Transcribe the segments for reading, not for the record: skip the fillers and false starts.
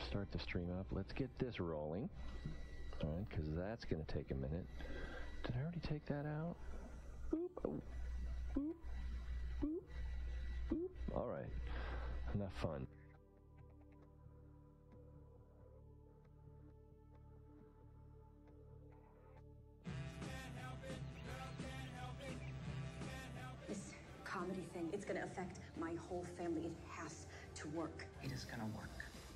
start the stream up. Let's get this rolling. Alright, because that's going to take a minute. Did I already take that out? Boop, oh, boop, boop, boop. Alright, enough fun. This comedy thing, it's going to affect my whole family. It has to work. It is going to work.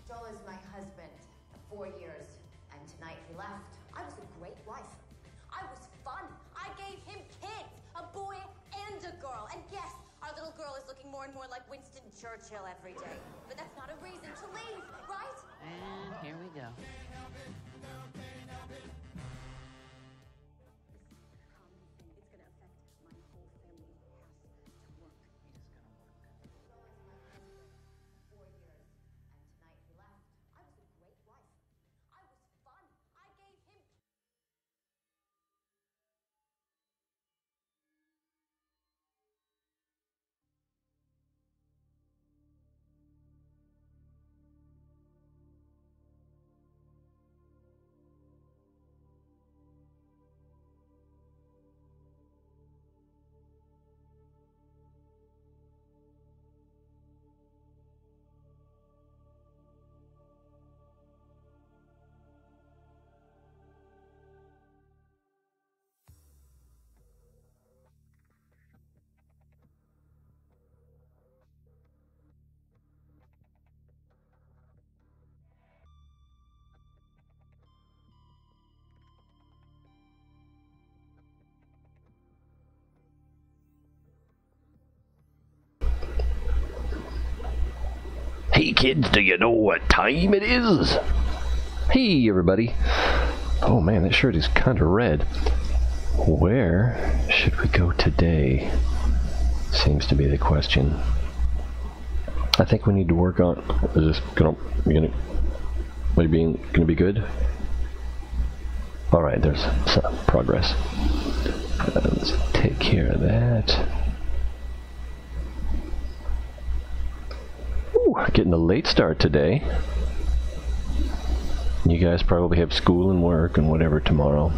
Joel is my husband of 4 years, and tonight he left. I was a great wife. I was fun. I gave him kids, a boy and a girl. And yes, our little girl is looking more and more like Winston Churchill every day. But that's not a reason to leave, right? And here we go. Hey kids, do you know what time it is? Hey everybody. Oh man, that shirt is kind of red. Where should we go today? Seems to be the question. I think we need to work on... Is this gonna be good? Alright, there's some progress. Let's take care of that. Getting a late start today. You guys probably have school and work and whatever tomorrow.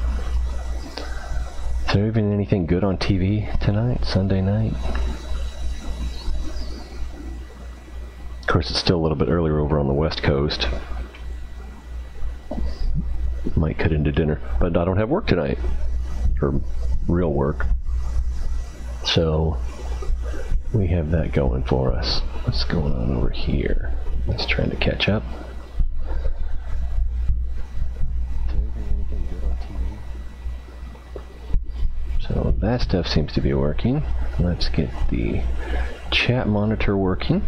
Is there even anything good on TV tonight, Sunday night? Of course, it's still a little bit earlier over on the West Coast. Might cut into dinner, but I don't have work tonight. Or real work. So we have that going for us. What's going on over here? It's trying to catch up. So that stuff seems to be working. Let's get the chat monitor working.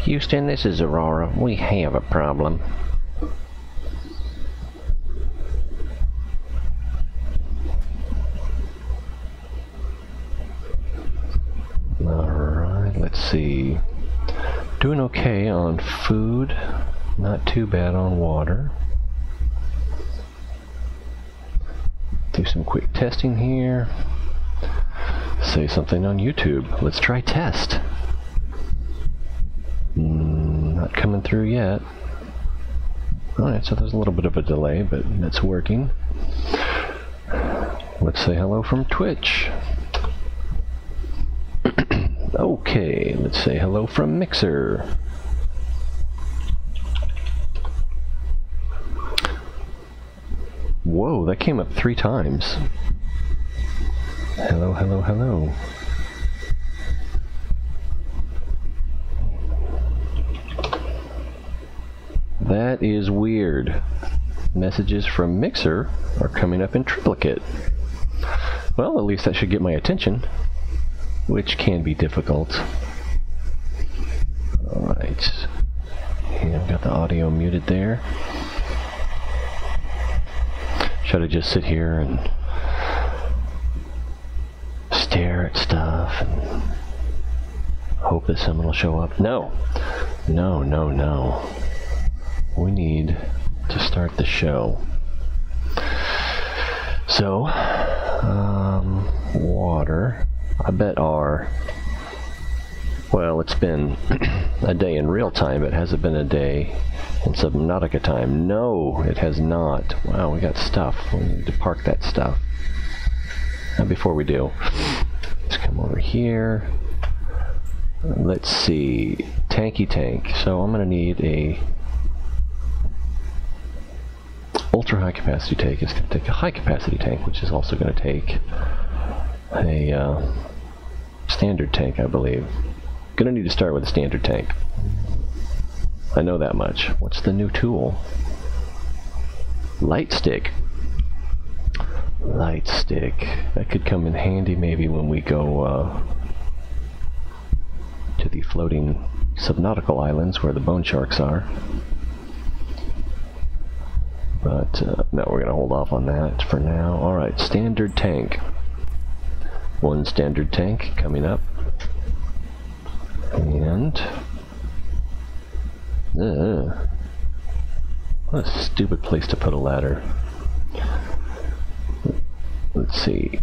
Houston, this is Aurora. We have a problem. Alright, let's see. Doing okay on food. Not too bad on water. Do some quick testing here. Say something on YouTube. Let's try test. Not coming through yet. Alright, so there's a little bit of a delay, but it's working. Let's say hello from Twitch. Okay, let's say hello from Mixer. Whoa, that came up 3 times. Hello, hello, hello. That is weird. Messages from Mixer are coming up in triplicate. Well, at least that should get my attention, which can be difficult. Alright. Yeah, I've got the audio muted there. Should I just sit here and stare at stuff and hope that someone will show up? No. No, no, no. We need to start the show. So, water. I bet our Well, it's been a day in real time. It hasn't been a day in Subnautica time. No, it has not. Wow, we got stuff. We need to park that stuff. Now, before we do, let's come over here. Let's see. Tanky tank. So I'm going to need a ultra high capacity tank. It's going to take a high capacity tank, which is also going to take a standard tank, I believe. Gonna need to start with a standard tank. I know that much. What's the new tool? Light stick. Light stick. That could come in handy maybe when we go to the floating subnautical islands where the bone sharks are. But no, we're gonna hold off on that for now. Alright, standard tank. One standard tank coming up. And what a stupid place to put a ladder. Let's see.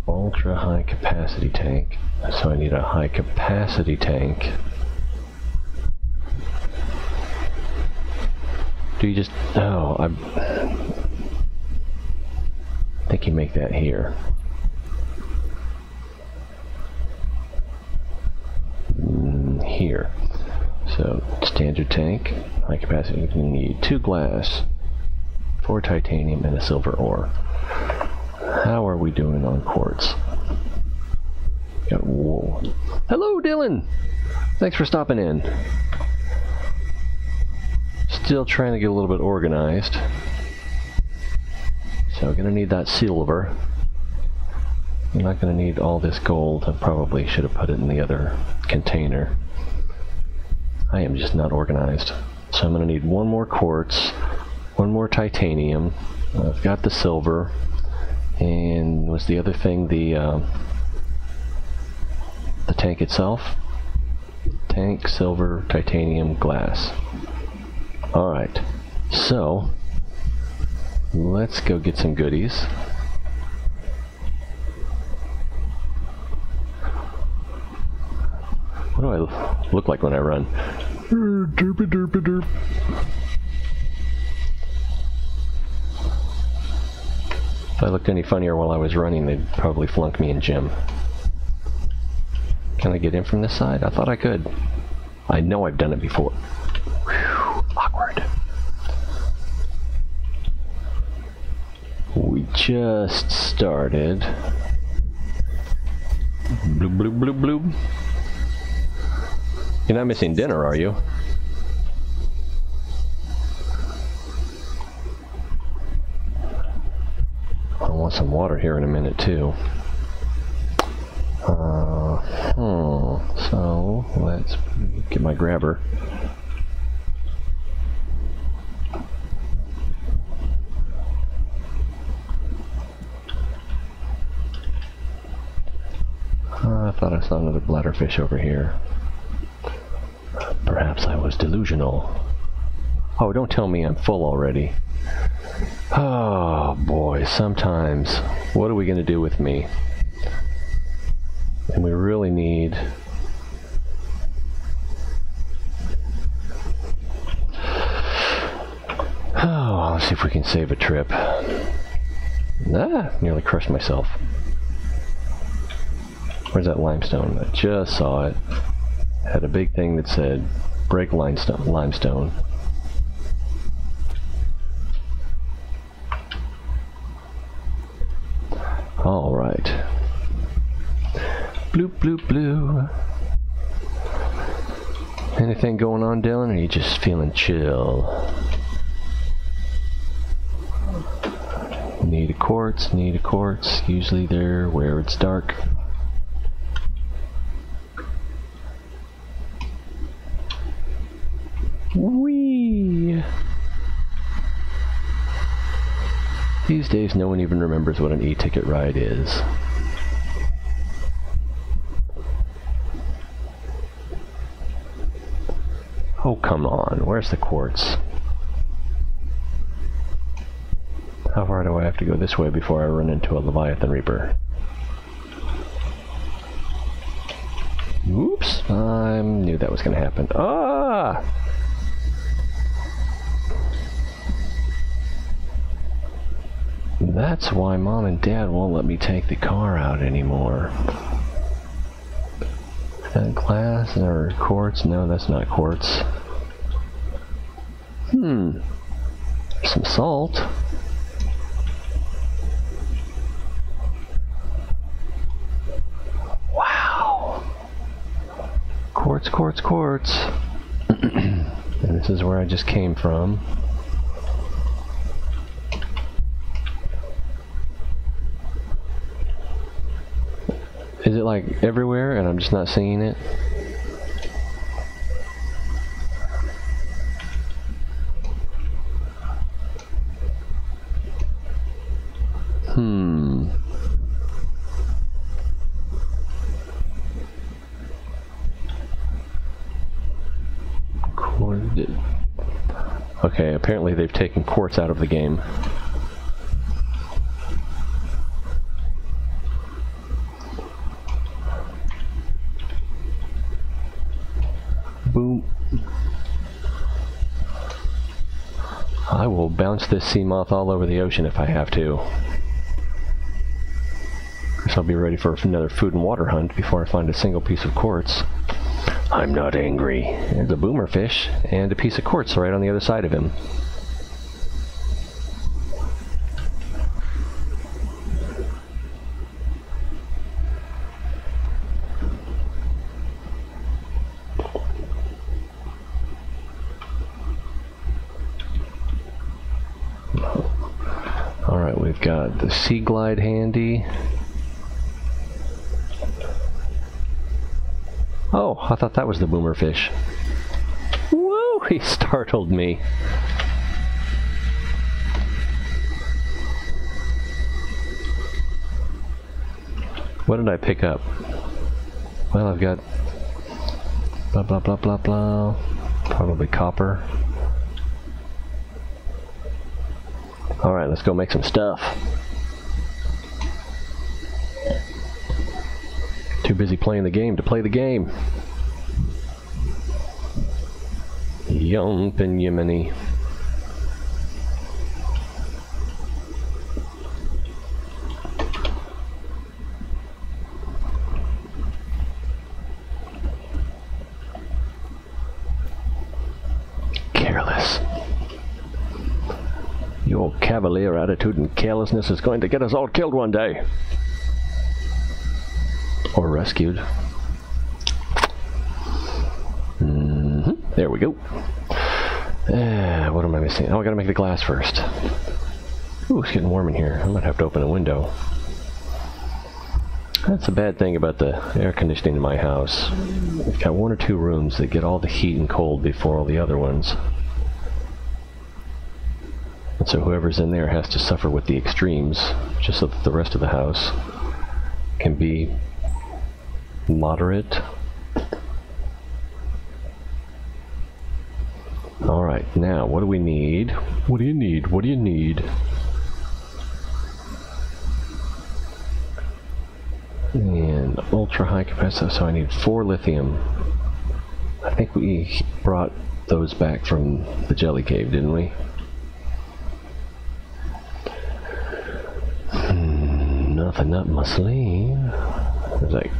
Ultra high capacity tank. So I need a high capacity tank. Do you just... Oh, I think you make that here. Here. So, standard tank, high capacity, you need 2 glass, 4 titanium, and a silver ore. How are we doing on quartz? Got wool. Hello, Dylan! Thanks for stopping in. Still trying to get a little bit organized. So, gonna need that silver. I'm not gonna need all this gold. I probably should have put it in the other container. I am just not organized. So I'm going to need 1 more quartz, 1 more titanium. I've got the silver, and was the other thing the tank itself? Tank, silver, titanium, glass. Alright, so let's go get some goodies. What do I look like when I run? Derpy derpy derp. If I looked any funnier while I was running, they'd probably flunk me in gym. Can I get in from this side? I thought I could. I know I've done it before. Whew, awkward. We just started. Bloop bloop bloop bloop. You're not missing dinner, are you? I want some water here in a minute, too. So, let's get my grabber. I thought I saw another bladderfish over here. Perhaps I was delusional. Oh, don't tell me I'm full already. Oh boy, sometimes, what are we going to do with me? And we really need... Oh, let's see if we can save a trip. Ah, nearly crushed myself. Where's that limestone? I just saw it. Had a big thing that said, break limestone. Alright. Bloop, bloop, bloop. Anything going on, Dylan, or are you just feeling chill? Need a quartz, need a quartz. Usually they're where it's dark. Whee! These days no one even remembers what an e-ticket ride is. Oh, come on. Where's the quartz? How far do I have to go this way before I run into a Leviathan Reaper? Oops. I knew that was going to happen. Ah! That's why Mom and Dad won't let me take the car out anymore. Is that glass or quartz? No, that's not quartz. Some salt. Wow. Quartz, quartz, quartz. And this is where I just came from. Is it like everywhere and I'm just not seeing it? Okay, apparently they've taken quartz out of the game. Boom. I will bounce this sea moth all over the ocean if I have to. Guess I'll be ready for another food and water hunt before I find a single piece of quartz. I'm not angry. There's a boomer fish and a piece of quartz right on the other side of him. Alright, we've got the Sea Glide handy. Oh, I thought that was the boomer fish. Woo! He startled me. What did I pick up? Well, I've got blah blah blah blah blah. Probably copper. Alright, let's go make some stuff. Too busy playing the game to play the game. Yump and Yemeni. Careless. Your cavalier attitude and carelessness is going to get us all killed one day. Or rescued. There we go. What am I missing? Oh, I gotta make the glass first. Ooh, it's getting warm in here. I might have to open a window. That's a bad thing about the air conditioning in my house. I've got one or two rooms that get all the heat and cold before all the other ones. And so whoever's in there has to suffer with the extremes, just so that the rest of the house can be moderate. Alright, now what do we need? What do you need? What do you need? And ultra high capacity, so I need 4 lithium. I think we brought those back from the jelly cave, didn't we? Nothing up my sleeve. There's like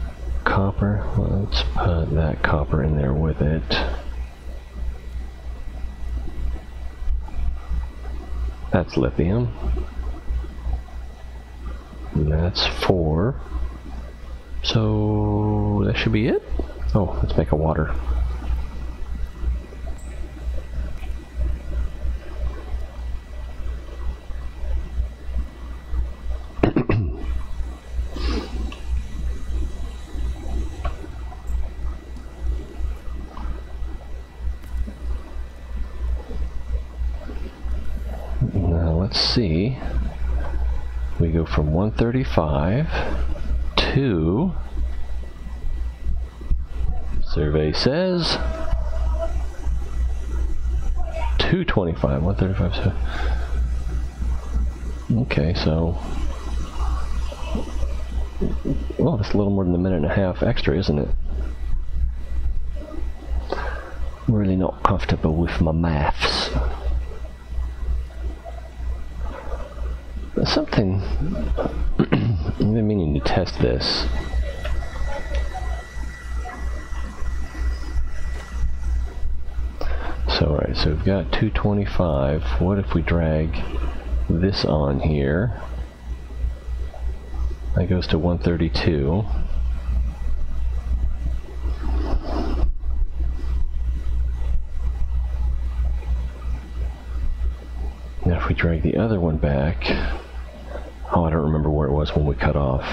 copper. Let's put that copper in there with it. That's lithium. And that's 4. So that should be it. Oh, let's make a water. Let's see. We go from 135 to, survey says, 225. 135. So, okay, so, well, that's a little more than a minute and a half extra, isn't it? really not comfortable with my maths. Something, I've been meaning to test this. So, alright, so we've got 225. What if we drag this on here? That goes to 132. Now if we drag the other one back, oh, I don't remember where it was when we cut off.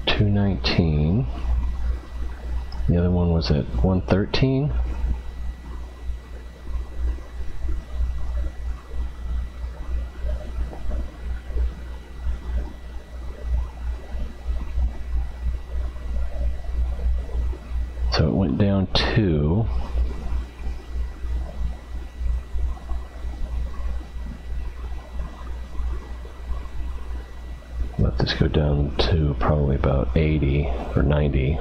$219. The other one was at 113. So it went down to let this go down to probably about 80 or 90.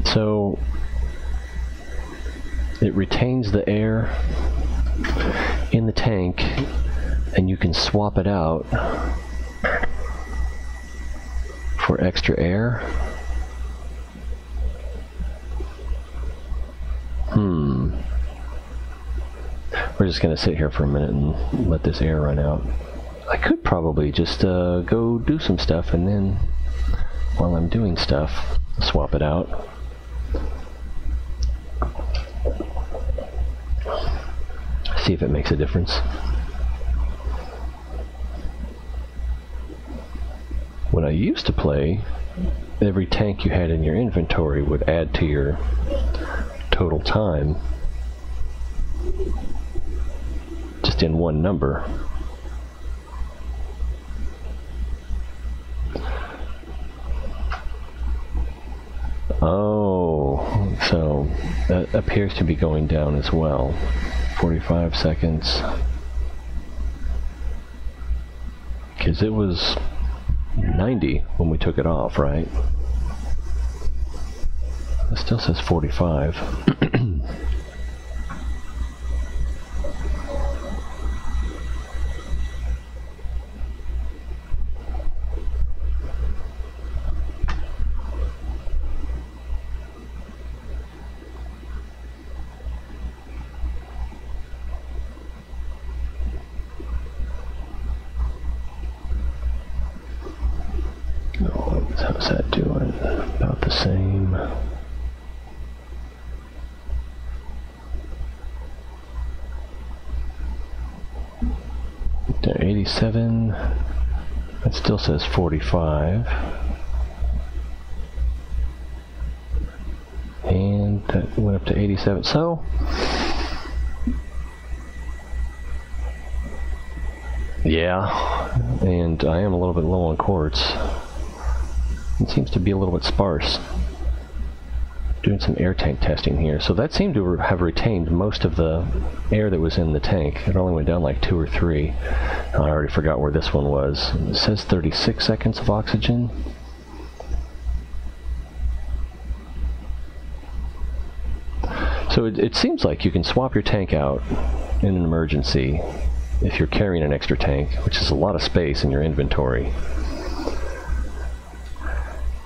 So it retains the air in the tank, and you can swap it out for extra air. We're just going to sit here for a minute and let this air run out. I could probably just go do some stuff, and then while I'm doing stuff, swap it out. See if it makes a difference. When I used to play, every tank you had in your inventory would add to your total time, just in one number. Oh, so that appears to be going down as well. 45 seconds. Because it was 90 when we took it off, right? It still says 45. How's that doing? About the same. There, 87. That still says 45. And that went up to 87. So, yeah, and I am a little bit low on quartz. It seems to be a little bit sparse. Doing some air tank testing here. So that seemed to have retained most of the air that was in the tank. It only went down like 2 or 3. I already forgot where this one was. It says 36 seconds of oxygen. So it seems like you can swap your tank out in an emergency if you're carrying an extra tank, which is a lot of space in your inventory.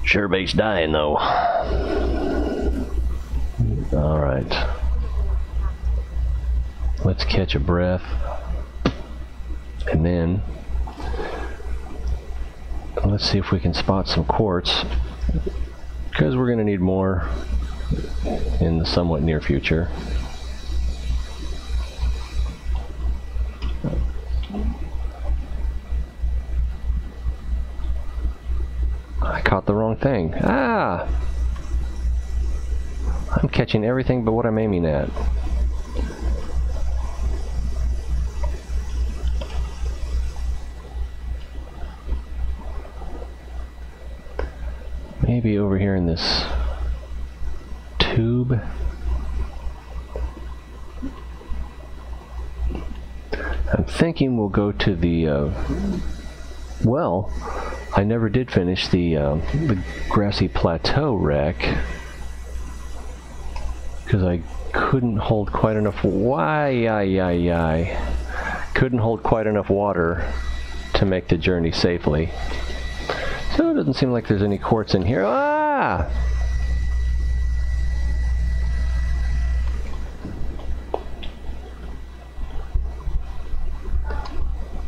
Sure beats dying, though. Alright. Let's catch a breath. And then, let's see if we can spot some quartz, because we're going to need more in the somewhat near future. I caught the wrong thing. Ah! I'm catching everything but what I'm aiming at. Maybe over here in this I'm thinking we'll go to the, well, I never did finish the grassy plateau wreck because I couldn't hold quite enough, couldn't hold quite enough water to make the journey safely. So it doesn't seem like there's any quartz in here. Ah!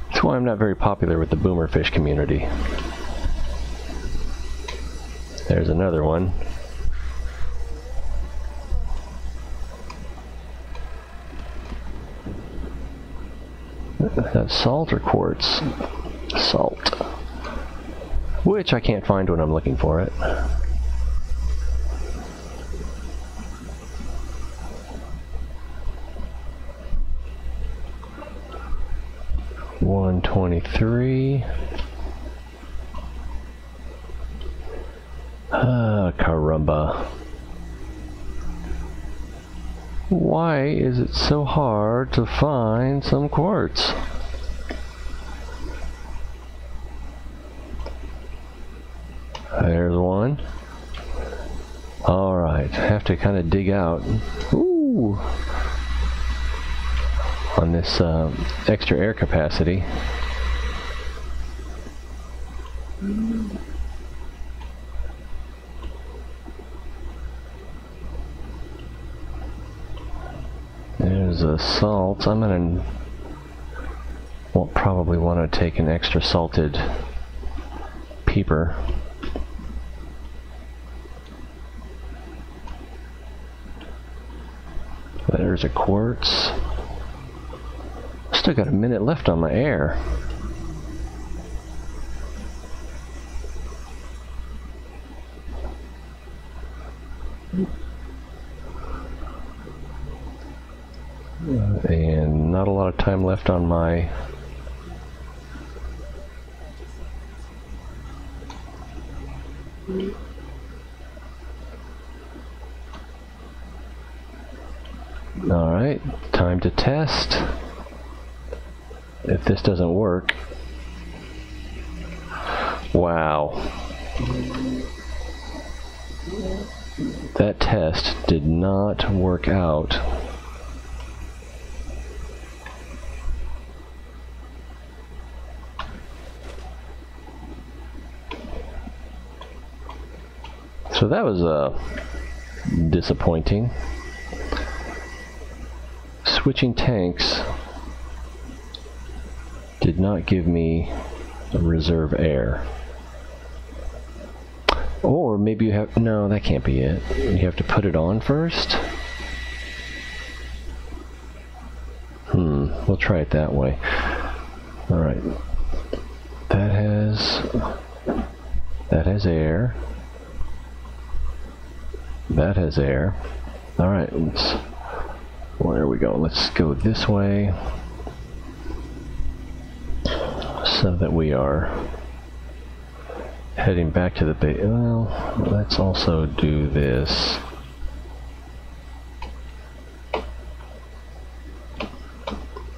That's why I'm not very popular with the boomer fish community. There's another one. That's salt or quartz? Salt. Which I can't find when I'm looking for it. $123. Ah, caramba. Why is it so hard to find some quartz? There's one. Alright, have to kind of dig out. Ooh! On this extra air capacity. There's a salt. I'm gonna won't probably want to take an extra salted peeper. There's a quartz. Still got a minute left on my air. And not a lot of time left on my Alright, time to test. If this doesn't work. Wow. That test did not work out. So that was disappointing. Switching tanks did not give me a reserve air. Or maybe you have, no, that can't be it. You have to put it on first? We'll try it that way. Alright. That has air. That has air. Alright, where are we going? Let's go this way so that we are heading back to the base. Well, let's also do this.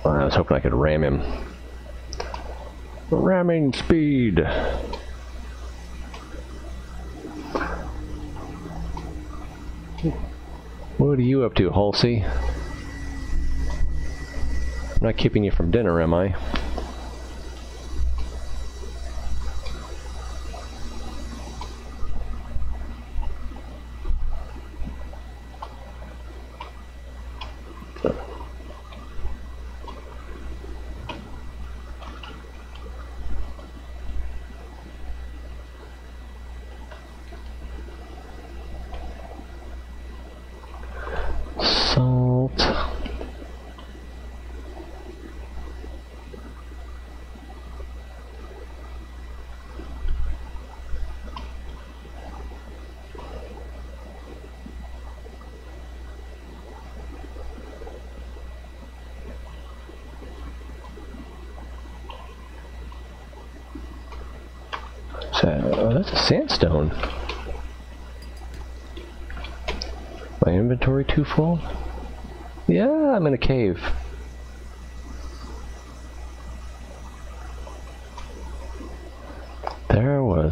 I was hoping I could ram him. Ramming speed! What are you up to, Halsey? I'm not keeping you from dinner, am I? Salt. Oh, that's a sandstone. My inventory too full? Yeah, I'm in a cave.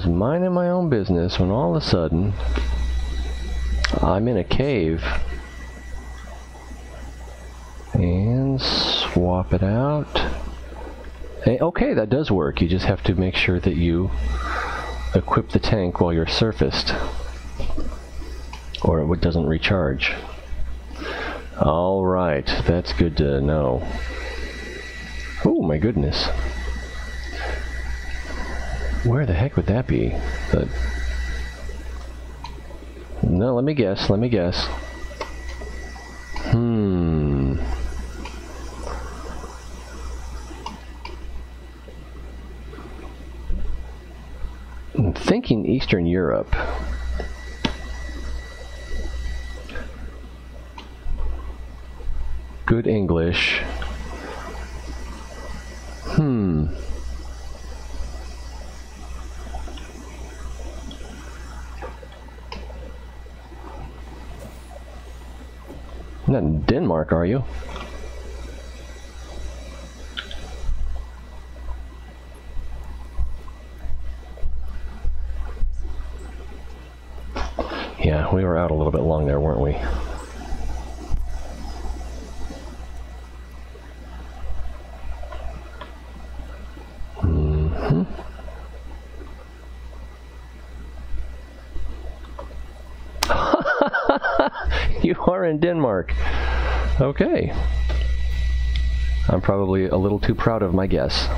was minding my own business when all of a sudden I'm in a cave. And swap it out. Hey, okay, that does work. You just have to make sure that you equip the tank while you're surfaced, or it doesn't recharge. Alright, that's good to know. Oh my goodness. Where the heck would that be? No, let me guess, I'm thinking Eastern Europe. Good English. Not in Denmark, are you? Yeah, we were out a little bit long there, weren't we? You are in Denmark. Okay. I'm probably a little too proud of my guess.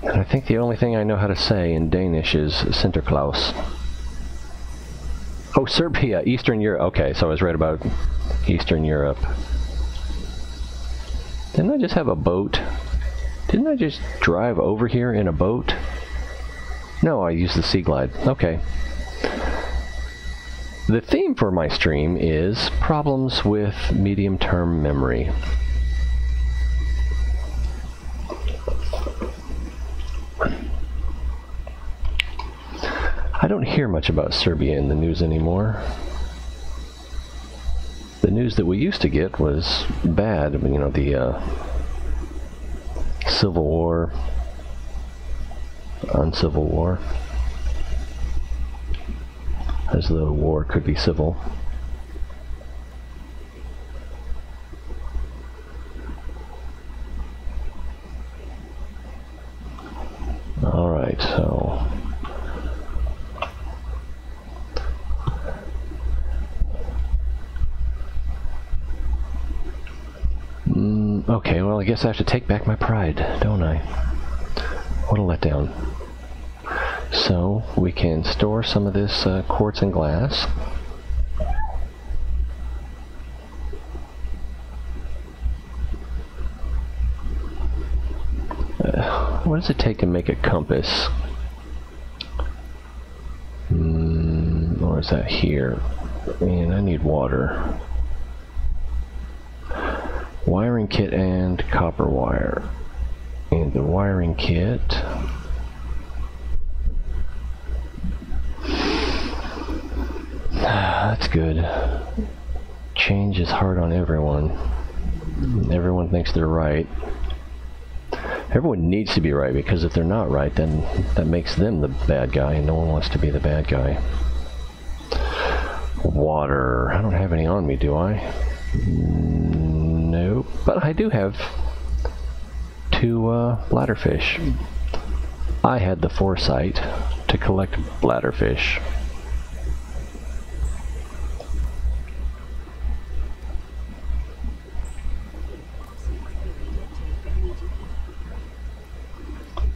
And I think the only thing I know how to say in Danish is Sinterklaas. Oh, Serbia, Eastern Europe. Okay, so I was right about Eastern Europe. Didn't I just have a boat? Didn't I just drive over here in a boat? No, I used the Sea Glide. Okay. The theme for my stream is problems with medium-term memory. I don't hear much about Serbia in the news anymore. The news that we used to get was bad. I mean, you know, the Civil War, uncivil war, as though war could be civil. Alright, so okay, well, I guess I have to take back my pride, don't I? What a letdown. So, we can store some of this quartz and glass. What does it take to make a compass? Or is that here? Man, I need water. Wiring kit and copper wire. And the wiring kit. That's good. Change is hard on everyone. Everyone thinks they're right. Everyone needs to be right, because if they're not right, then that makes them the bad guy, and no one wants to be the bad guy. Water. I don't have any on me, do I? Nope. But I do have 2 bladderfish. I had the foresight to collect bladderfish.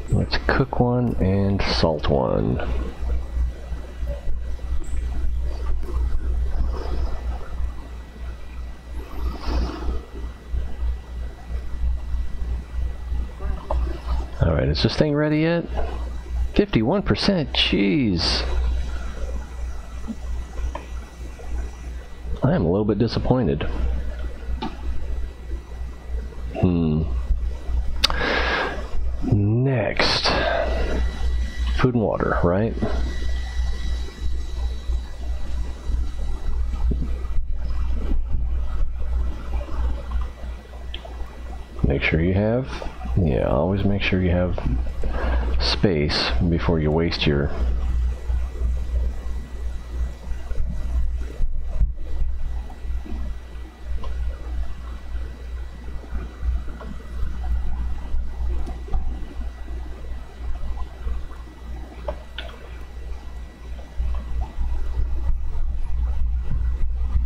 Let's cook one and salt one. Alright, is this thing ready yet? 51%, jeez. I am a little bit disappointed. Next. Food and water, right? make sure you have, yeah, always make sure you have space before you waste your...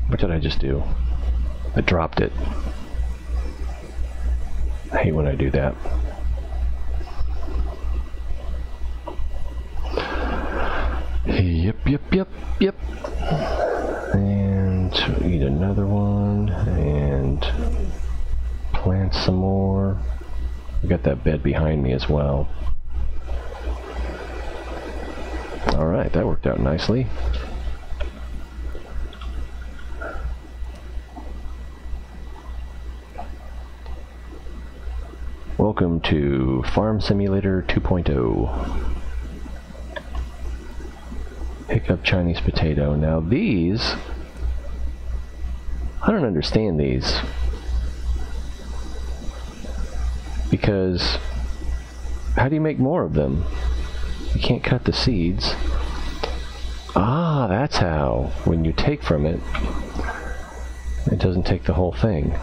What did I just do? I dropped it. I hate when I do that. Yep. And eat another one and plant some more. I got that bed behind me as well. Alright, that worked out nicely. Welcome to Farm Simulator 2.0. Pick up Chinese potato. Now these, I don't understand these. Because how do you make more of them? You can't cut the seeds. Ah, that's how. When you take from it, it doesn't take the whole thing.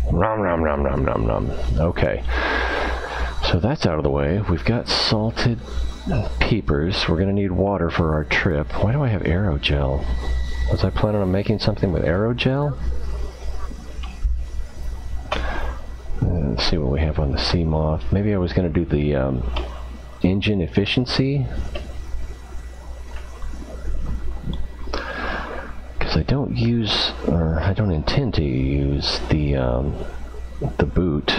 Nom nom nom nom nom nom. Okay. So that's out of the way. We've got salted peepers. We're going to need water for our trip. Why do I have aerogel? Was I planning on making something with aerogel? Let's see what we have on the sea moth. Maybe I was going to do the engine efficiency. Because I don't use, or I don't intend to use the boot.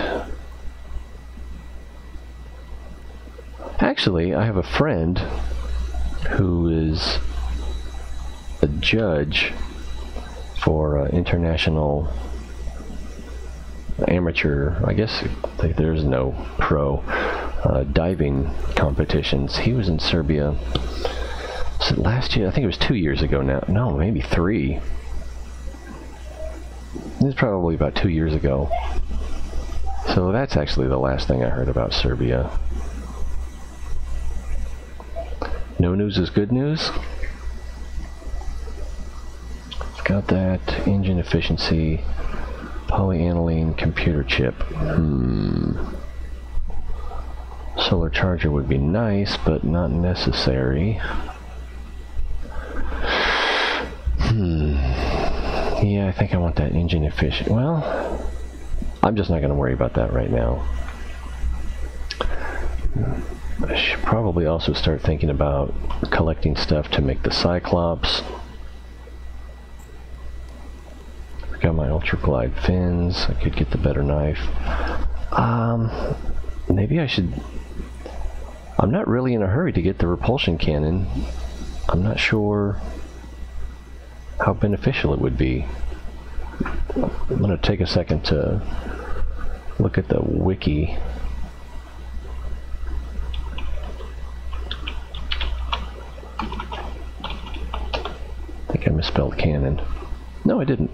Actually, I have a friend who is a judge for international amateur, I guess there's no pro, diving competitions. He was in Serbia, was it last year? I think it was 2 years ago now. No, maybe 3. It was probably about 2 years ago. So that's actually the last thing I heard about Serbia. No news is good news. Got that. Engine efficiency. Polyaniline computer chip. Solar charger would be nice, but not necessary. Yeah, I think I want that engine efficient. Well, I'm just not going to worry about that right now. I should probably also start thinking about collecting stuff to make the Cyclops. I got my Ultra Glide fins. I could get the better knife. Maybe I should... I'm not really in a hurry to get the repulsion cannon. I'm not sure how beneficial it would be. I'm going to take a second to look at the wiki. I think I misspelled cannon. No, I didn't.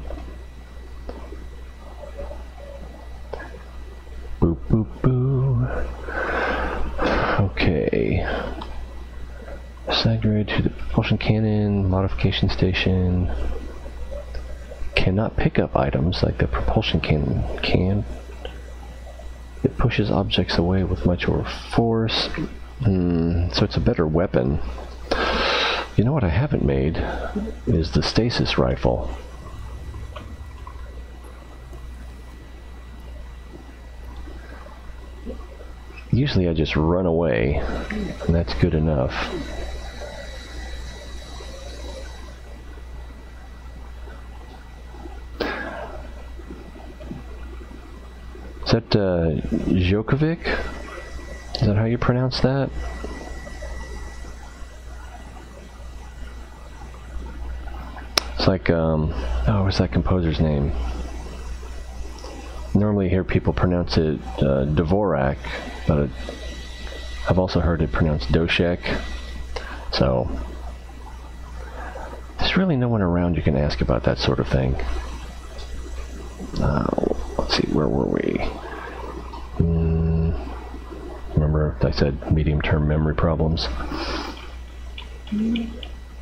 Boop, boop, boo. Okay. Segregate to the propulsion cannon, modification station. Cannot pick up items like the propulsion cannon can. It pushes objects away with much more force. So it's a better weapon. You know what I haven't made is the stasis rifle. Usually I just run away, and that's good enough. Is that Djokovic? Is that how you pronounce that? It's like, oh, what's that composer's name? Normally I hear people pronounce it Dvorak, but I've also heard it pronounced Doshek. So, there's really no one around you can ask about that sort of thing. Let's see, where were we? Remember, I said medium-term memory problems.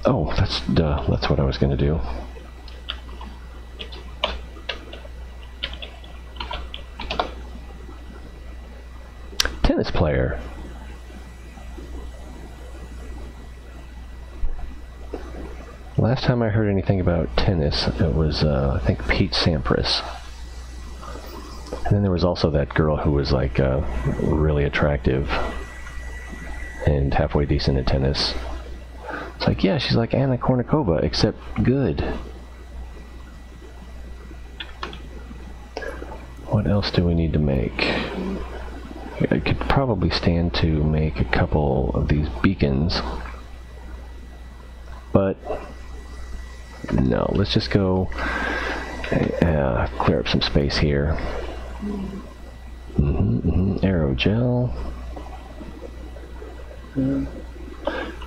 Oh, that's what I was going to do. Tennis player. Last time I heard anything about tennis, it was, I think, Pete Sampras. And then there was also that girl who was, like, really attractive and halfway decent at tennis. It's like, yeah, she's like Anna Kournikova, except good. What else do we need to make? I could probably stand to make a couple of these beacons. But no, let's just go clear up some space here. Aerogel.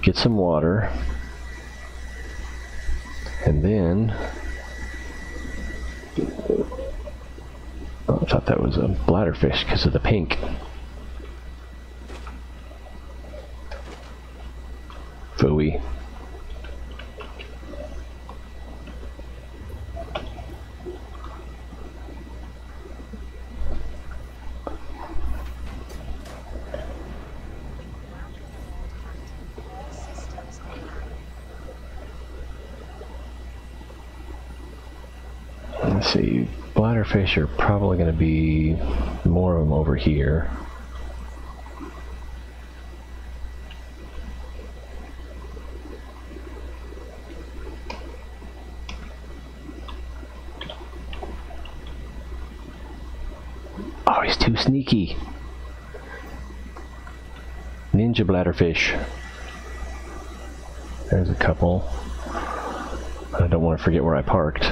Get some water. And then... Oh, I thought that was a bladderfish because of the pink. Phooey. Let's see, bladderfish are probably going to be more of them over here. Oh, he's too sneaky. Ninja bladderfish. There's a couple. I don't want to forget where I parked.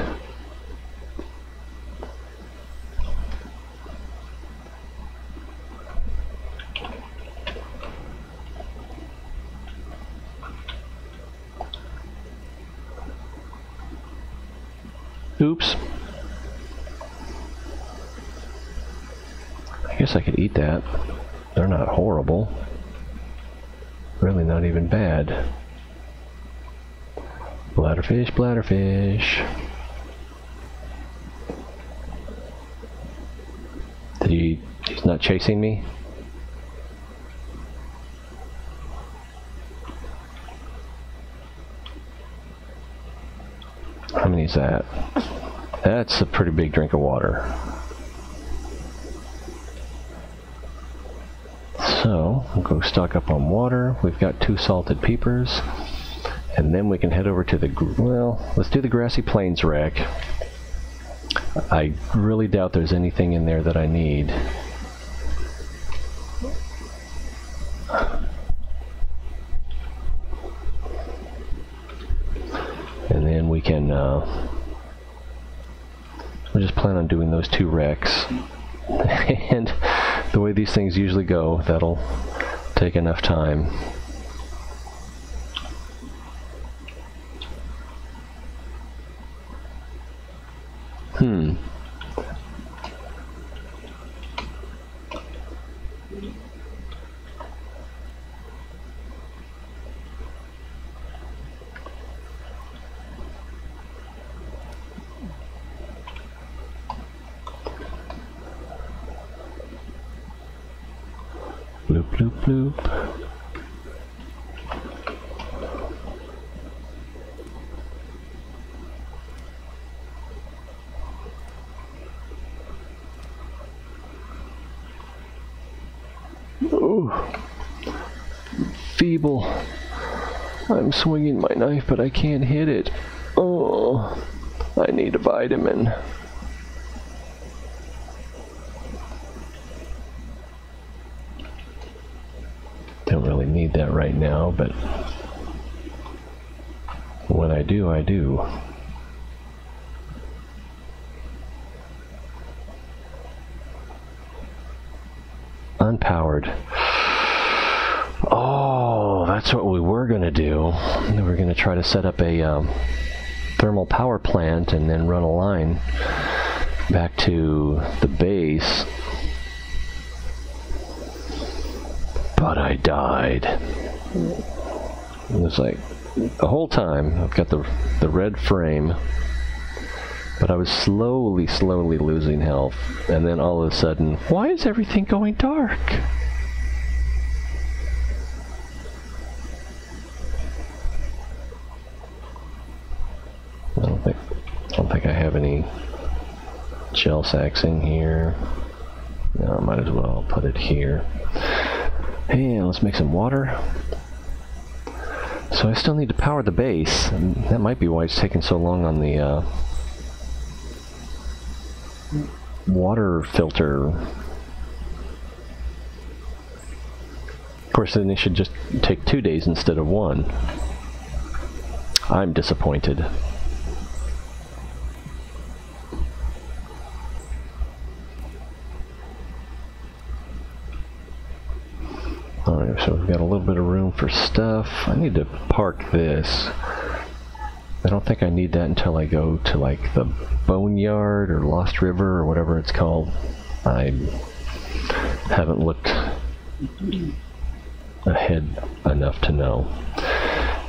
Oops. I guess I could eat that. They're not horrible. Really not even bad. Bladderfish, bladderfish. He's not chasing me? How many is that? That's a pretty big drink of water. So, we'll go stock up on water. We've got 2 salted peppers. And then we can head over to the, well, let's do the grassy plains wreck. I really doubt there's anything in there that I need. And then we can, we just plan on doing those 2 wrecks. And the way these things usually go, that'll take enough time. Bloop, bloop, bloop. Oh, feeble. I'm swinging my knife, but I can't hit it. Oh, I need a vitamin. Don't really need that right now, but when I do, I do. Unpowered. Oh, that's what we were going to do. We were going to try to set up a thermal power plant and then run a line back to the base. But I died. It was like, the whole time, I've got the red frame, but I was slowly losing health, and then all of a sudden, why is everything going dark? I don't think I have any gel sacks in here. No, I might as well put it here. Hey, let's make some water. So I still need to power the base, and that might be why it's taking so long on the water filter. Of course, then it should just take 2 days instead of 1. I'm disappointed. Alright, so we've got a little bit of room for stuff. I need to park this. I don't think I need that until I go to like the Boneyard or Lost River or whatever it's called. I haven't looked ahead enough to know.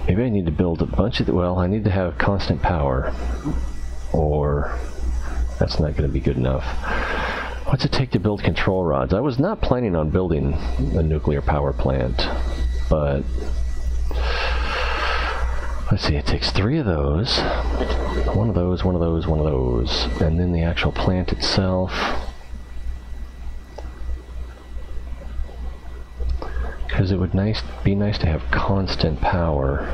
Maybe I need to build a bunch of well, I need to have constant power, or that's not going to be good enough. What's it take to build control rods? I was not planning on building a nuclear power plant, but let's see, it takes 3 of those. One of those, one of those, one of those. And then the actual plant itself. Because it would be nice to have constant power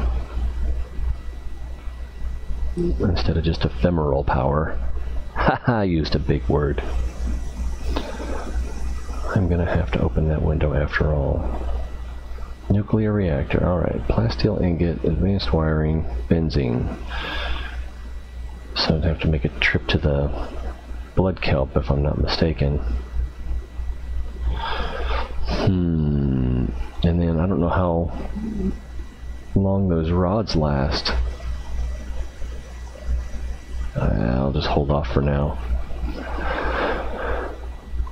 instead of just ephemeral power. Haha, I used a big word. I'm gonna have to open that window after all. Nuclear reactor, alright. Plasteel ingot, advanced wiring, benzene. So I'd have to make a trip to the blood kelp if I'm not mistaken. And then I don't know how long those rods last. I'll just hold off for now.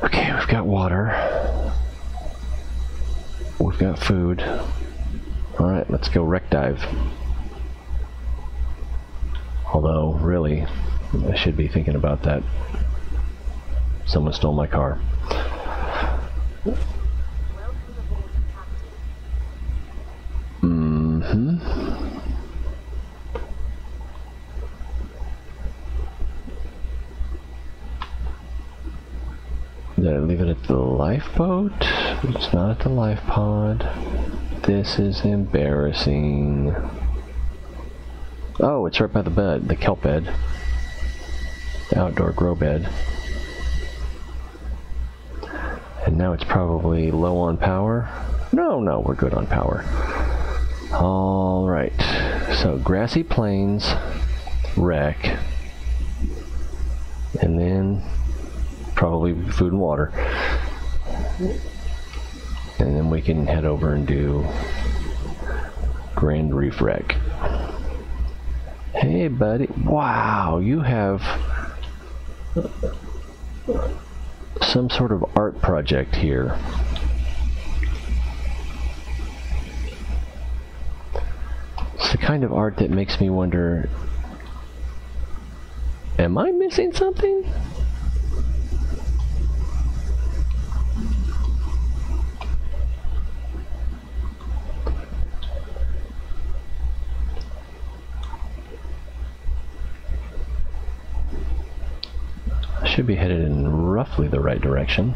Okay, we've got water. We've got food. Alright, let's go wreck dive. Although, really, I should be thinking about that. Someone stole my car. Did I leave it at the lifeboat? It's not at the life pod. This is embarrassing. Oh, it's right by the bed, the kelp bed. The outdoor grow bed. And now it's probably low on power. No, we're good on power. Alright, so grassy plains, wreck, and then probably food and water. And then we can head over and do Grand Reef wreck. Hey buddy, wow, you have some sort of art project here. It's the kind of art that makes me wonder, am I missing something? I should be headed in roughly the right direction.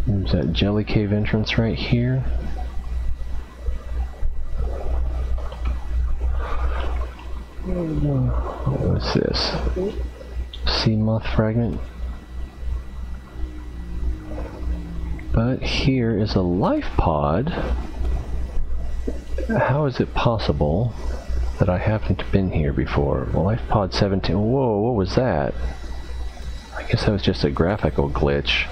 There's that jelly cave entrance right here. What's this? Sea moth fragment. But here is a life pod. How is it possible that I haven't been here before? Well, life pod 17. Whoa, what was that? I guess that was just a graphical glitch.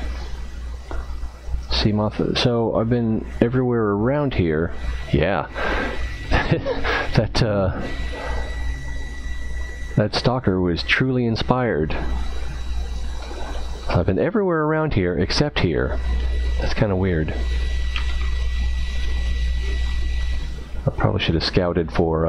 Sea moth. So I've been everywhere around here. Yeah. That stalker was truly inspired. I've been everywhere around here except here. That's kind of weird. I probably should have scouted for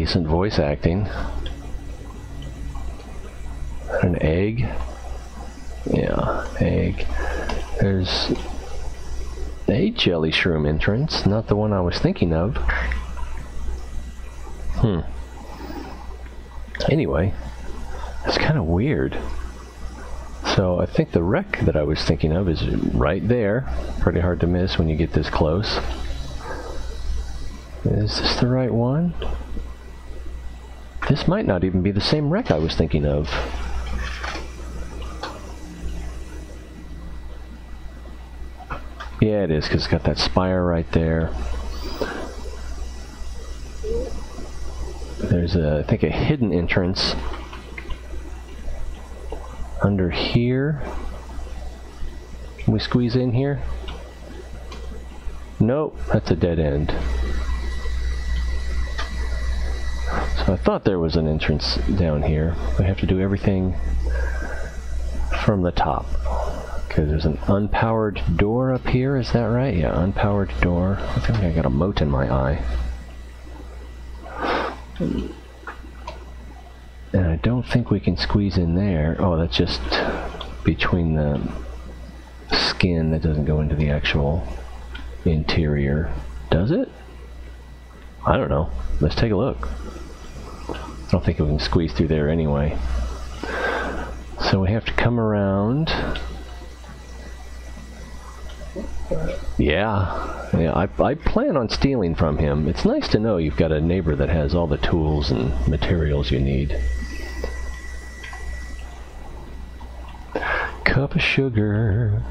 decent voice acting. An egg? Yeah, egg. There's a jelly shroom entrance, not the one I was thinking of. Anyway, it's kind of weird. So I think the wreck that I was thinking of is right there. Pretty hard to miss when you get this close. Is this the right one? This might not even be the same wreck I was thinking of. Yeah, it is, because it's got that spire right there. There's, I think, a hidden entrance under here. Can we squeeze in here? Nope, that's a dead end. So I thought there was an entrance down here. We have to do everything from the top. Okay, there's an unpowered door up here, is that right? Yeah, unpowered door. I think I got a mote in my eye. And I don't think we can squeeze in there. Oh, that's just between the skin. That doesn't go into the actual interior. Does it? I don't know. Let's take a look. I don't think we can squeeze through there anyway. So we have to come around. Yeah, I plan on stealing from him. It's nice to know you've got a neighbor that has all the tools and materials you need. Cup of sugar.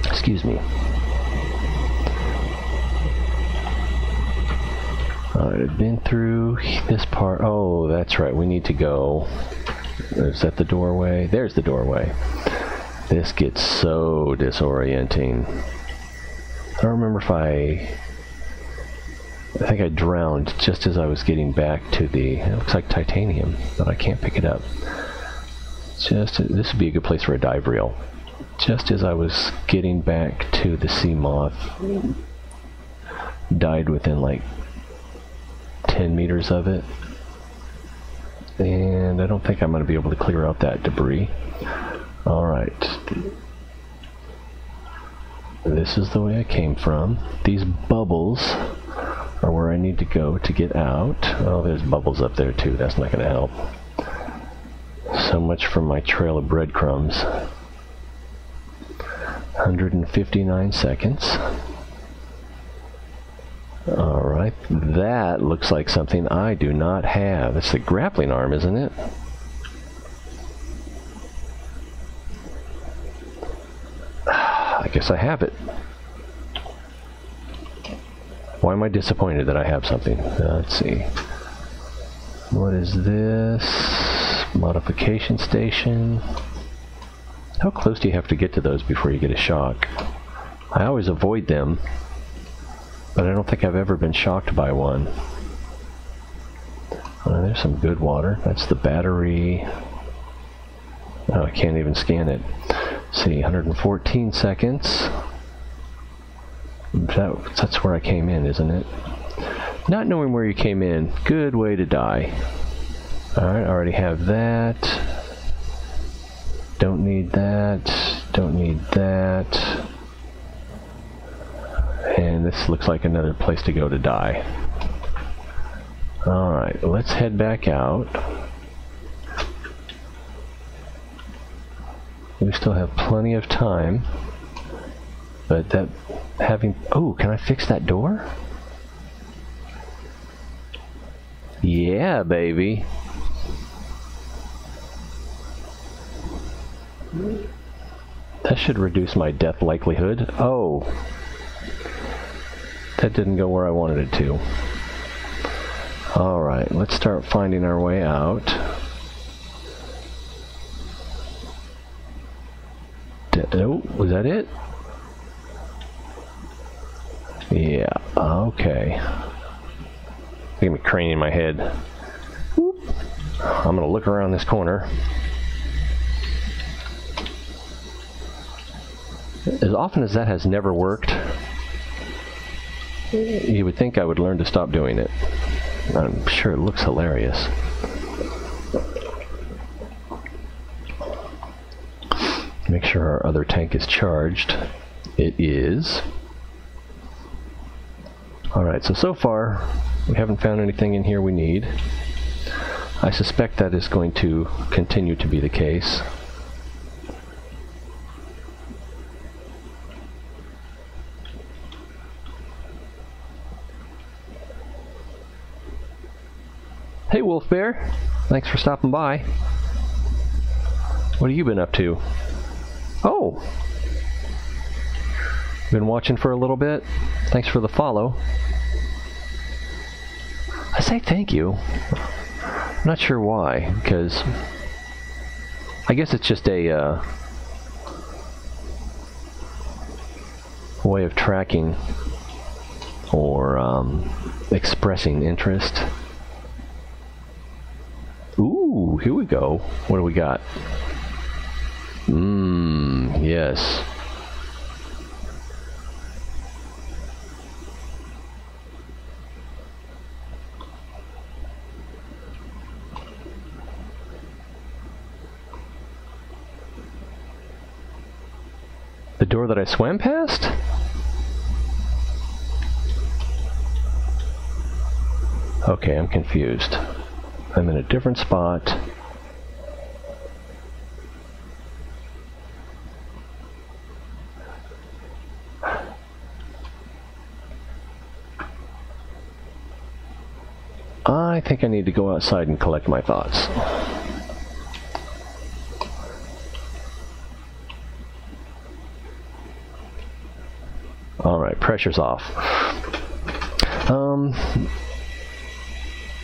Excuse me. Alright, I've been through this part. Oh, that's right, we need to go. Is that the doorway? There's the doorway. This gets so disorienting. I don't remember if I think I drowned just as I was getting back to the... It looks like titanium, but I can't pick it up. This would be a good place for a dive reel. Just as I was getting back to the sea moth, died within like 10 meters of it. And I don't think I'm going to be able to clear out that debris. Alright. This is the way I came from. These bubbles are where I need to go to get out. Oh, there's bubbles up there too. That's not going to help. So much for my trail of breadcrumbs. 159 seconds. Alright, that looks like something I do not have. It's the grappling arm, isn't it? I guess I have it. Why am I disappointed that I have something? Let's see. What is this? Modification station. How close do you have to get to those before you get a shock? I always avoid them, but I don't think I've ever been shocked by one. Oh, there's some good water. That's the battery. Oh, I can't even scan it. Let's see, 114 seconds. That's where I came in, isn't it? Not knowing where you came in, good way to die. Alright, I already have that. Don't need that. Don't need that. And this looks like another place to go to die. Alright, let's head back out. We still have plenty of time. But that having... Oh, can I fix that door? Yeah, baby. That should reduce my death likelihood. Oh. That didn't go where I wanted it to. Alright, let's start finding our way out. Oh, was that it? Yeah, okay. Give me crane in my head. Whoop. I'm gonna look around this corner. As often as that has never worked, you would think I would learn to stop doing it. I'm sure it looks hilarious. Make sure our other tank is charged. It is. Alright, so far we haven't found anything in here we need. I suspect that is going to continue to be the case. Hey Wolf Bear, thanks for stopping by. What have you been up to? Oh! Been watching for a little bit? Thanks for the follow. I say thank you. I'm not sure why, because I guess it's just a way of tracking or expressing interest. Ooh, here we go. What do we got? Yes. The door that I swam past? Okay, I'm confused. I'm in a different spot. I think I need to go outside and collect my thoughts. Alright, pressure's off.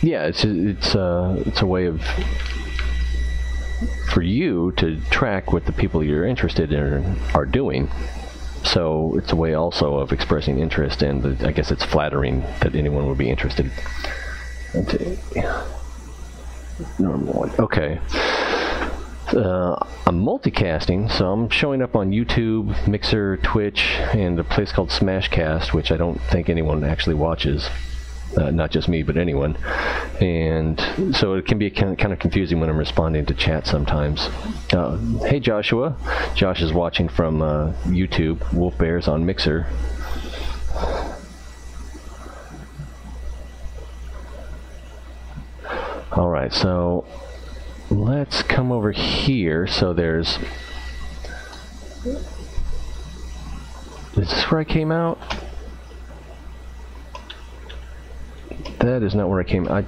Yeah, it's a way of for you to track what the people you're interested in are doing. So it's a way also of expressing interest, and I guess it's flattering that anyone would be interested. Normal. Okay. I'm multicasting, so I'm showing up on YouTube, Mixer, Twitch, and a place called Smashcast, which I don't think anyone actually watches. Not just me, but anyone. And so it can be kind of confusing when I'm responding to chat sometimes. Hey Joshua. Josh is watching from YouTube. Wolf Bear's on Mixer. Alright, so let's come over here. So there's... Is this where I came out? That is not where I came. I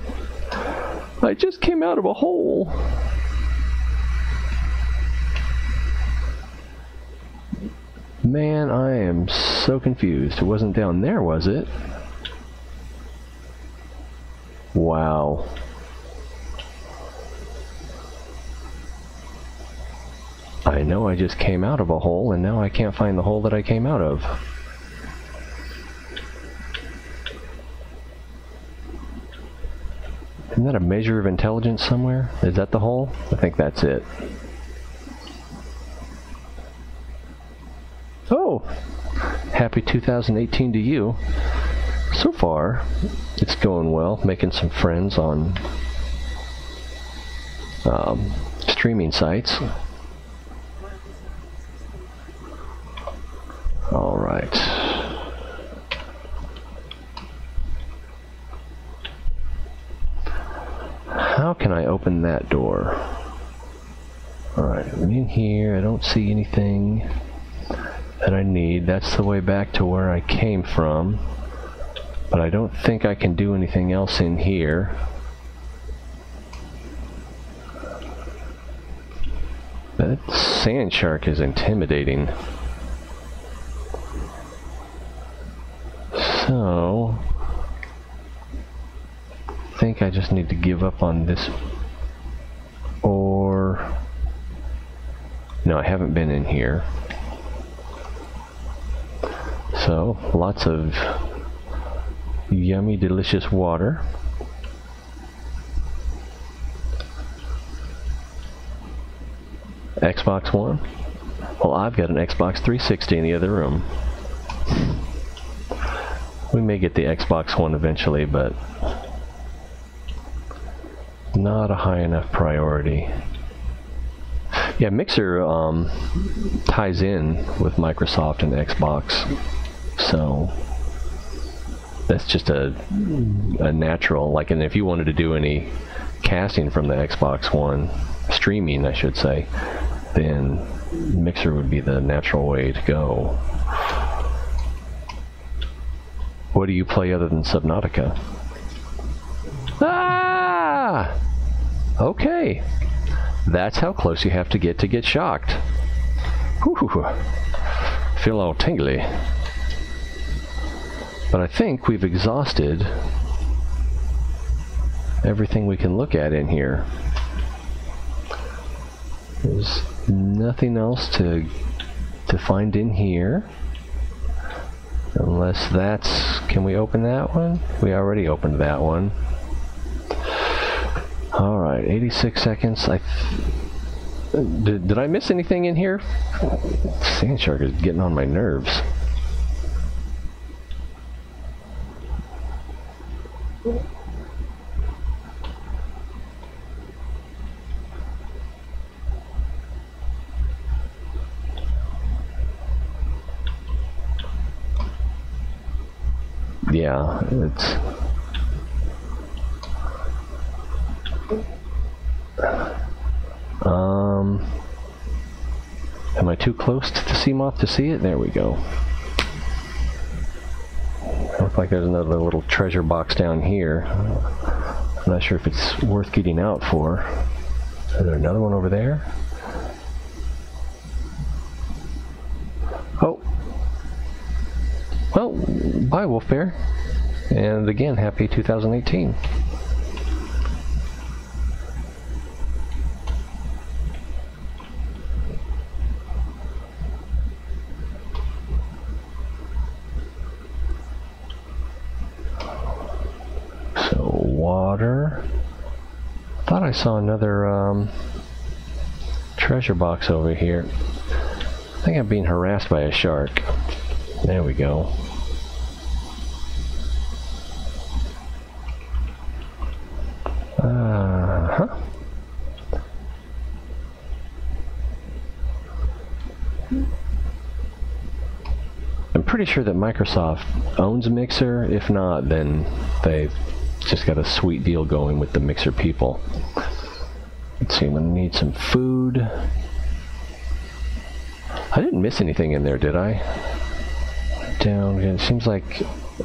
just came out of a hole. Man, I am so confused. It wasn't down there, was it? Wow. I know I just came out of a hole, and now I can't find the hole that I came out of. Isn't that a measure of intelligence somewhere? Is that the hole? I think that's it. Oh! Happy 2018 to you. So far, it's going well. Making some friends on streaming sites. Alright. how can I open that door? Alright, I'm in here. I don't see anything that I need. That's the way back to where I came from. But I don't think I can do anything else in here. That sand shark is intimidating. So, I think I just need to give up on this. Or, no, I haven't been in here. So, lots of yummy, delicious water. Xbox One? Well, I've got an Xbox 360 in the other room. We may get the Xbox One eventually, but not a high enough priority. Yeah, Mixer ties in with Microsoft and Xbox, so that's just a natural, like, and if you wanted to do any casting from the Xbox One, streaming I should say, then Mixer would be the natural way to go. What do you play other than Subnautica? Ah! Okay. That's how close you have to get shocked. Whew. Feel all tingly. But I think we've exhausted everything we can look at in here. There's nothing else to find in here. Unless that's... Can we open that one? We already opened that one. Alright, 86 seconds. Did I miss anything in here? Sand shark is getting on my nerves. Yeah, it's... Am I too close to the Seamoth to see it? There we go. Looks like there's another little treasure box down here. I'm not sure if it's worth getting out for. Is there another one over there? Oh! Well, bye Wolf Bear. And again, happy 2018. So, water. Thought I saw another treasure box over here. I think I'm being harassed by a shark. There we go. I'm pretty sure that Microsoft owns Mixer. If not, then they've just got a sweet deal going with the Mixer people. Let's see, I'm gonna need some food. I didn't miss anything in there, did I? Down, it seems like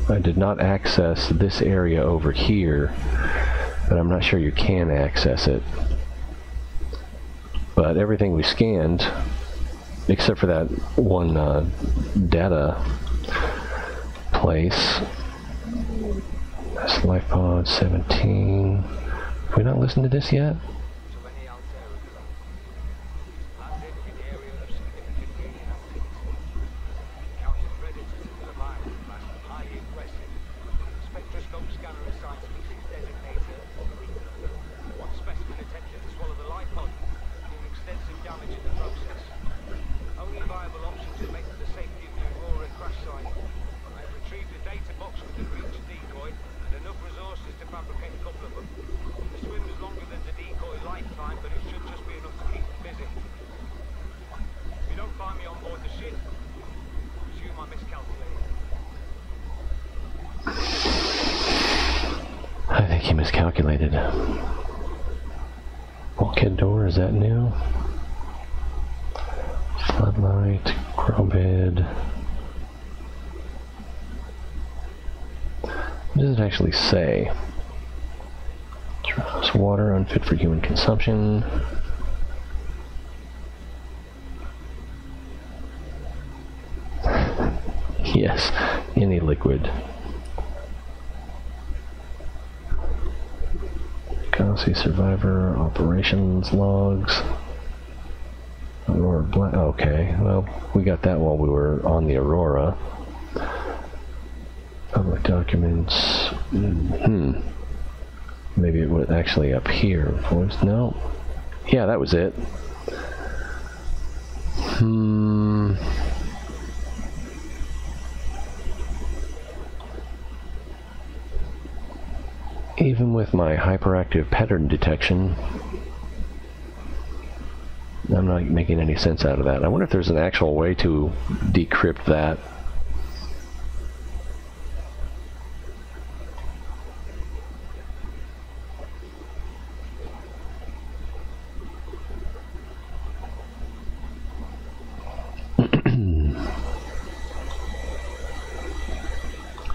I did not access this area over here, but I'm not sure you can access it. But everything we scanned, except for that one data place. That's Life Pod 17. Have we not listened to this yet? I think he miscalculated. bulkhead door, is that new? Floodlight, grow bed. What does it actually say? Draws water unfit for human consumption. Yes, any liquid. Galaxy Survivor operations logs. Aurora Black. Okay, well, we got that while we were on the Aurora. Public documents. Maybe it was actually up here. Voice. No. Yeah, that was it. Even with my hyperactive pattern detection, I'm not making any sense out of that. I wonder if there's an actual way to decrypt that.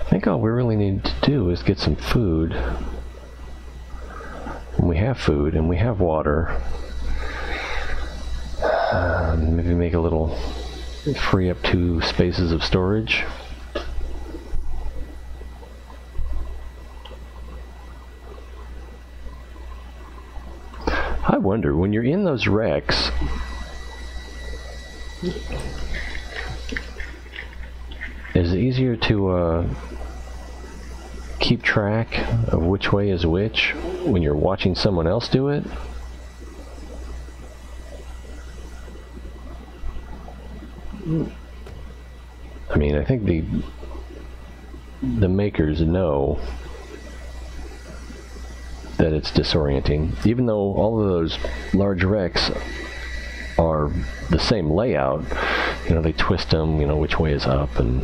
I think all we really need to do is get some food. And we have food and we have water. Maybe make a little, free up 2 spaces of storage. I wonder, when you're in those wrecks, is it easier to keep track of which way is which when you're watching someone else do it? I mean, I think the makers know that it's disorienting, even though all of those large wrecks are the same layout. You know, they twist them, you know, which way is up, and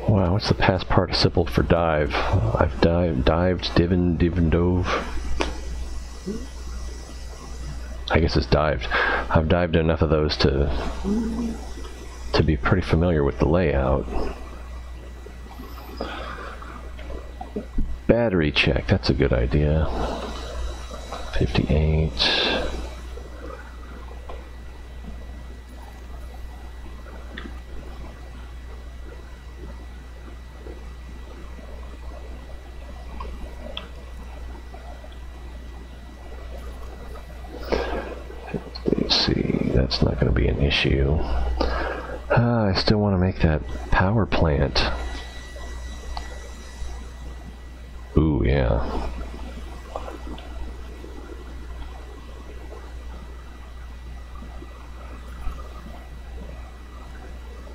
wow, what's the past participle for dive? I've dived, divin, dove. I guess it's dived. I've dived enough of those to be pretty familiar with the layout. Battery check, that's a good idea. 58. Let's see, that's not going to be an issue. I still want to make that power plant. Ooh, yeah.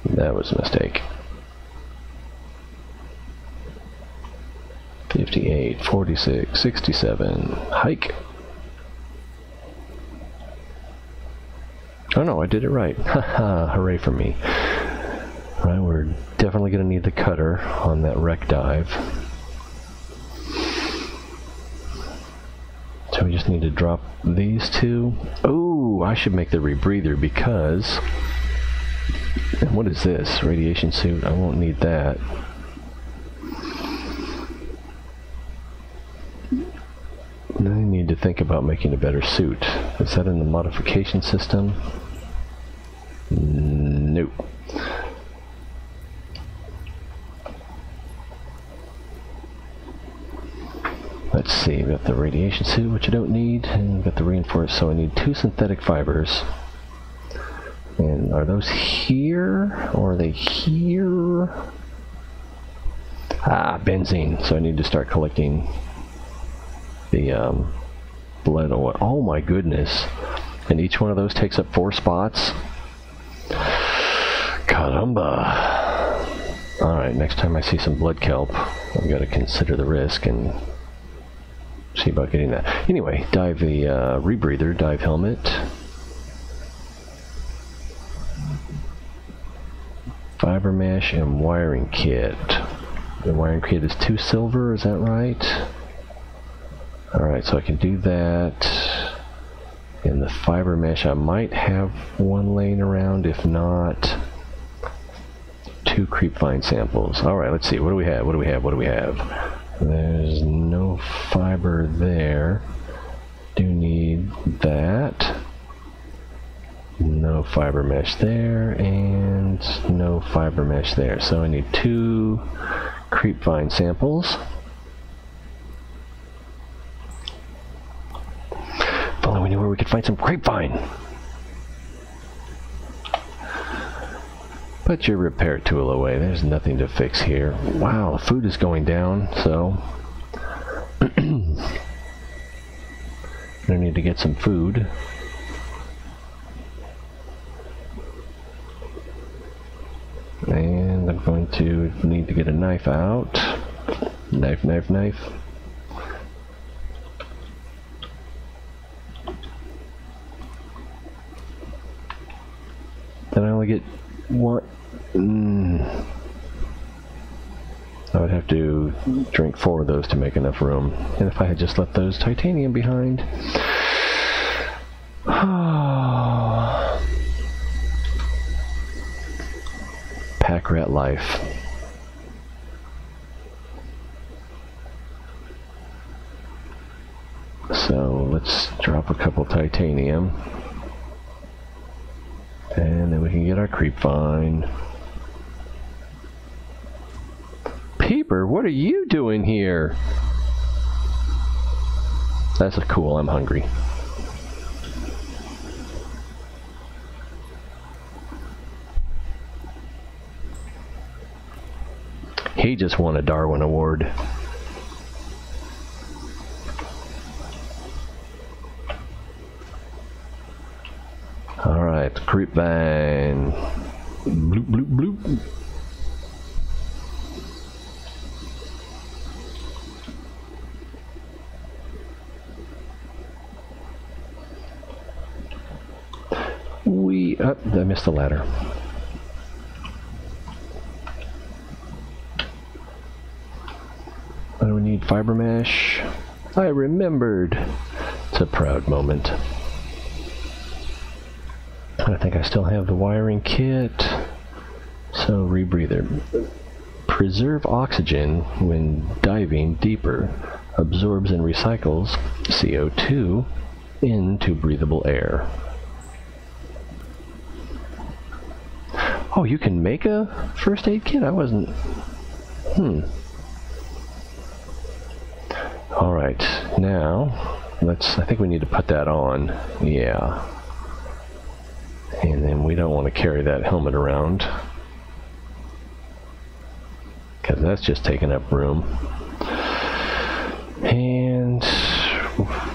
That was a mistake. 58, 46, 67. Hike. Oh no, I did it right. Haha, hooray for me. Right, we're definitely going to need the cutter on that wreck dive. So we just need to drop these 2. Oh, I should make the rebreather because... And what is this? Radiation suit? I won't need that. I need to think about making a better suit. Is that in the modification system? Nope. Let's see, we got the radiation suit, which I don't need, and we've got the reinforced, so I need 2 synthetic fibers. And are those here, or are they here? Ah, benzene, so I need to start collecting the blood oil. Oh my goodness. And each one of those takes up 4 spots. Caramba. Alright, next time I see some blood kelp, I've got to consider the risk and see about getting that. Anyway, dive the rebreather, dive helmet. Fiber mesh and wiring kit. The wiring kit is 2 silver, is that right? Alright, so I can do that. And the fiber mesh, I might have 1 laying around. If not, 2 creep vine samples. Alright, let's see. What do we have? What do we have? What do we have? There's no fiber there. Do need that. No fiber mesh there, and no fiber mesh there. So I need 2 creep vine samples. If only we knew where we could find some grapevine. Put your repair tool away. There's nothing to fix here. Wow, food is going down, so I need to get some food. And I'm going to need to get a knife out. Knife, knife, knife. Then I only get 1. I would have to drink 4 of those to make enough room. And if I had just left those titanium behind... Pack rat life. So let's drop a couple titanium. And then we can get our creep vine. Peeper, what are you doing here? That's cool, I'm hungry. He just won a Darwin Award. Alright, creep vine. Bloop, bloop, bloop. I missed the ladder. What do we need? Fiber mesh. I remembered. It's a proud moment. I think I still have the wiring kit. So, rebreather. Preserve oxygen when diving deeper. Absorbs and recycles CO2 into breathable air. Oh, you can make a first aid kit? I wasn't... Alright, now, I think we need to put that on. Yeah. And then we don't want to carry that helmet around, because that's just taking up room. And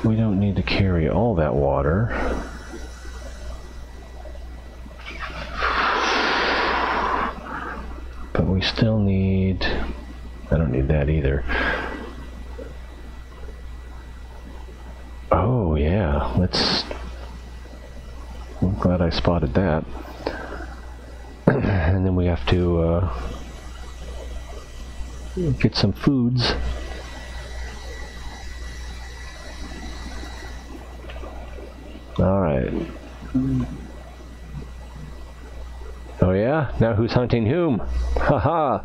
we don't need to carry all that water. But we still need... I don't need that either. Oh yeah, I'm glad I spotted that. And then we have to get some foods. Alright. Oh yeah? Now who's hunting whom? Haha!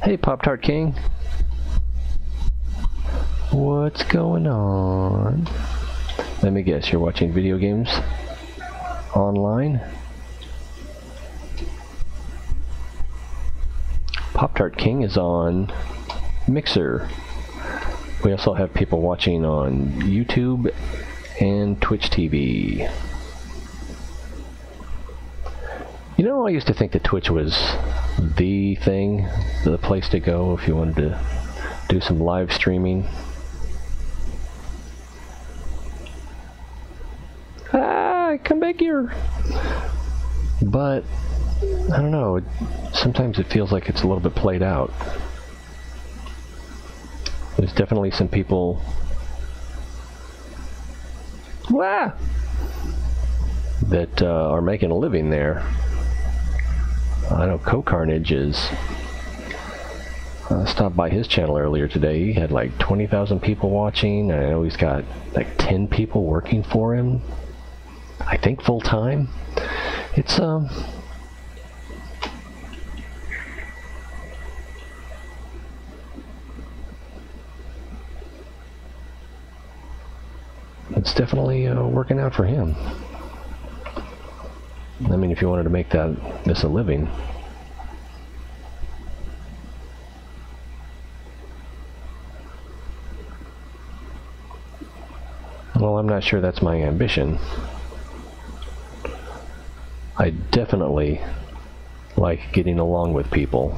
Hey, Pop-Tart King. What's going on? Let me guess, you're watching video games online? Pop-Tart King is on Mixer. We also have people watching on YouTube and Twitch TV. You know, I used to think that Twitch was the thing, the place to go if you wanted to do some live streaming. Ah, come back here! But, I don't know, sometimes it feels like it's a little bit played out. There's definitely some people Wah! That are making a living there. I know Co-Carnage is. I stopped by his channel earlier today. He had like 20,000 people watching. I know he's got like 10 people working for him. I think full time. It's it's definitely working out for him. I mean, if you wanted to make this a living. Well, I'm not sure that's my ambition. I definitely like getting along with people.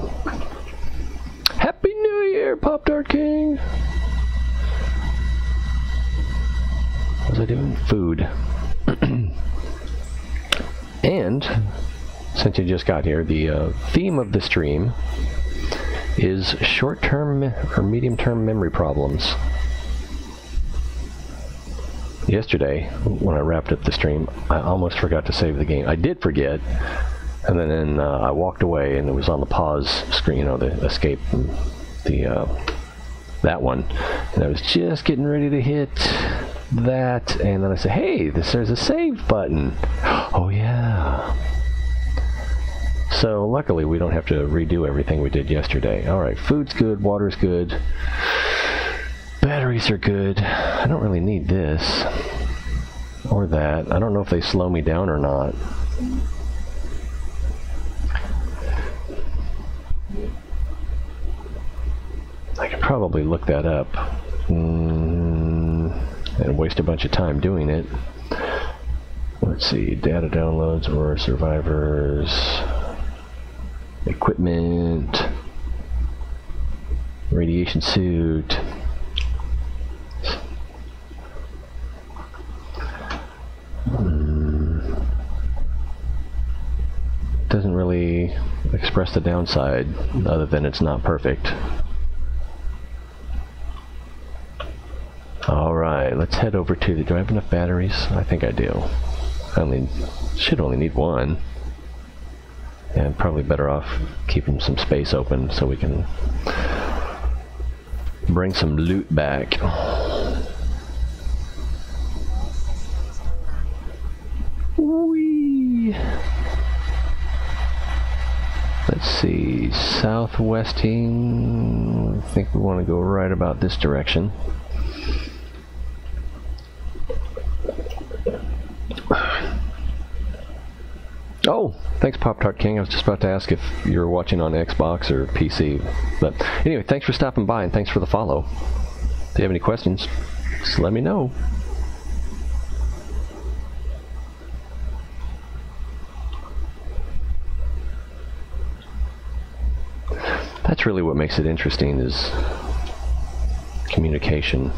Happy New Year, Pop-Tart King! What was I doing? Food. And, since you just got here, the theme of the stream is short-term or medium-term memory problems. Yesterday, when I wrapped up the stream, I almost forgot to save the game. I did forget, and then I walked away, and it was on the pause screen, you know, the escape, that one. And I was just getting ready to hit that, and then I said, hey, there's a save button. Oh, yeah. So, luckily, we don't have to redo everything we did yesterday. Alright, food's good, water's good. Batteries are good. I don't really need this or that. I don't know if they slow me down or not. I could probably look that up and waste a bunch of time doing it. Let's see, data downloads or survivors, equipment, radiation suit. Doesn't really express the downside other than it's not perfect. Alright, let's head over to the... Do I have enough batteries? I think I do. I should only need one. And probably better off keeping some space open so we can bring some loot back. Whee! Let's see, southwesting. I think we want to go right about this direction. Oh, thanks Pop-Tart King. I was just about to ask if you were watching on Xbox or PC. But anyway, thanks for stopping by and thanks for the follow. If you have any questions, just let me know. That's really what makes it interesting, is communication.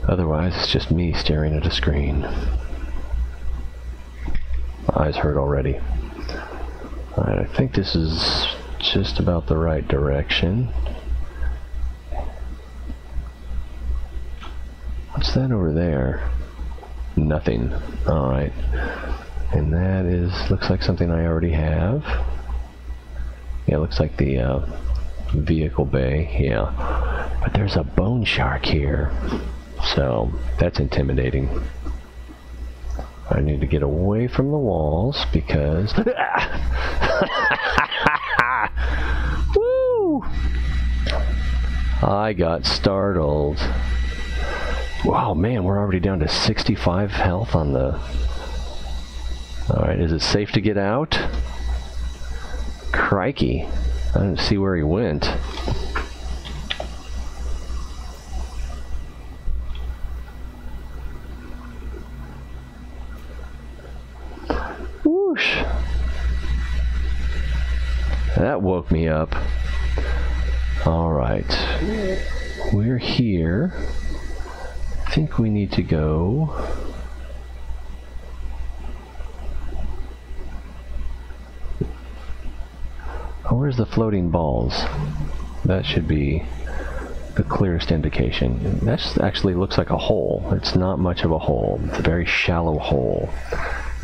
Otherwise, it's just me staring at a screen. My eyes hurt already. Alright, I think this is just about the right direction. What's that over there? Nothing. Alright. And that looks like something I already have. Yeah, it looks like the vehicle bay. Yeah. But there's a bone shark here. So, that's intimidating. I need to get away from the walls because... Woo! I got startled. Wow, man, we're already down to 65 health on the... Alright, is it safe to get out? Crikey. I didn't see where he went. Whoosh. That woke me up. Alright. We're here. I think we need to go... Oh, where's the floating balls? That should be the clearest indication. That actually looks like a hole. It's not much of a hole. It's a very shallow hole.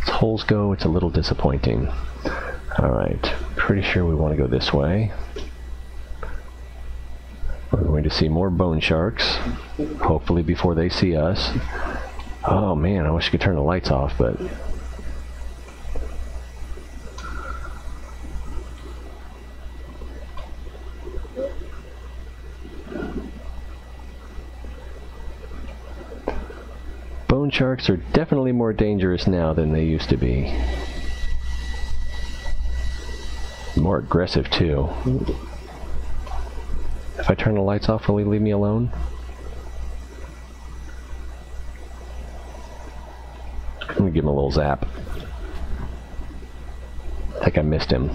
As holes go, it's a little disappointing. Alright, pretty sure we want to go this way. We're going to see more bone sharks, hopefully before they see us. Oh man, I wish I could turn the lights off, but... Bone sharks are definitely more dangerous now than they used to be. More aggressive too. If I turn the lights off, will he leave me alone? I'm gonna give him a little zap. I think I missed him.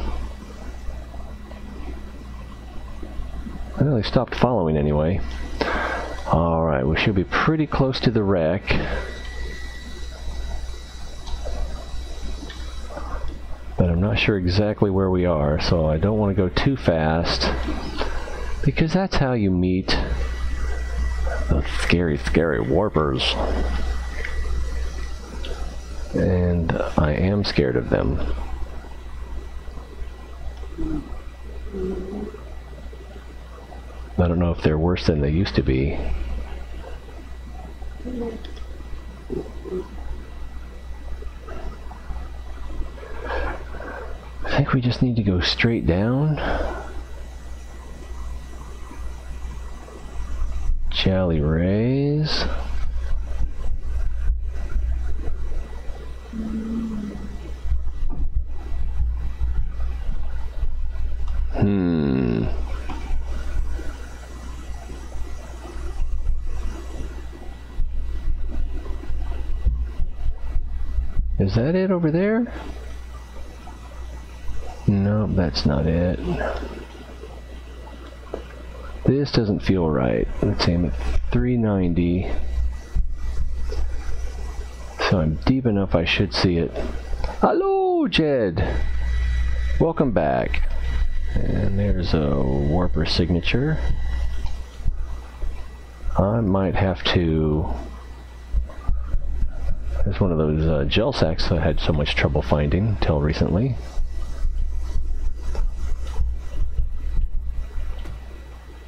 Well, he stopped following anyway. Alright, we should be pretty close to the wreck. But I'm not sure exactly where we are, so I don't want to go too fast. Because that's how you meet the scary, scary warpers. And I am scared of them. I don't know if they're worse than they used to be. I think we just need to go straight down. Jolly Rays. Is that it over there? No, that's not it. This doesn't feel right. Let's aim at 390. So I'm deep enough I should see it. Hello, Jed! Welcome back. And there's a warper signature. I might have to... There's one of those gel sacks I had so much trouble finding until recently.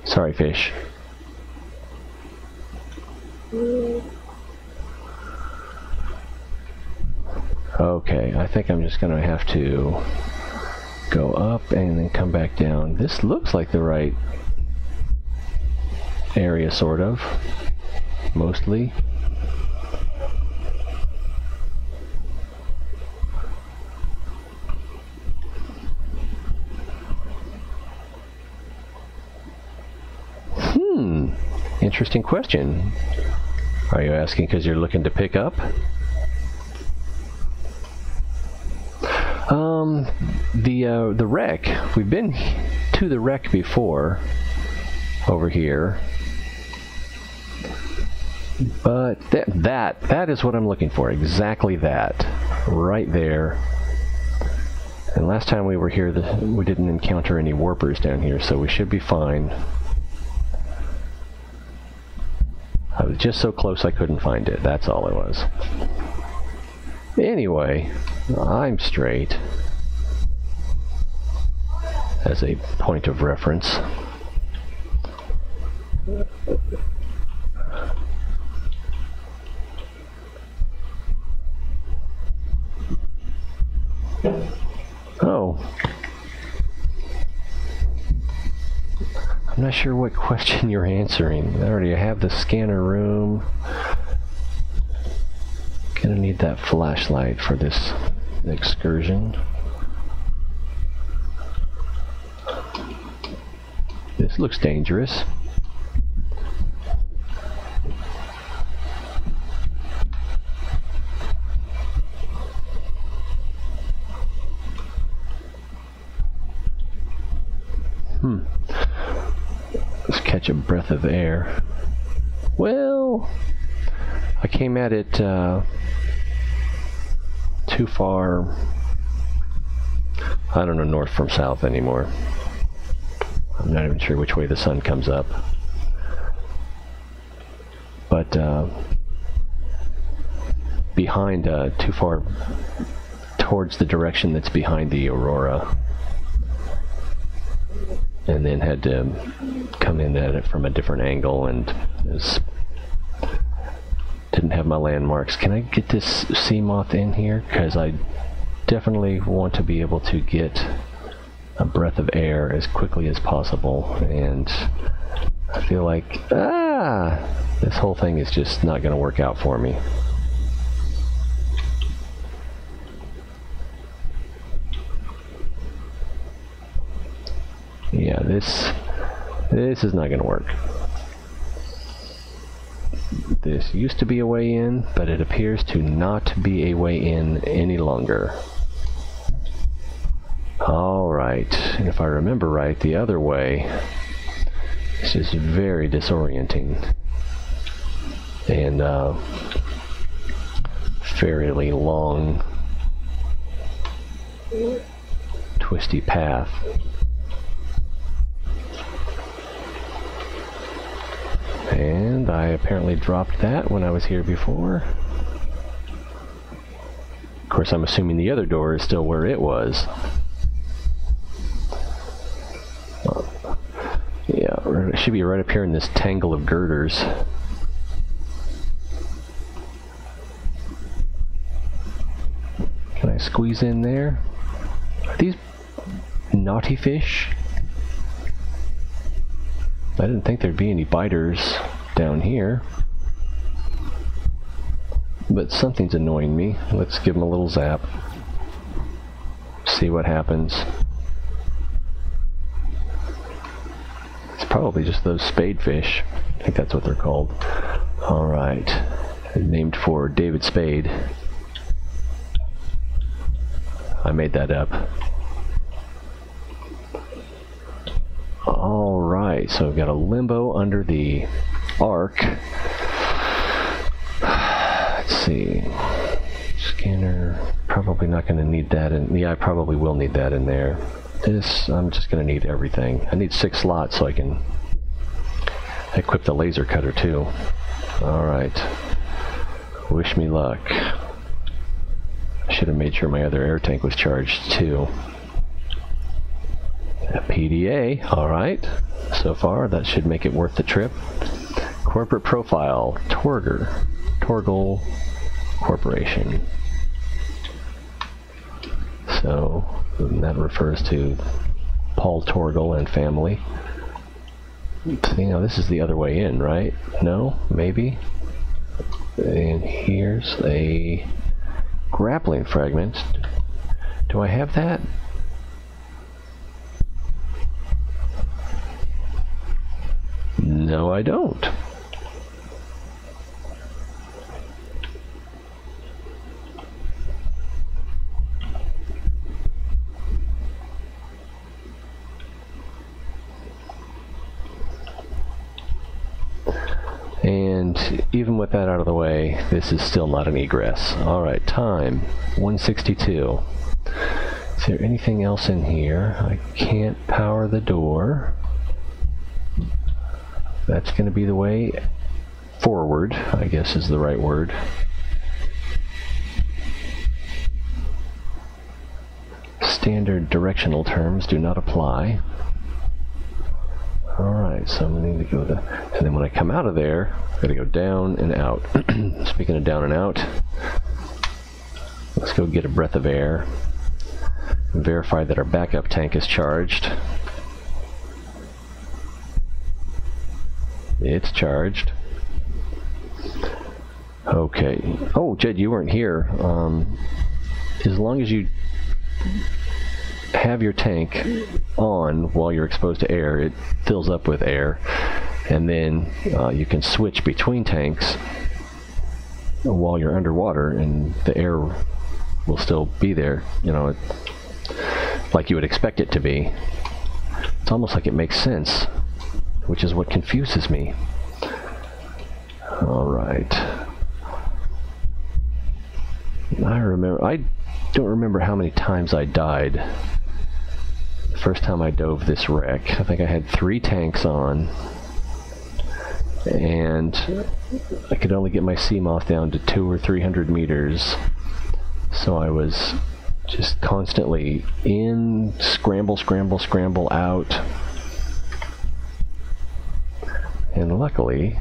Sorry, fish. Okay, I think I'm just gonna have to go up and then come back down. This looks like the right area, sort of. Mostly. Interesting question. Are you asking because you're looking to pick up? The wreck. We've been to the wreck before over here. But that is what I'm looking for. Exactly that. Right there. And last time we were here, we didn't encounter any warpers down here, so we should be fine. I was just so close I couldn't find it. That's all it was. Anyway, I'm straight. As a point of reference. Oh. I'm not sure what question you're answering. I already have the scanner room. Gonna need that flashlight for this excursion. This looks dangerous. Let's catch a breath of air. Well, I came at it too far. I don't know north from south anymore. I'm not even sure which way the sun comes up. But behind, too far towards the direction that's behind the aurora. And then had to come in at it from a different angle, and didn't have my landmarks. Can I get this sea moth in here? Because I definitely want to be able to get a breath of air as quickly as possible, and I feel like this whole thing is just not going to work out for me. Yeah, this is not going to work. This used to be a way in, but it appears to not be a way in any longer. Alright, and if I remember right, the other way is just very disorienting and fairly long, twisty path. And I apparently dropped that when I was here before. Of course, I'm assuming the other door is still where it was. Yeah, it should be right up here in this tangle of girders. Can I squeeze in there? Are these naughty fish? I didn't think there'd be any biters down here. But something's annoying me. Let's give them a little zap. See what happens. It's probably just those spadefish. I think that's what they're called. Alright. Named for David Spade. I made that up. Alright, so we've got a limbo under the arc. Let's see. Scanner. Probably not going to need that in. Yeah, I probably will need that in there. This, I'm just going to need everything. I need 6 slots so I can equip the laser cutter too. Alright. Wish me luck. I should have made sure my other air tank was charged too. A PDA, alright. So far, that should make it worth the trip. Corporate profile, Torgal Corporation. So, that refers to Paul Torgal and family. You know, this is the other way in, right? No? Maybe? And here's a grappling fragment. Do I have that? No, I don't. And even with that out of the way, this is still not an egress. Alright, time 162. Is there anything else in here? I can't power the door. That's going to be the way forward, I guess is the right word. Standard directional terms do not apply. Alright, so I'm going to need to go to... And then when I come out of there, I've got to go down and out. Speaking of down and out, let's go get a breath of air. Verify that our backup tank is charged. It's charged. Okay. Oh, Jed, you weren't here. As long as you have your tank on while you're exposed to air, it fills up with air, and then you can switch between tanks while you're underwater, and the air will still be there, you know, like you would expect it to be. It's almost like it makes sense, which is what confuses me. Alright. I don't remember how many times I died first time I dove this wreck. I think I had 3 tanks on, and I could only get my Seamoth down to 200 or 300 meters. So I was just constantly in, scramble, scramble, scramble, out. And luckily,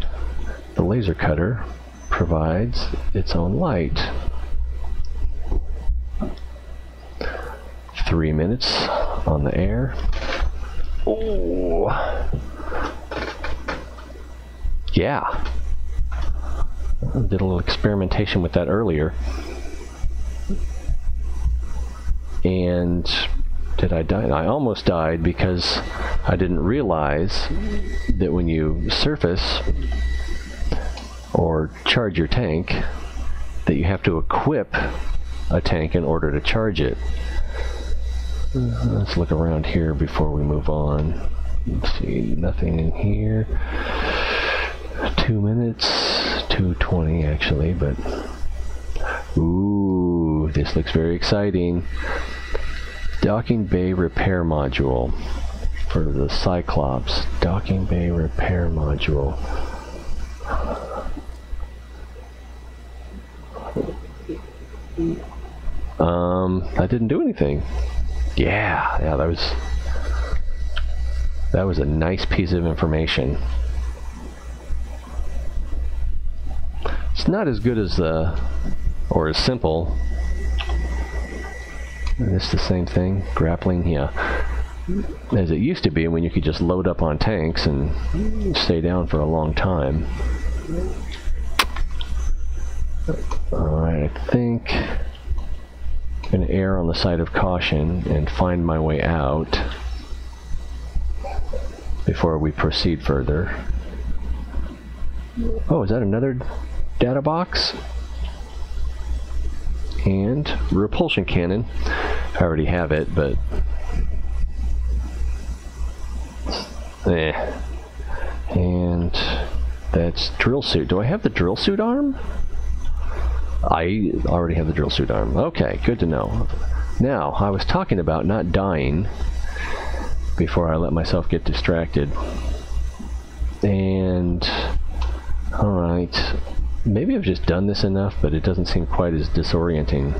the laser cutter provides its own light. 3 minutes on the air. Oh, yeah. I did a little experimentation with that earlier. And did I die? I almost died because I didn't realize that when you surface or charge your tank, that you have to equip a tank in order to charge it. Let's look around here before we move on. Let's see, nothing in here. 2 minutes, 2:20 actually, but ooh, this looks very exciting. Docking bay repair module for the Cyclops. Docking bay repair module. That didn't do anything. Yeah, that was a nice piece of information. It's not as good as or as simple. It's the same thing, grappling, yeah, as it used to be when you could just load up on tanks and stay down for a long time. Alright, I think I'm going to err on the side of caution and find my way out before we proceed further. Oh, is that another data box? And repulsion cannon. I already have it, but and that's drill suit. Do I have the drill suit arm? I already have the drill suit arm. Okay, good to know. Now, I was talking about not dying before I let myself get distracted. And alright, maybe I've just done this enough, but it doesn't seem quite as disorienting.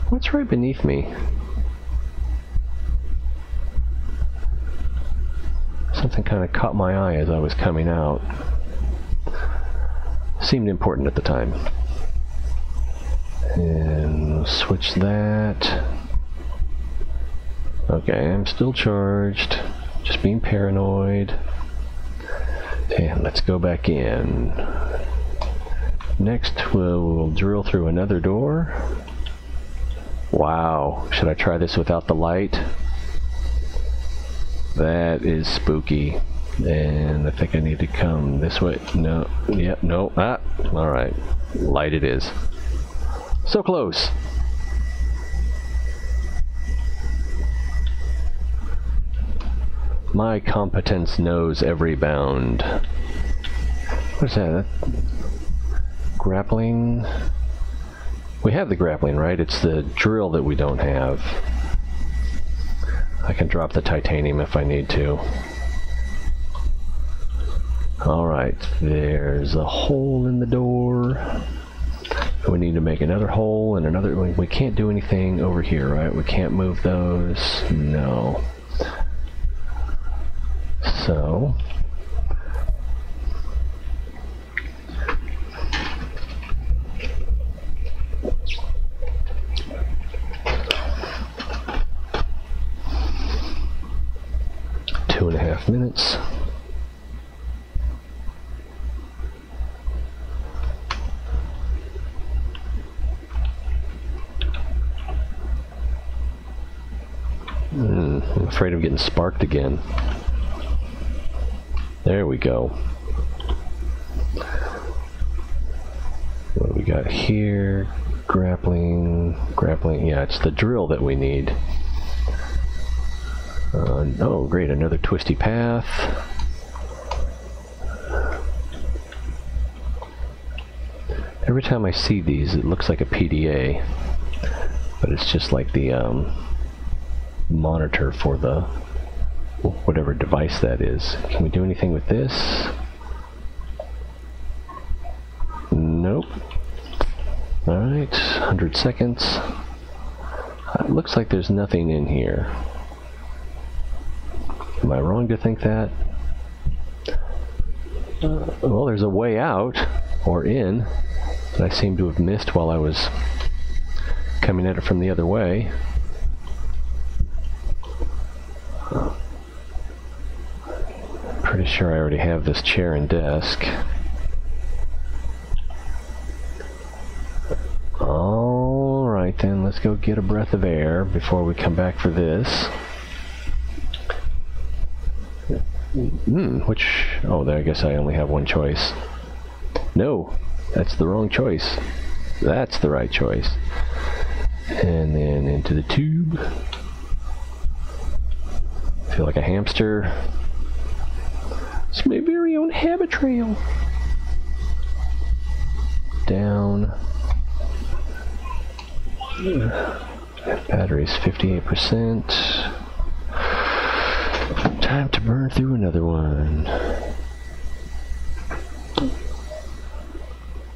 What's right beneath me? Something kind of caught my eye as I was coming out. Seemed important at the time. And we'll switch that. Okay, I'm still charged. Just being paranoid. And let's go back in. Next, we'll drill through another door. Wow, should I try this without the light? That is spooky. And I think I need to come this way. No, yep, no, alright. Light it is. So close. My competence knows every bound. What is that? Grappling? We have the grappling, right? It's the drill that we don't have. I can drop the titanium if I need to. Alright, there's a hole in the door. We need to make another hole and another. We can't do anything over here, right? We can't move those. No. So two and a half minutes. I'm afraid of getting sparked again. There we go. What do we got here? Grappling, grappling. Yeah, it's the drill that we need. Oh, great, another twisty path. Every time I see these, it looks like a PDA, but it's just like the monitor for the whatever device that is. Can we do anything with this? Nope. Alright, 100 seconds. It looks like there's nothing in here. Am I wrong to think that? Well, there's a way out, or in, that I seem to have missed while I was coming at it from the other way. Pretty sure I already have this chair and desk. Alright then, let's go get a breath of air before we come back for this. Oh, there, I guess I only have one choice. No, that's the wrong choice. That's the right choice. And then into the tube. Feel like a hamster. It's my very own habit trail. Down. Battery's 58%. Time to burn through another one.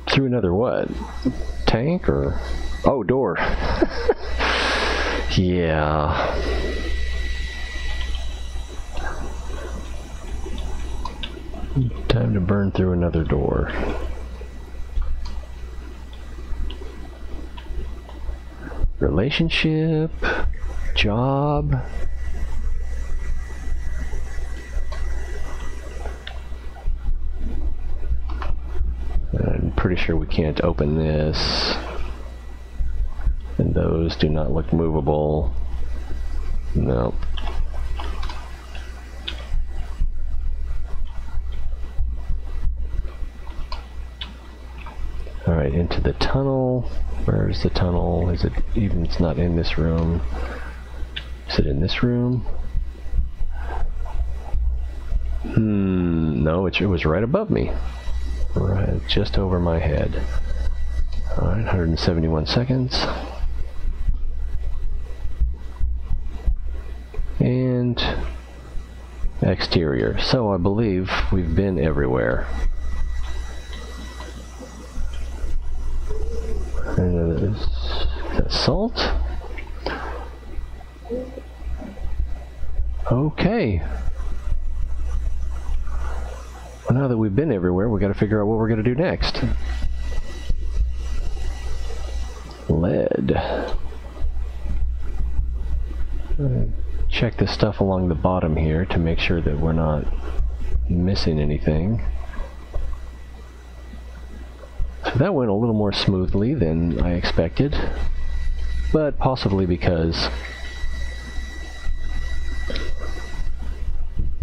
Through another what? Tank or... Oh, door. Yeah. Time to burn through another door. Relationship. Job. I'm pretty sure we can't open this. And those do not look movable. No. Alright, into the tunnel. Where's the tunnel? Is it even? It's not in this room. Is it in this room? No, it was right above me. Right, just over my head. Alright, 171 seconds. And exterior. So I believe we've been everywhere. And is that salt? Okay. Well, now that we've been everywhere, we got to figure out what we're going to do next. Lead. Check this stuff along the bottom here to make sure that we're not missing anything. So that went a little more smoothly than I expected, but possibly because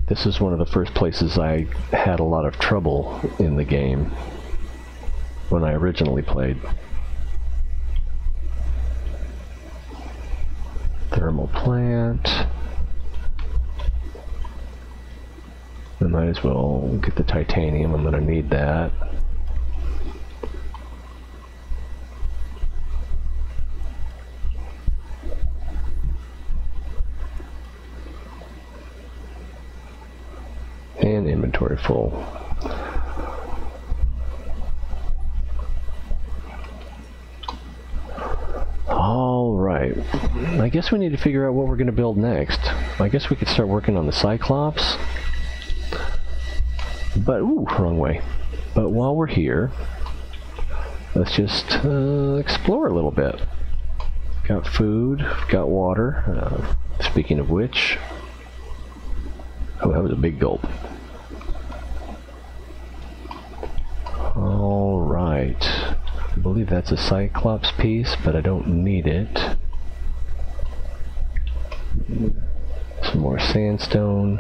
this is one of the first places I had a lot of trouble in the game when I originally played. Thermal plant. I might as well get the titanium, I'm going to need that. And inventory full. Alright, I guess we need to figure out what we're going to build next. I guess we could start working on the Cyclops. But, ooh, wrong way. But while we're here, let's just explore a little bit. Got food, got water. Speaking of which, oh, that was a big gulp. Alright. I believe that's a Cyclops piece, but I don't need it. Some more sandstone.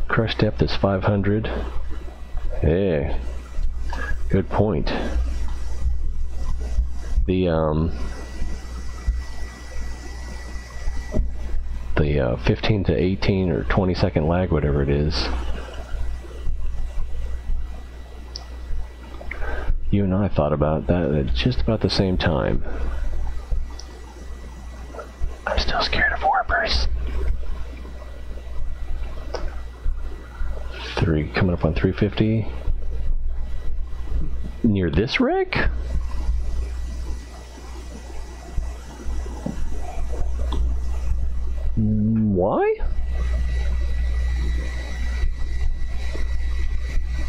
Crush depth is 500. Yeah. Good point. The 15 to 18 or 20 second lag, whatever it is, You and I thought about that at just about the same time. I'm still scared of warpers. 3 coming up on 350. Near this wreck? Why?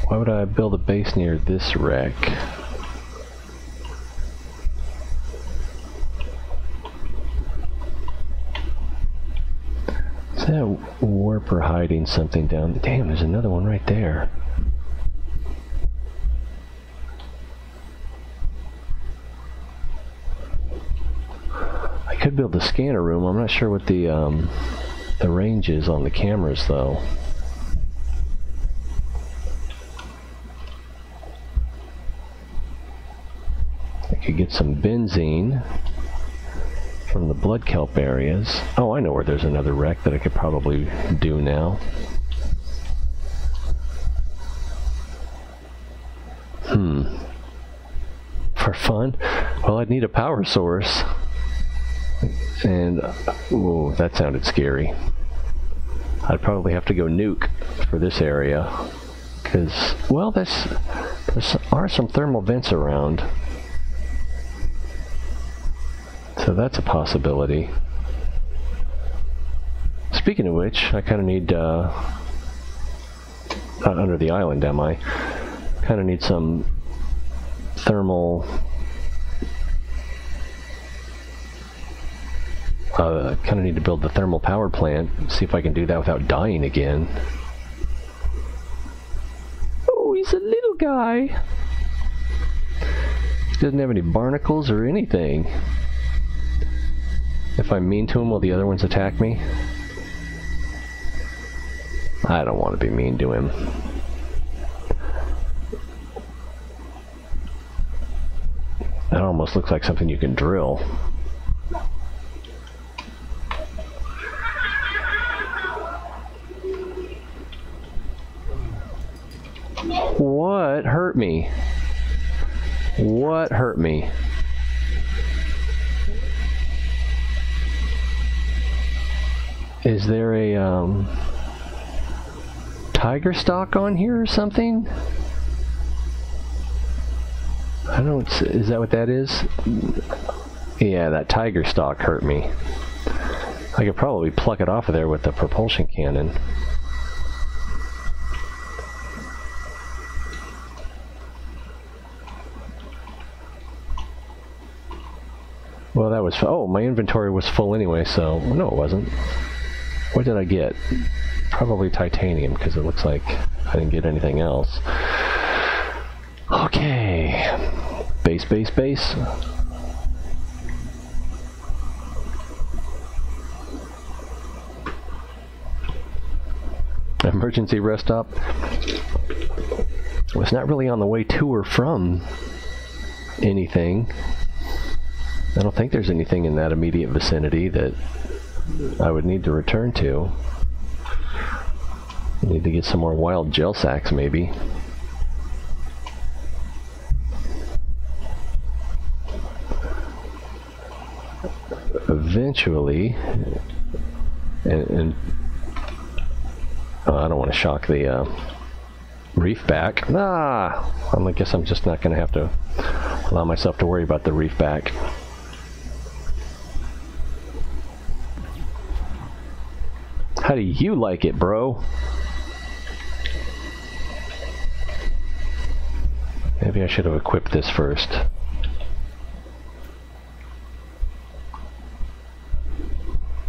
Why would I build a base near this wreck? Is that warper hiding something down? Damn, there's another one right there. I could build the scanner room. I'm not sure what the range is on the cameras though. I could get some benzene from the blood kelp areas. Oh, I know where there's another wreck that I could probably do now. For fun? Well, I'd need a power source. And, ooh, that sounded scary. I'd probably have to go nuke for this area. Because, well, there are some thermal vents around. So that's a possibility. Speaking of which, I kind of need, not under the island, am I? Kind of need some thermal, kind of need to build the thermal power plant, see if I can do that without dying again. Oh, he's a little guy. He doesn't have any barnacles or anything. If I'm mean to him, will the other ones attack me? I don't want to be mean to him. That almost looks like something you can drill. What hurt me? What hurt me? Is there a tiger stalk on here or something? I don't, is that what that is? Yeah, that tiger stalk hurt me. I could probably pluck it off of there with the propulsion cannon. Well, that was, oh, my inventory was full anyway, so, no it wasn't. What did I get? Probably titanium, because it looks like I didn't get anything else. Okay. Base, base, base. Emergency rest stop. Well, it's not really on the way to or from anything. I don't think there's anything in that immediate vicinity that I would need to return to. Need to get some more wild gel sacks, maybe. Eventually, and oh, I don't want to shock the reef back. I guess I'm just not going to have to allow myself to worry about the reef back. How do you like it, bro? Maybe I should have equipped this first.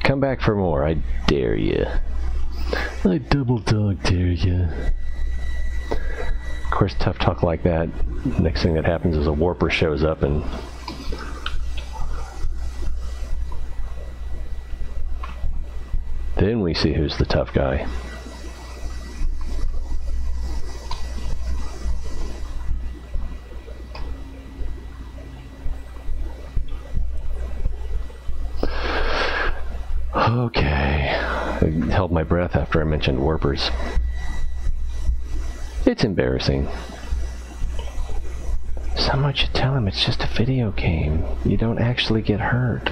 Come back for more, I dare you. I double dog dare you. Of course, tough talk like that, next thing that happens is a warper shows up and then we see who's the tough guy. Okay. I held my breath after I mentioned warpers. It's embarrassing. Someone should tell him it's just a video game. You don't actually get hurt.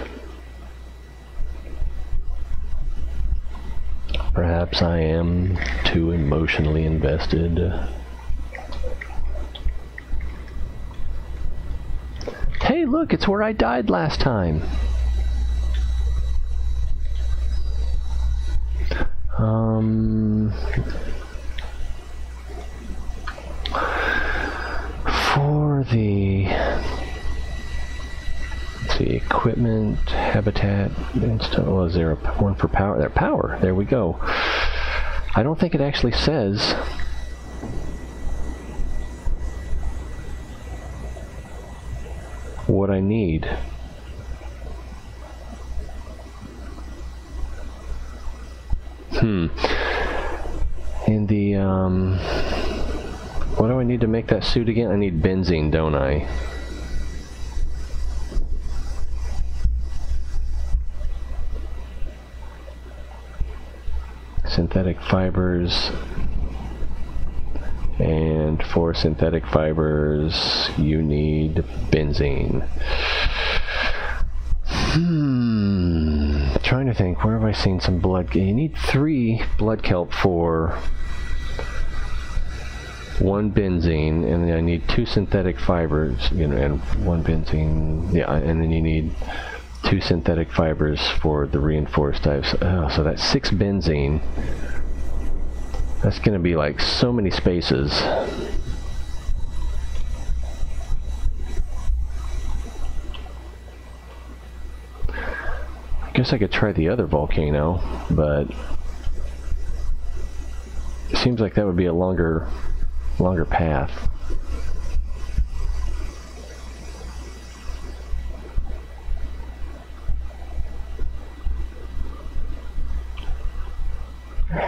Perhaps I am too emotionally invested. Hey, look, it's where I died last time. For the, let's see, equipment, habitat, install, is there one for power? There, power, there we go. I don't think it actually says what I need. In the, what do I need to make that suit again? I need benzene, don't I? Synthetic fibers. And for synthetic fibers, you need benzene. Trying to think, where have I seen some blood? You need 3 blood kelp for 1 benzene, and then I need 2 synthetic fibers, you know, and 1 benzene, yeah, and then you need 2 synthetic fibers for the reinforced types. Oh, so that's 6 benzene. That's gonna be like so many spaces. I guess I could try the other volcano, but it seems like that would be a longer path.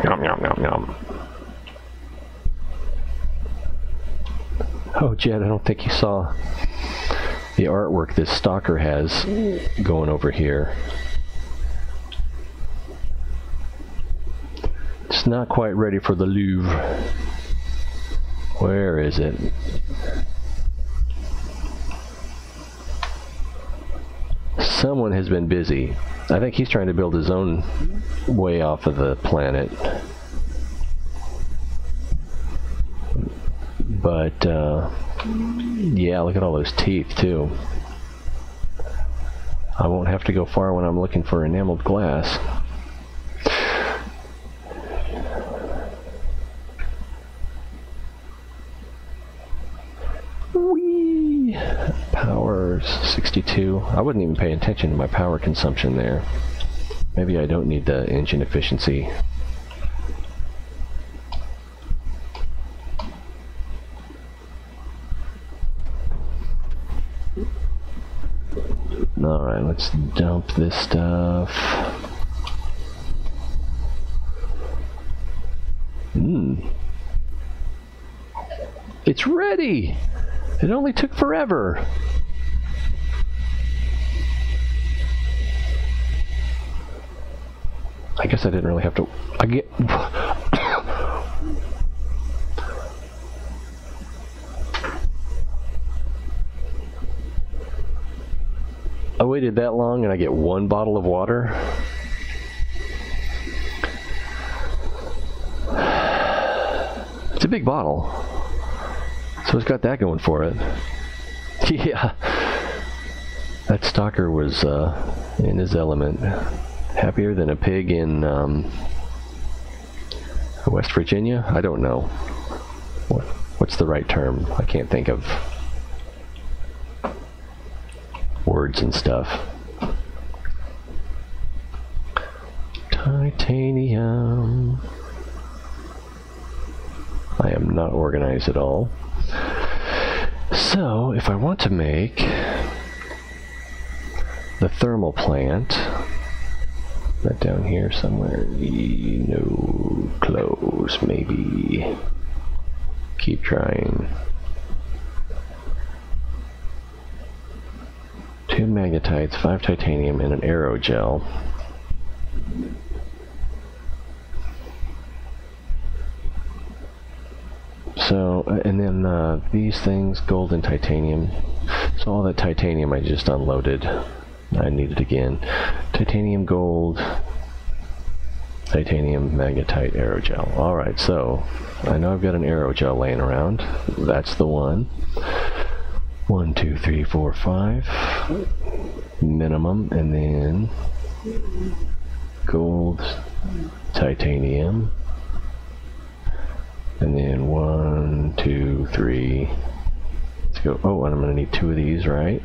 Yum, yum, yum, yum. Oh, Jed, I don't think you saw the artwork this stalker has going over here. It's not quite ready for the Louvre. Where is it? Someone has been busy. I think he's trying to build his own way off of the planet. But, yeah, look at all those teeth, too. I won't have to go far when I'm looking for enameled glass. Whee! Power 62. I wouldn't even pay attention to my power consumption there. Maybe I don't need the engine efficiency. Alright, let's dump this stuff. It's ready! It only took forever! I guess I didn't really have to... I waited that long and I get 1 bottle of water? It's a big bottle. So it's got that going for it. Yeah. That stalker was in his element. Happier than a pig in West Virginia? I don't know. What's the right term? I can't think of words and stuff. Titanium. I am not organized at all. So, if I want to make the thermal plant, that down here somewhere, no, close, maybe. Keep trying. 2 magnetites, 5 titanium, and an aerogel. so, and then these things, gold and titanium. So all that titanium I just unloaded. I need it again. Titanium, gold, titanium, magnetite, aerogel. Alright, so I know I've got an aerogel laying around. That's the one. 1, 2, 3, 4, 5 minimum, and then gold, titanium, and then 1, 2, 3. Let's go. Oh, and I'm going to need 2 of these, right?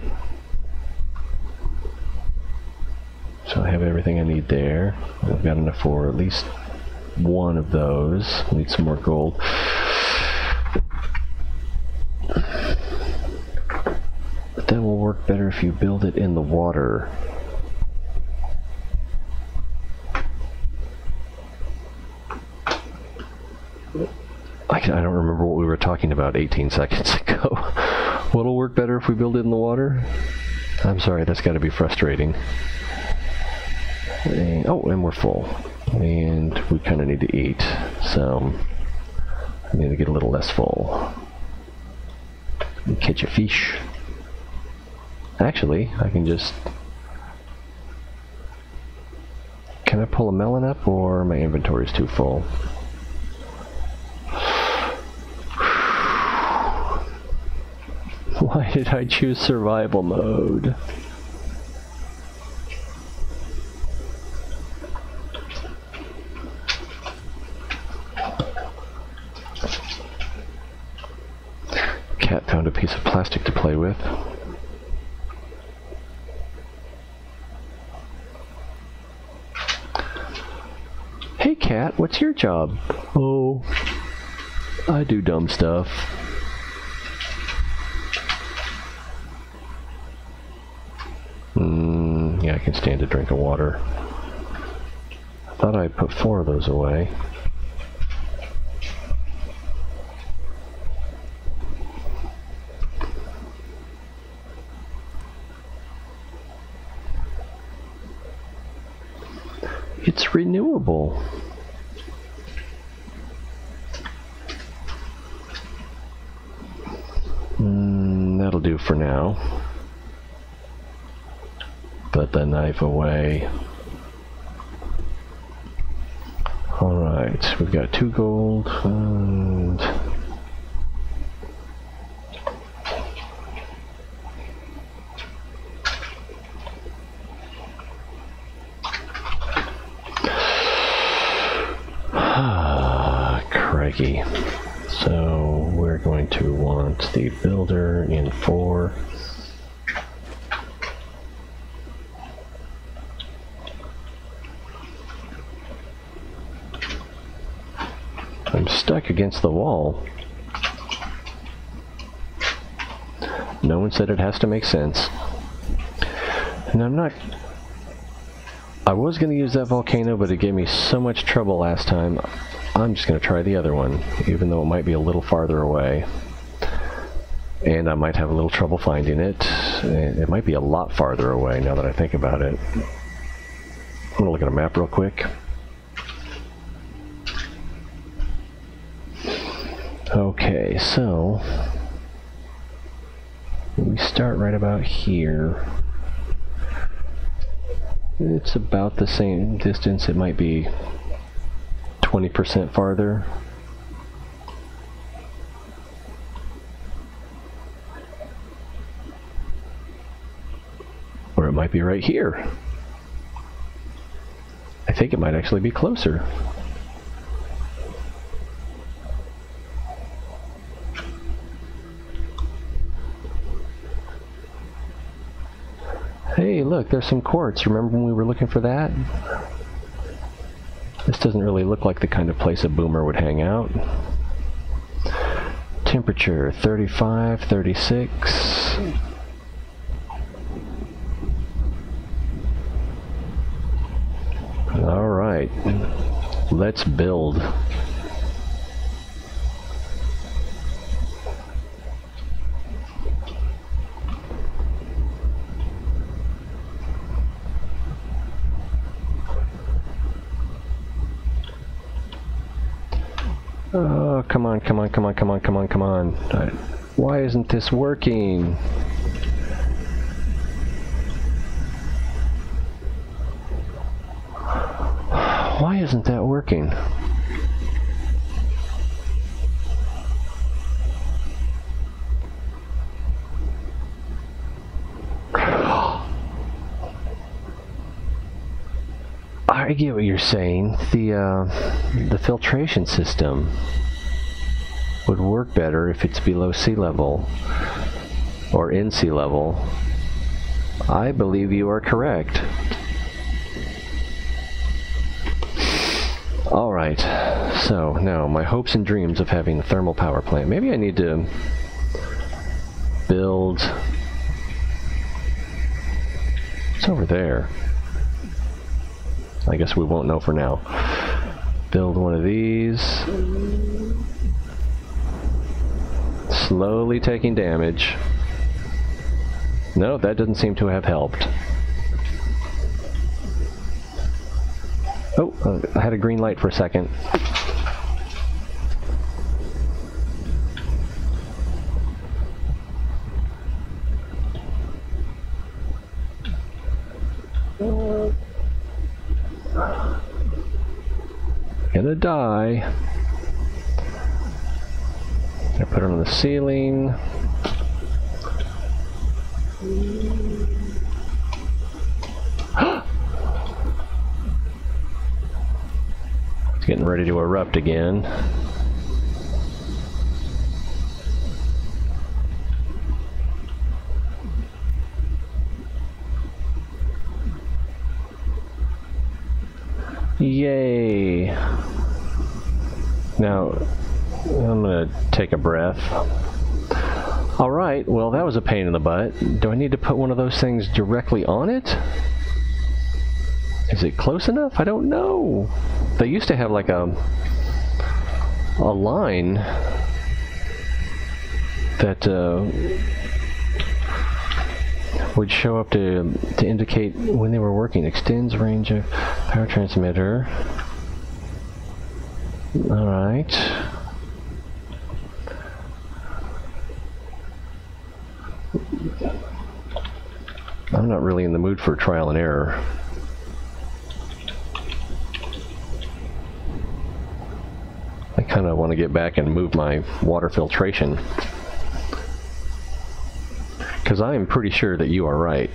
So I have everything I need there. I've got enough for at least 1 of those. Need some more gold. But that will work better if you build it in the water. I don't remember what we were talking about 18 seconds ago. What'll work better if we build it in the water? I'm sorry, that's got to be frustrating. And, oh, and we're full. And we kind of need to eat, so I need to get a little less full. Catch a fish. Actually, I can just... Can I pull a melon up, or my inventory's too full? Why did I choose survival mode? Cat found a piece of plastic to play with. Hey cat, what's your job? Oh, I do dumb stuff. Yeah, I can stand a drink of water. I thought I put 4 of those away. It's renewable. That'll do for now. Put the knife away. Alright, we've got 2 gold and... crikey. So we're going to want the builder in 4. I'm stuck against the wall. No one said it has to make sense. And I'm not... I was going to use that volcano, but it gave me so much trouble last time. I'm just going to try the other one, even though it might be a little farther away. And I might have a little trouble finding it. It might be a lot farther away now that I think about it. I'm going to look at a map real quick. Okay, so we start right about here. It's about the same distance. It might be 20% farther. Or it might be right here. I think it might actually be closer. Hey, look, there's some quartz. Remember when we were looking for that? This doesn't really look like the kind of place a boomer would hang out. Temperature, 35, 36. Alright, let's build. Oh, come on, come on, come on, come on, come on, come on. Why isn't this working? Why isn't that working? I get what you're saying. The filtration system would work better if it's below sea level or in sea level. I believe you are correct. Alright, so now my hopes and dreams of having a thermal power plant. Maybe I need to build... It's over there. I guess we won't know for now. Build one of these. Slowly taking damage. No, that doesn't seem to have helped. Oh, I had a green light for a second. Gonna die. I put it on the ceiling. It's getting ready to erupt again. Yay! Now, I'm gonna take a breath. Alright, well that was a pain in the butt. Do I need to put one of those things directly on it? Is it close enough? I don't know. They used to have like a line that would show up to indicate when they were working. Extends range of power transmitter. Alright. I'm not really in the mood for trial and error. I kind of want to get back and move my water filtration. Because I am pretty sure that you are right.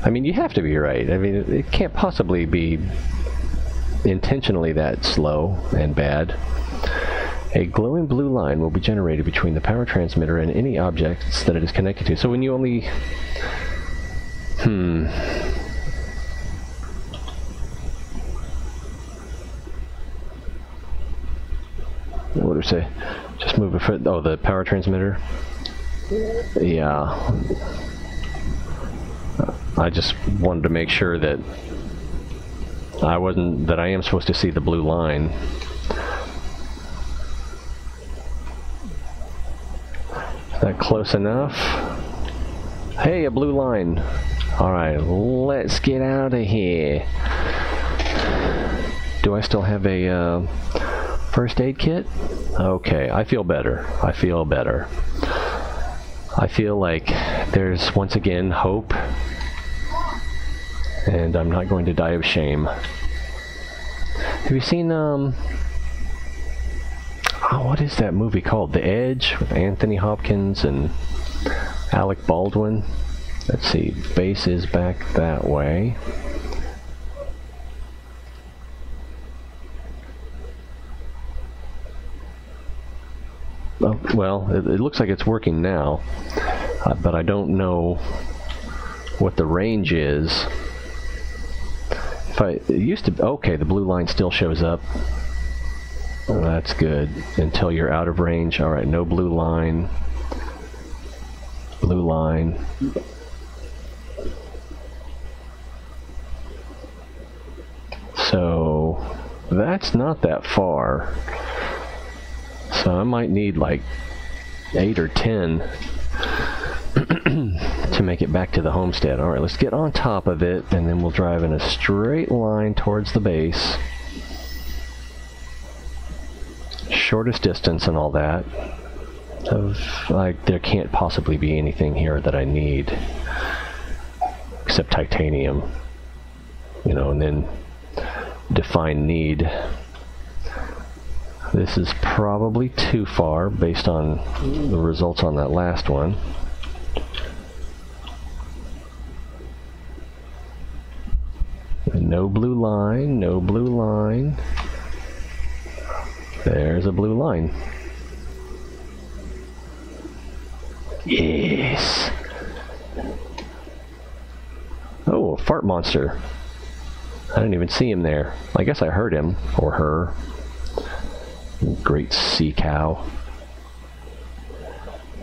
I mean, you have to be right. I mean, it can't possibly be intentionally that slow and bad. A glowing blue line will be generated between the power transmitter and any objects that it is connected to. So when you only... What do we say? Just move a foot. Oh, the power transmitter? Yeah. I just wanted to make sure that I am supposed to see the blue line. Is that close enough? Hey, a blue line. Alright, let's get out of here. Do I still have a first aid kit? Okay, I feel better. I feel better. I feel like there's once again hope. And I'm not going to die of shame. Have you seen, what is that movie called? The Edge, with Anthony Hopkins and Alec Baldwin? Let's see, base is back that way. Oh, well, it looks like it's working now, but I don't know what the range is. It used to, okay, the blue line still shows up. Oh, that's good. Until you're out of range. Alright, no blue line. Blue line. So, that's not that far. So I might need like 8 or 10 to make it back to the homestead. Alright, let's get on top of it, and then we'll drive in a straight line towards the base. shortest distance and all that. Like, there can't possibly be anything here that I need except titanium. You know, and then define need. This is probably too far based on the results on that last one. No blue line, no blue line. There's a blue line. Yes. Oh, a fart monster. I didn't even see him there. I guess I heard him, or her. Great sea cow.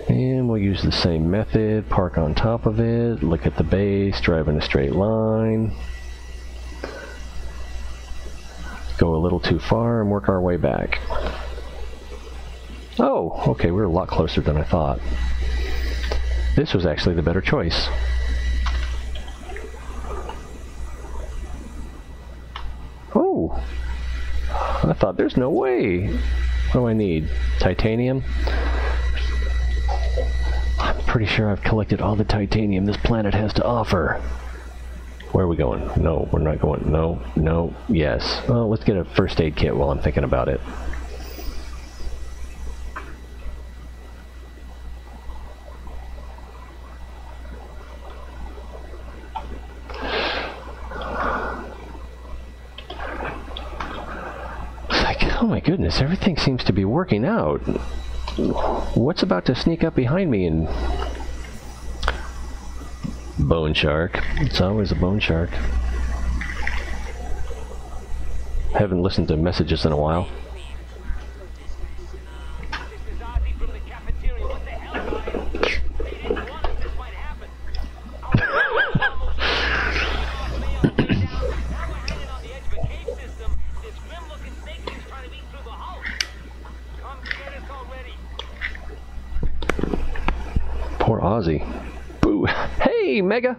And we'll use the same method. Park on top of it, look at the base, drive in a straight line. Go a little too far and work our way back. Oh, okay, we're a lot closer than I thought. This was actually the better choice. Oh, I thought there's no way. What do I need? Titanium? I'm pretty sure I've collected all the titanium this planet has to offer. Where are we going? No, we're not going. No, no, yes. Well, let's get a first aid kit while I'm thinking about it. Oh my goodness, everything seems to be working out. What's about to sneak up behind me and... Bone shark. It's always a bone shark. Haven't listened to messages in a while. Poor Ozzy. Boo. Hey, Mega!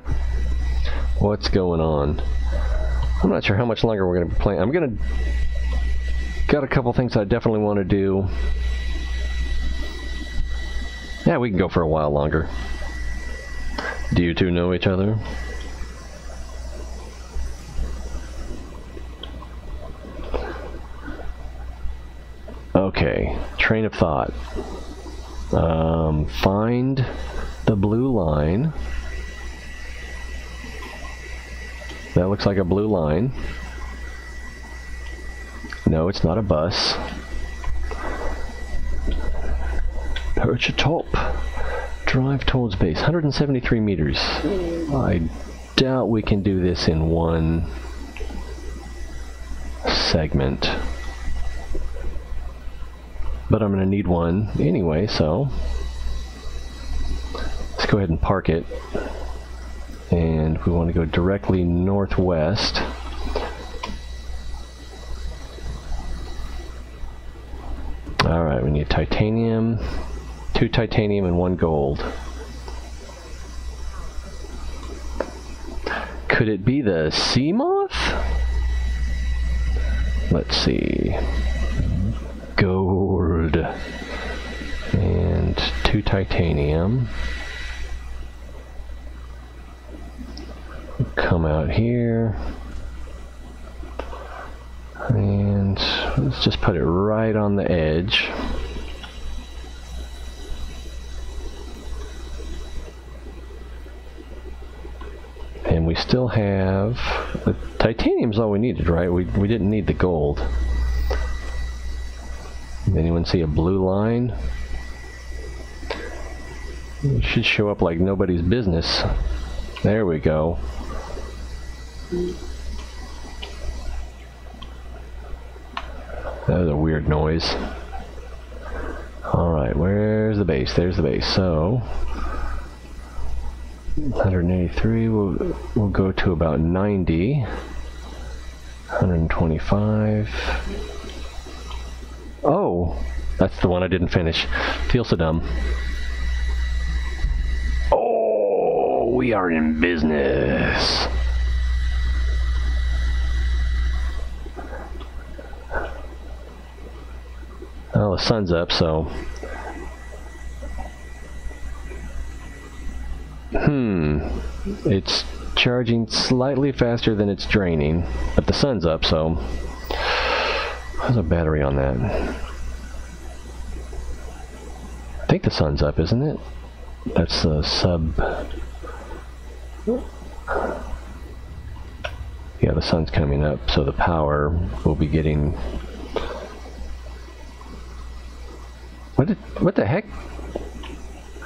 What's going on? I'm not sure how much longer we're going to be playing. Got a couple things I definitely want to do. Yeah, we can go for a while longer. Do you two know each other? Okay, train of thought. Find the blue line. That looks like a blue line. No, it's not a bus. Perch atop. Drive towards base. 173 meters. I doubt we can do this in one segment. But I'm going to need one anyway, so let's go ahead and park it. And we want to go directly northwest. Alright, we need titanium, 2 titanium and 1 gold. Could it be the sea moth? Let's see. Gold and 2 titanium. Come out here and let's just put it right on the edge. And we still have the titanium's all we needed, right? We didn't need the gold. Anyone see a blue line? It should show up like nobody's business. There we go. That was a weird noise. Alright, where's the base? There's the base. So 183, we'll go to about 90. 125. Oh, that's the one I didn't finish. Feel so dumb. Oh, we are in business. Oh, Well, the sun's up, so... It's charging slightly faster than it's draining, but the sun's up, so... There's a battery on that. I think the sun's up, isn't it? That's the sub... Yeah, the sun's coming up, so the power will be getting... What the heck?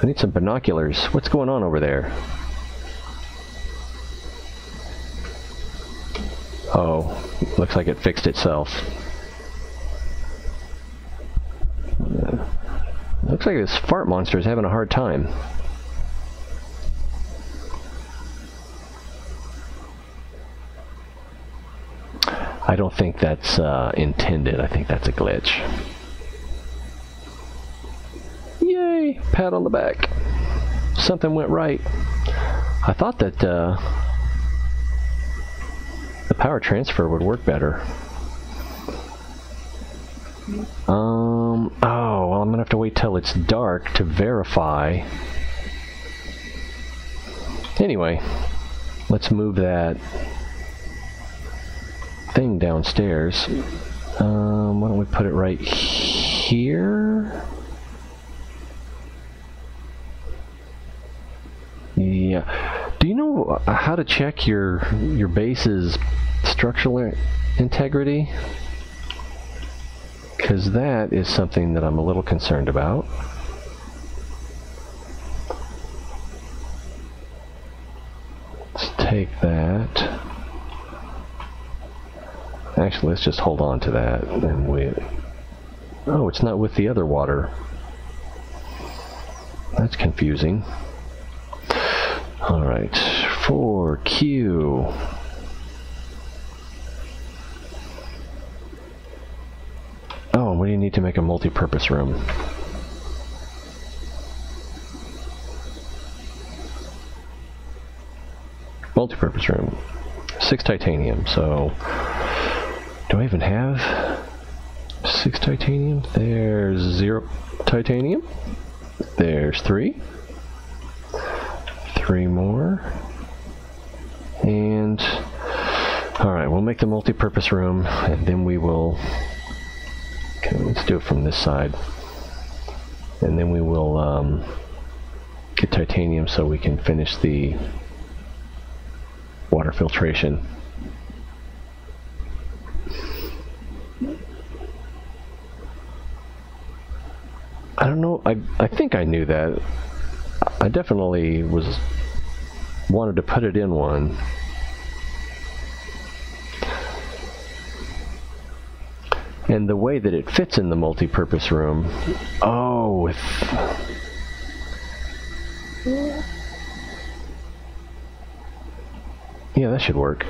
I need some binoculars. What's going on over there? Oh, looks like it fixed itself. Looks like this fart monster is having a hard time. I don't think that's intended. I think that's a glitch. Yay! Pat on the back. Something went right. I thought that the power transfer would work better. Oh, well, I'm gonna have to wait till it's dark to verify. Anyway, let's move that thing downstairs. Why don't we put it right here? Yeah. Do you know how to check your base's structural integrity? Because that is something that I'm a little concerned about. Let's take that. Actually, let's just hold on to that and wait. Oh, it's not with the other water. That's confusing. Alright, for Q. Oh, what do you need to make a multi-purpose room? Multi-purpose room. 6 titanium, so... Do I even have 6 titanium? There's 0 titanium. There's 3. 3 more. And... Alright, we'll make the multi-purpose room, and then we will... Okay, let's do it from this side. And then we will get titanium so we can finish the water filtration. I don't know, I think I knew that. I definitely wanted to put it in one. And the way that it fits in the multi-purpose room, oh, yeah, that should work.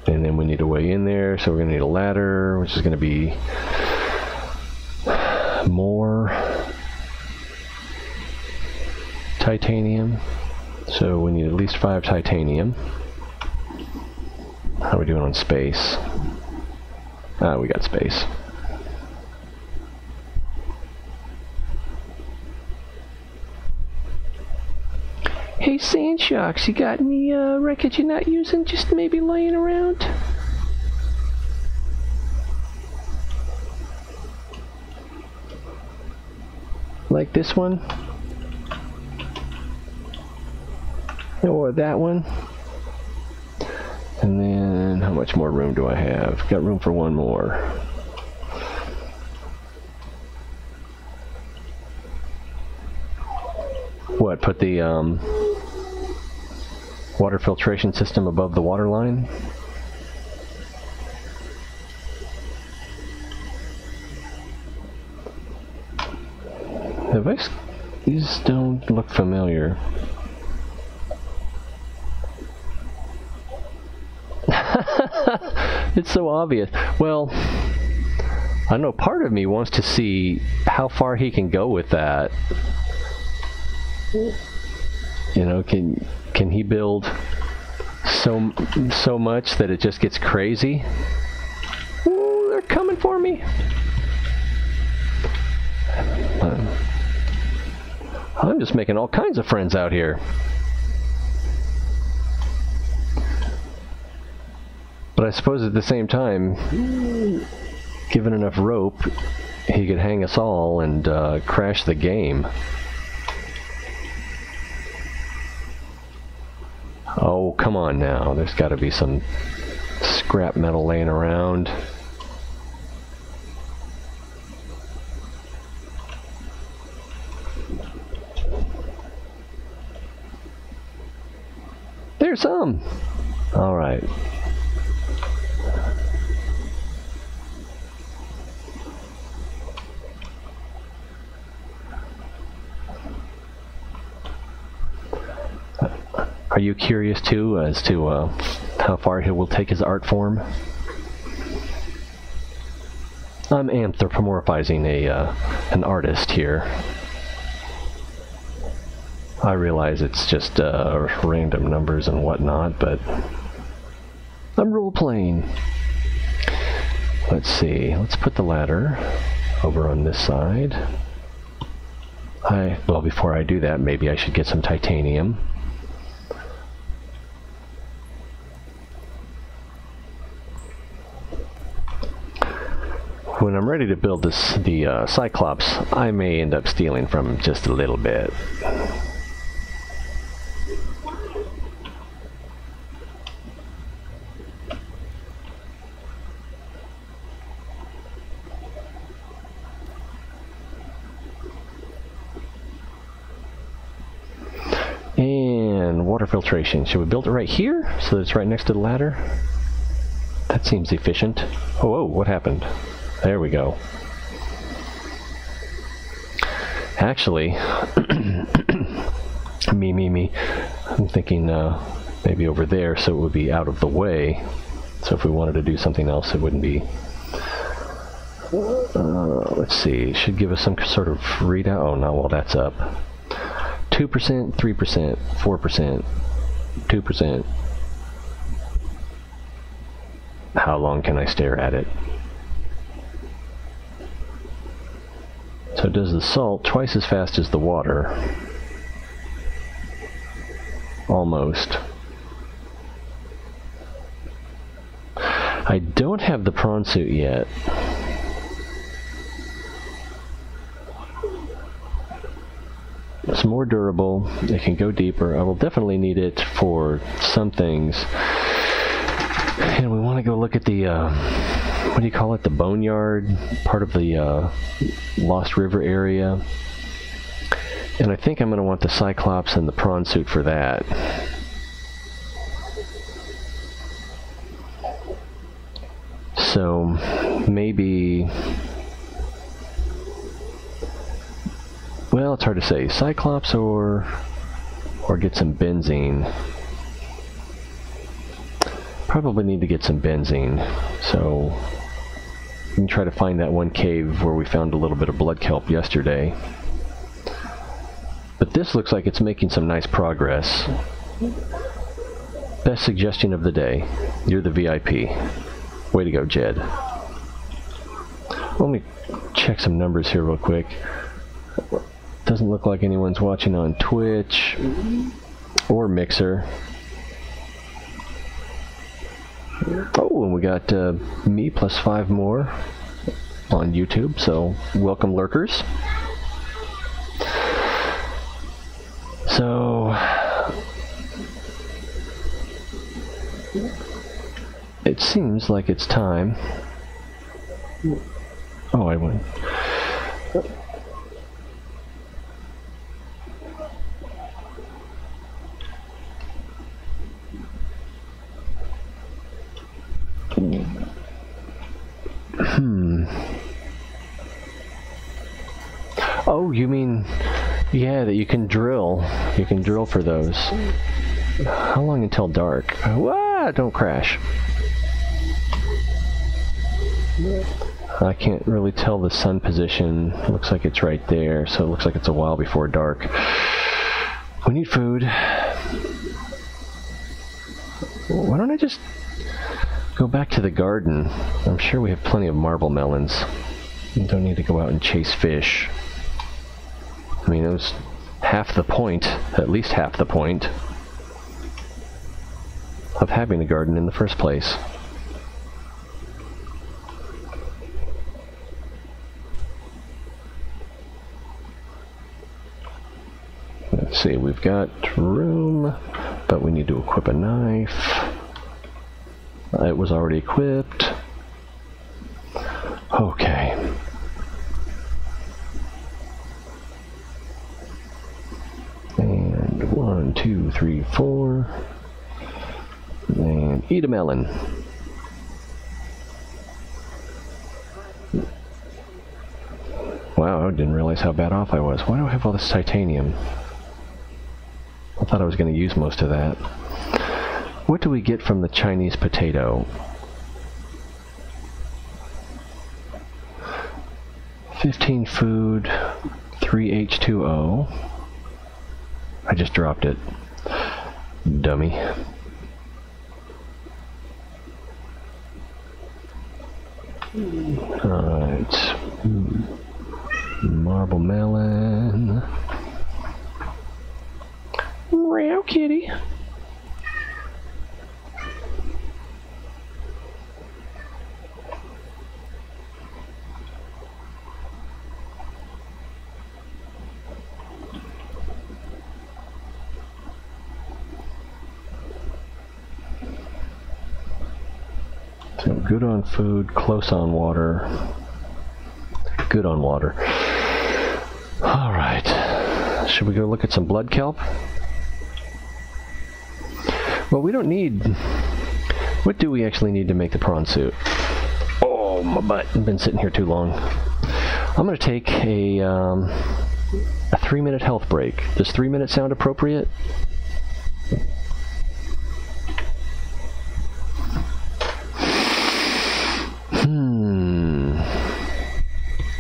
And then we need a way in there, so we're going to need a ladder, which is going to be more titanium. So we need at least 5 titanium. How are we doing on space? Ah, we got space. Hey Sand Sharks, you got any wreckage you're not using, just maybe laying around? Like this one? Or that one? And then, how much more room do I have? Got room for one more. What, put the water filtration system above the water line? These don't look familiar. It's so obvious. Well, I know part of me wants to see how far he can go with that. You know, can he build so much that it just gets crazy? Ooh, they're coming for me. I'm just making all kinds of friends out here. But I suppose at the same time, given enough rope, he could hang us all and crash the game. Oh, come on now. There's got to be some scrap metal laying around. There's some. All right. Are you curious too as to how far he will take his art form? I'm anthropomorphizing an artist here. I realize it's just random numbers and whatnot, but I'm role-playing. Let's see. Let's put the ladder over on this side. Well, before I do that, maybe I should get some titanium. When I'm ready to build the Cyclops, I may end up stealing from him just a little bit. And water filtration. Should we build it right here so that it's right next to the ladder? That seems efficient. Oh, what happened? There we go. Actually, me. I'm thinking maybe over there so it would be out of the way. So if we wanted to do something else, it wouldn't be... let's see. It should give us some sort of readout. Oh, no, well, that's up. 2%, 3%, 4%, 2%. How long can I stare at it? So it does the salt twice as fast as the water. Almost. I don't have the prawn suit yet. It's more durable. It can go deeper. I will definitely need it for some things. And we want to go look at the, what do you call it? The boneyard, part of the Lost River area. And I think I'm going to want the Cyclops and the prawn suit for that. So maybe... Well, it's hard to say. Cyclops or get some benzene. Probably need to get some benzene. So we can try to find that one cave where we found a little bit of blood kelp yesterday. But this looks like it's making some nice progress. Best suggestion of the day. You're the VIP. Way to go, Jed. Let me check some numbers here real quick. Doesn't look like anyone's watching on Twitch or Mixer. Oh, and we got me plus 5 more on YouTube, so welcome, lurkers. So it seems like it's time. Oh, I went. Oh, you mean, yeah, that you can drill. You can drill for those. How long until dark? Don't crash. I can't really tell the sun position. Looks like it's right there, so it looks like it's a while before dark. We need food. Why don't I just go back to the garden? I'm sure we have plenty of marble melons. We don't need to go out and chase fish. I mean, it was half the point, at least half the point, of having a garden in the first place. Let's see, we've got room, but we need to equip a knife. It was already equipped. Okay. And 1, 2, 3, 4. And eat a melon. Wow, I didn't realize how bad off I was. Why do I have all this titanium? I thought I was going to use most of that. What do we get from the Chinese potato? 15 food, 3 H2O. I just dropped it. Dummy. Alright. Marble melon. Meow kitty. So good on food, close on water. Good on water. Alright. Should we go look at some blood kelp? Well, we don't need... What do we actually need to make the prawn suit? Oh, my butt. I've been sitting here too long. I'm going to take a 3-minute health break. Does 3 minutes sound appropriate?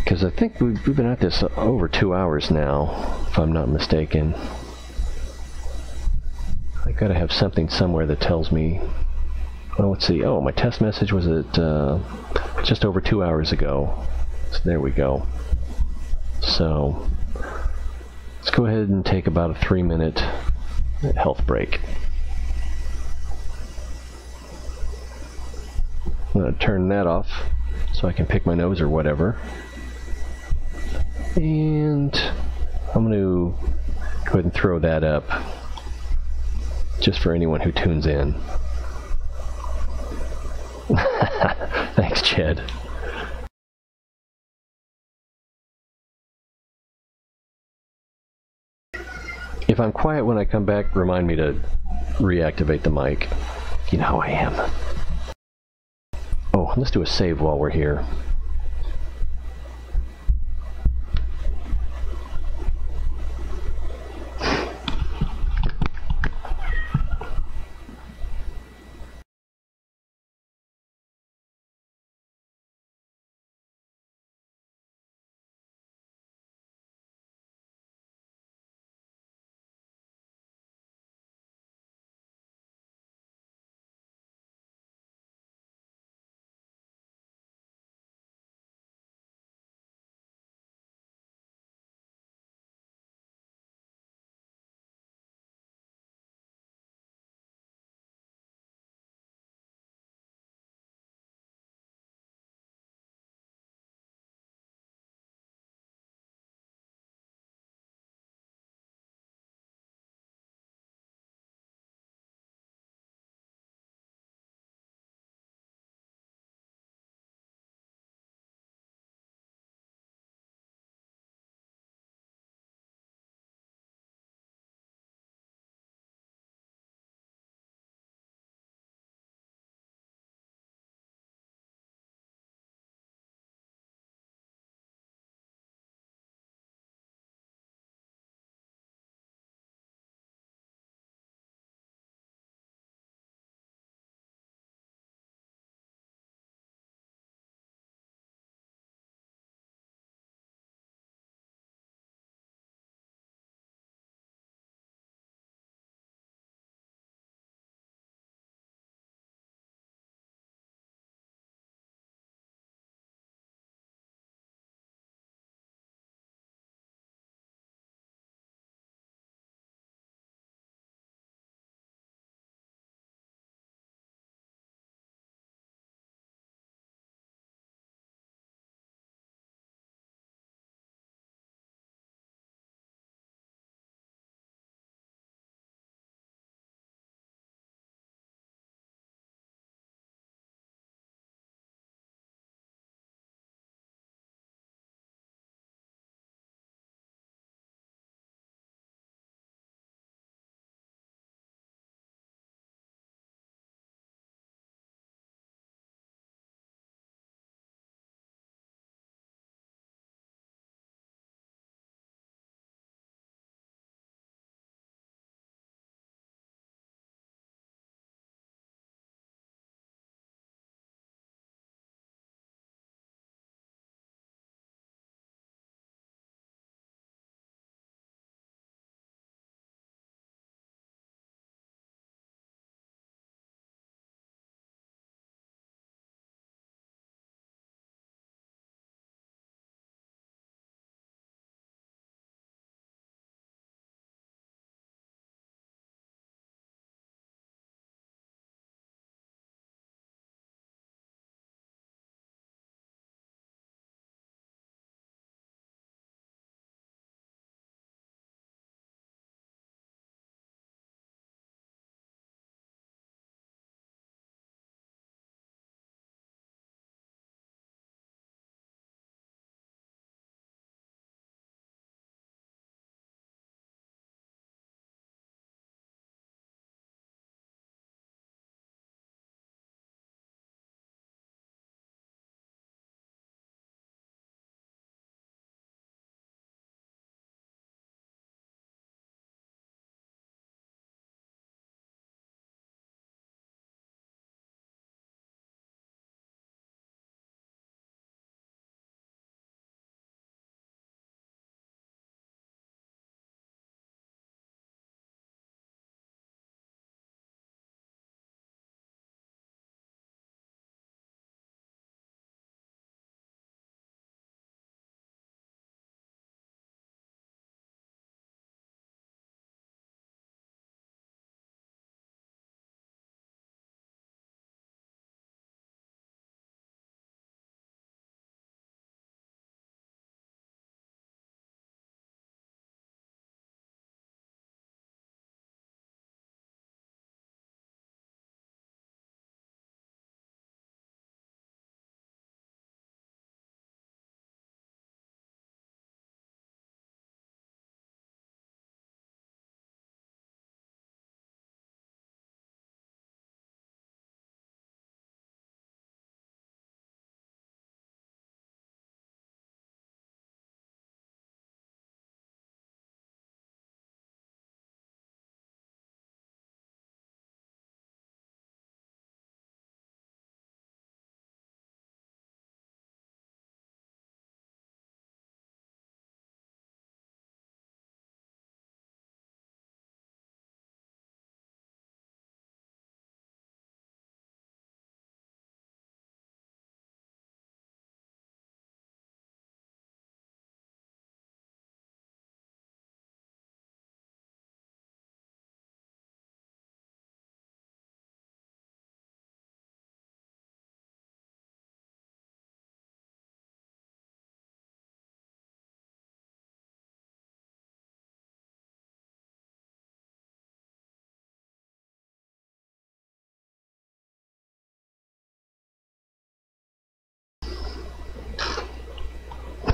Because I think we've been at this over 2 hours now, if I'm not mistaken. I gotta have something somewhere that tells me. Well, let's see. Oh, my test message was at just over 2 hours ago. So there we go. So let's go ahead and take about a 3-minute health break. I'm gonna turn that off so I can pick my nose or whatever. And I'm going to go ahead and throw that up just for anyone who tunes in. Thanks, Chad. If I'm quiet when I come back, remind me to reactivate the mic. You know how I am. Oh, let's do a save while we're here.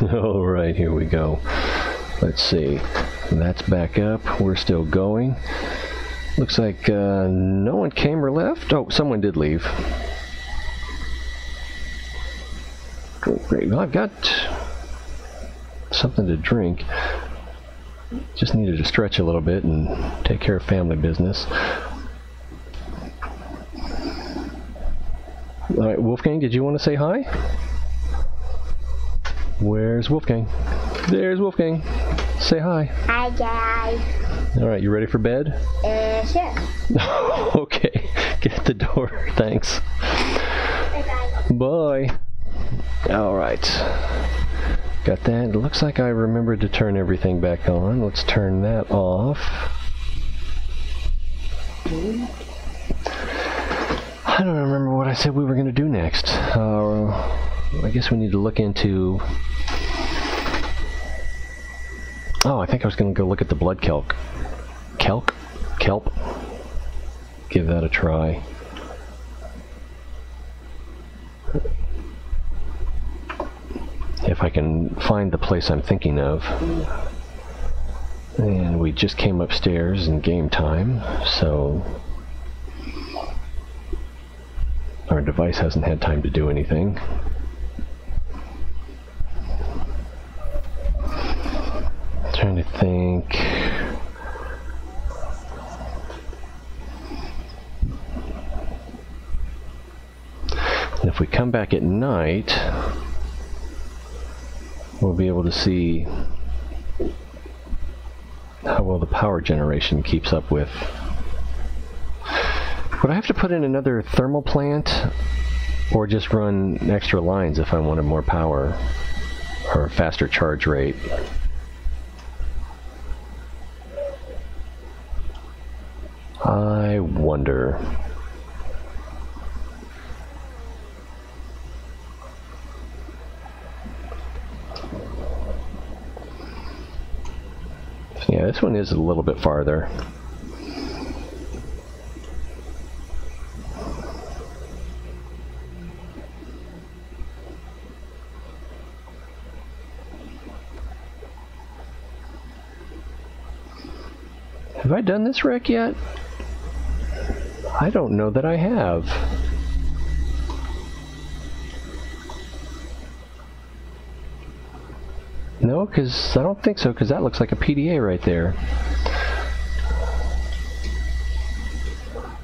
Alright, here we go. Let's see. That's back up. We're still going. Looks like no one came or left. Oh, someone did leave. Oh, great. Well, I've got something to drink. Just needed to stretch a little bit and take care of family business. Alright, Wolfgang, did you want to say hi? Where's Wolfgang? There's Wolfgang. Say hi. Hi, guys. Alright, you ready for bed? Sure. Okay, get the door. Thanks. Bye-bye. Bye. Alright. Got that. It looks like I remembered to turn everything back on. Let's turn that off. I don't remember what I said we were going to do next. I guess we need to look into... Oh, I think I was going to go look at the blood kelp. Kelp? Give that a try. If I can find the place I'm thinking of. And we just came upstairs in game time, so our device hasn't had time to do anything. Trying to think. And if we come back at night, we'll be able to see how well the power generation keeps up with. Would I have to put in another thermal plant, or just run extra lines if I wanted more power or a faster charge rate? I wonder. Yeah, this one is a little bit farther. Have I done this wreck yet? I don't know that I have. No, because I don't think so, because that looks like a PDA right there.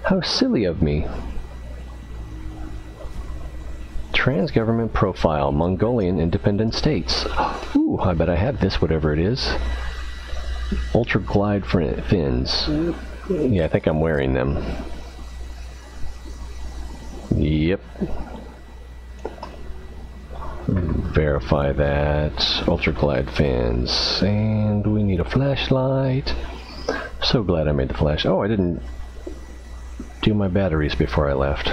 How silly of me. Trans-government profile, Mongolian independent states. Ooh, I bet I have this, whatever it is. Ultra glide fins. Yeah, I think I'm wearing them. Yep. Verify that. Ultra glide fins. And we need a flashlight. So glad I made the flash. Oh, I didn't do my batteries before I left.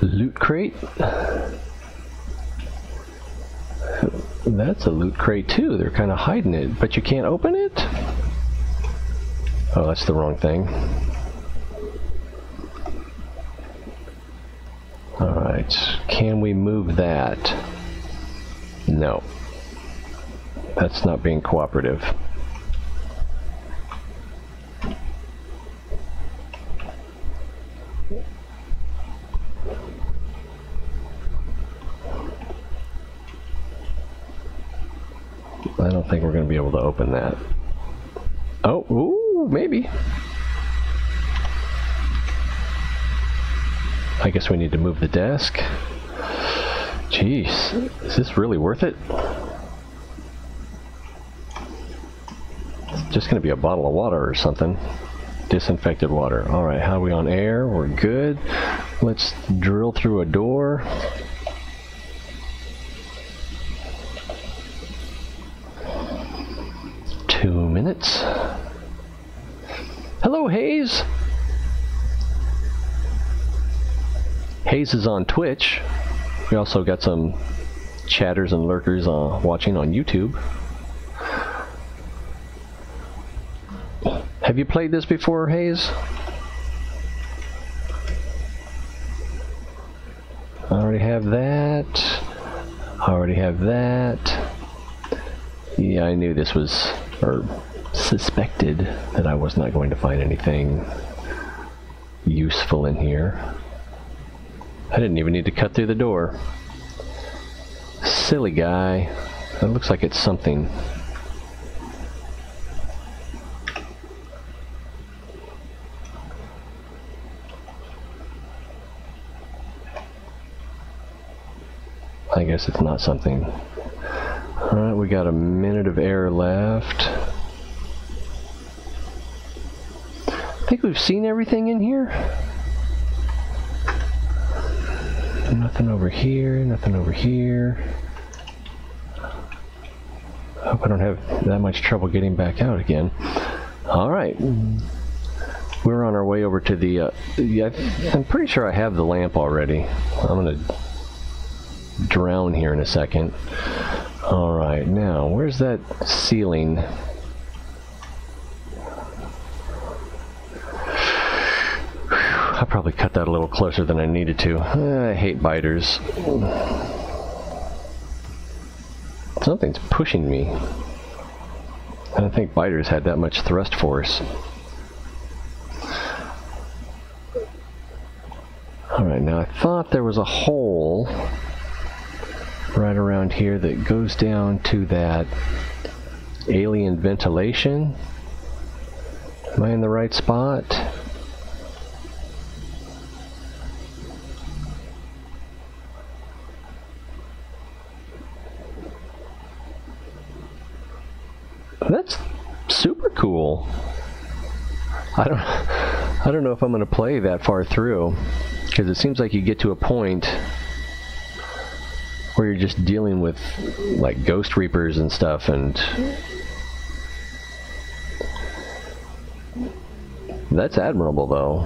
Loot crate. That's a loot crate too. They're kind of hiding it, but you can't open it? Oh, that's the wrong thing. Alright, can we move that? No. That's not being cooperative. I don't think we're going to be able to open that. Oh, ooh, maybe. I guess we need to move the desk. Jeez, is this really worth it? It's just going to be a bottle of water or something. Disinfected water. Alright, how are we on air? We're good. Let's drill through a door. Minutes. Hello, Hayes. Hayes is on Twitch. We also got some chatters and lurkers watching on YouTube. Have you played this before, Hayes? I already have that. Already have that. Yeah, I knew this was, or suspected that I was not going to find anything useful in here. I didn't even need to cut through the door. Silly guy. That looks like it's something. I guess it's not something. Alright, we got a minute of air left. I think we've seen everything in here. Nothing over here, nothing over here. I hope I don't have that much trouble getting back out again. Alright. We're on our way over to the... yeah, I'm pretty sure I have the lamp already. I'm going to drown here in a second. Alright, now, where's that ceiling? I probably cut that a little closer than I needed to. I hate biters. Something's pushing me. I don't think biters had that much thrust force. Alright, now I thought there was a hole right around here that goes down to that alien ventilation. Am I in the right spot? That's super cool. I don't know if I'm going to play that far through, because it seems like you get to a point where you're just dealing with like ghost reapers and stuff, and that's admirable though.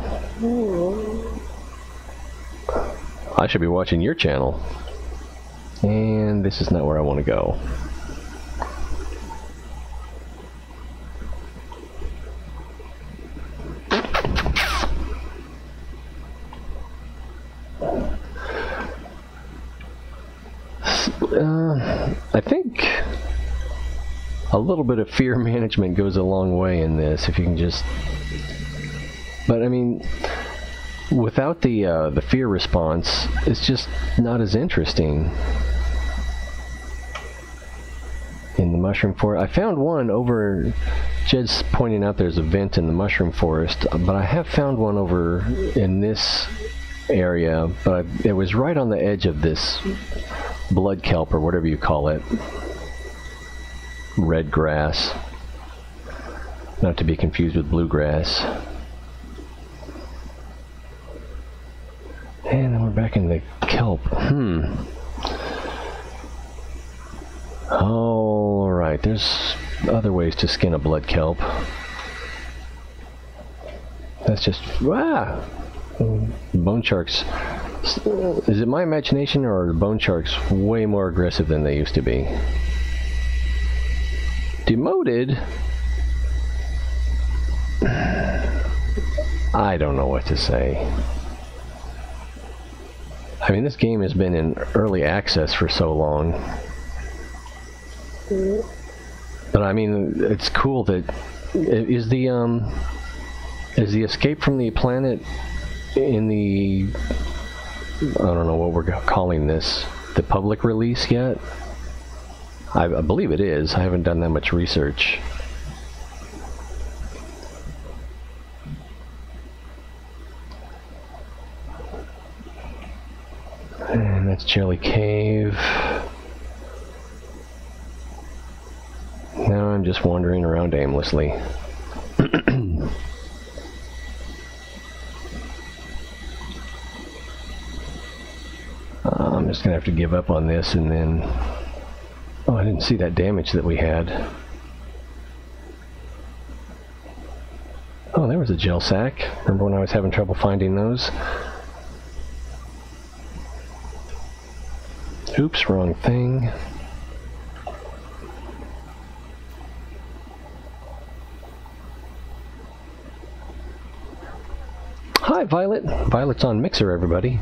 I should be watching your channel, and this is not where I want to go. I think a little bit of fear management goes a long way in this, if you can just... But I mean, without the fear response, it's just not as interesting. In the mushroom forest, I found one over... Jed's pointing out there's a vent in the mushroom forest, but I have found one over in this area, but it was right on the edge of this blood kelp, or whatever you call it. Red grass. Not to be confused with bluegrass. And then we're back in the kelp. Alright, there's other ways to skin a blood kelp. That's just... Bone sharks. Is it my imagination, or are the bone sharks way more aggressive than they used to be? Demoted? I don't know what to say. I mean, this game has been in early access for so long. But I mean, it's cool that... Is the escape from the planet in the... I don't know what we're calling this, the public release yet? I believe it is. I haven't done that much research. And that's Jelly Cave. Now I'm just wandering around aimlessly. I'm just gonna have to give up on this, and then... Oh, I didn't see that damage that we had. Oh, there was a gel sack. Remember when I was having trouble finding those? Oops, wrong thing. Hi, Violet. Violet's on Mixer, everybody.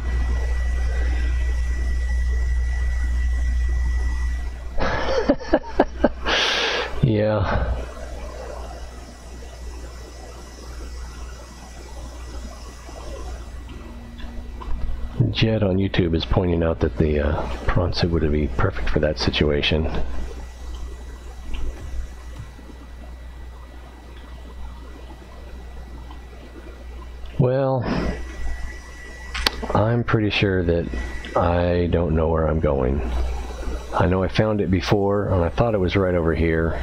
Yeah. Jed on YouTube is pointing out that the prawn suit would be perfect for that situation. Well, I'm pretty sure that I don't know where I'm going. I know I found it before, and I thought it was right over here.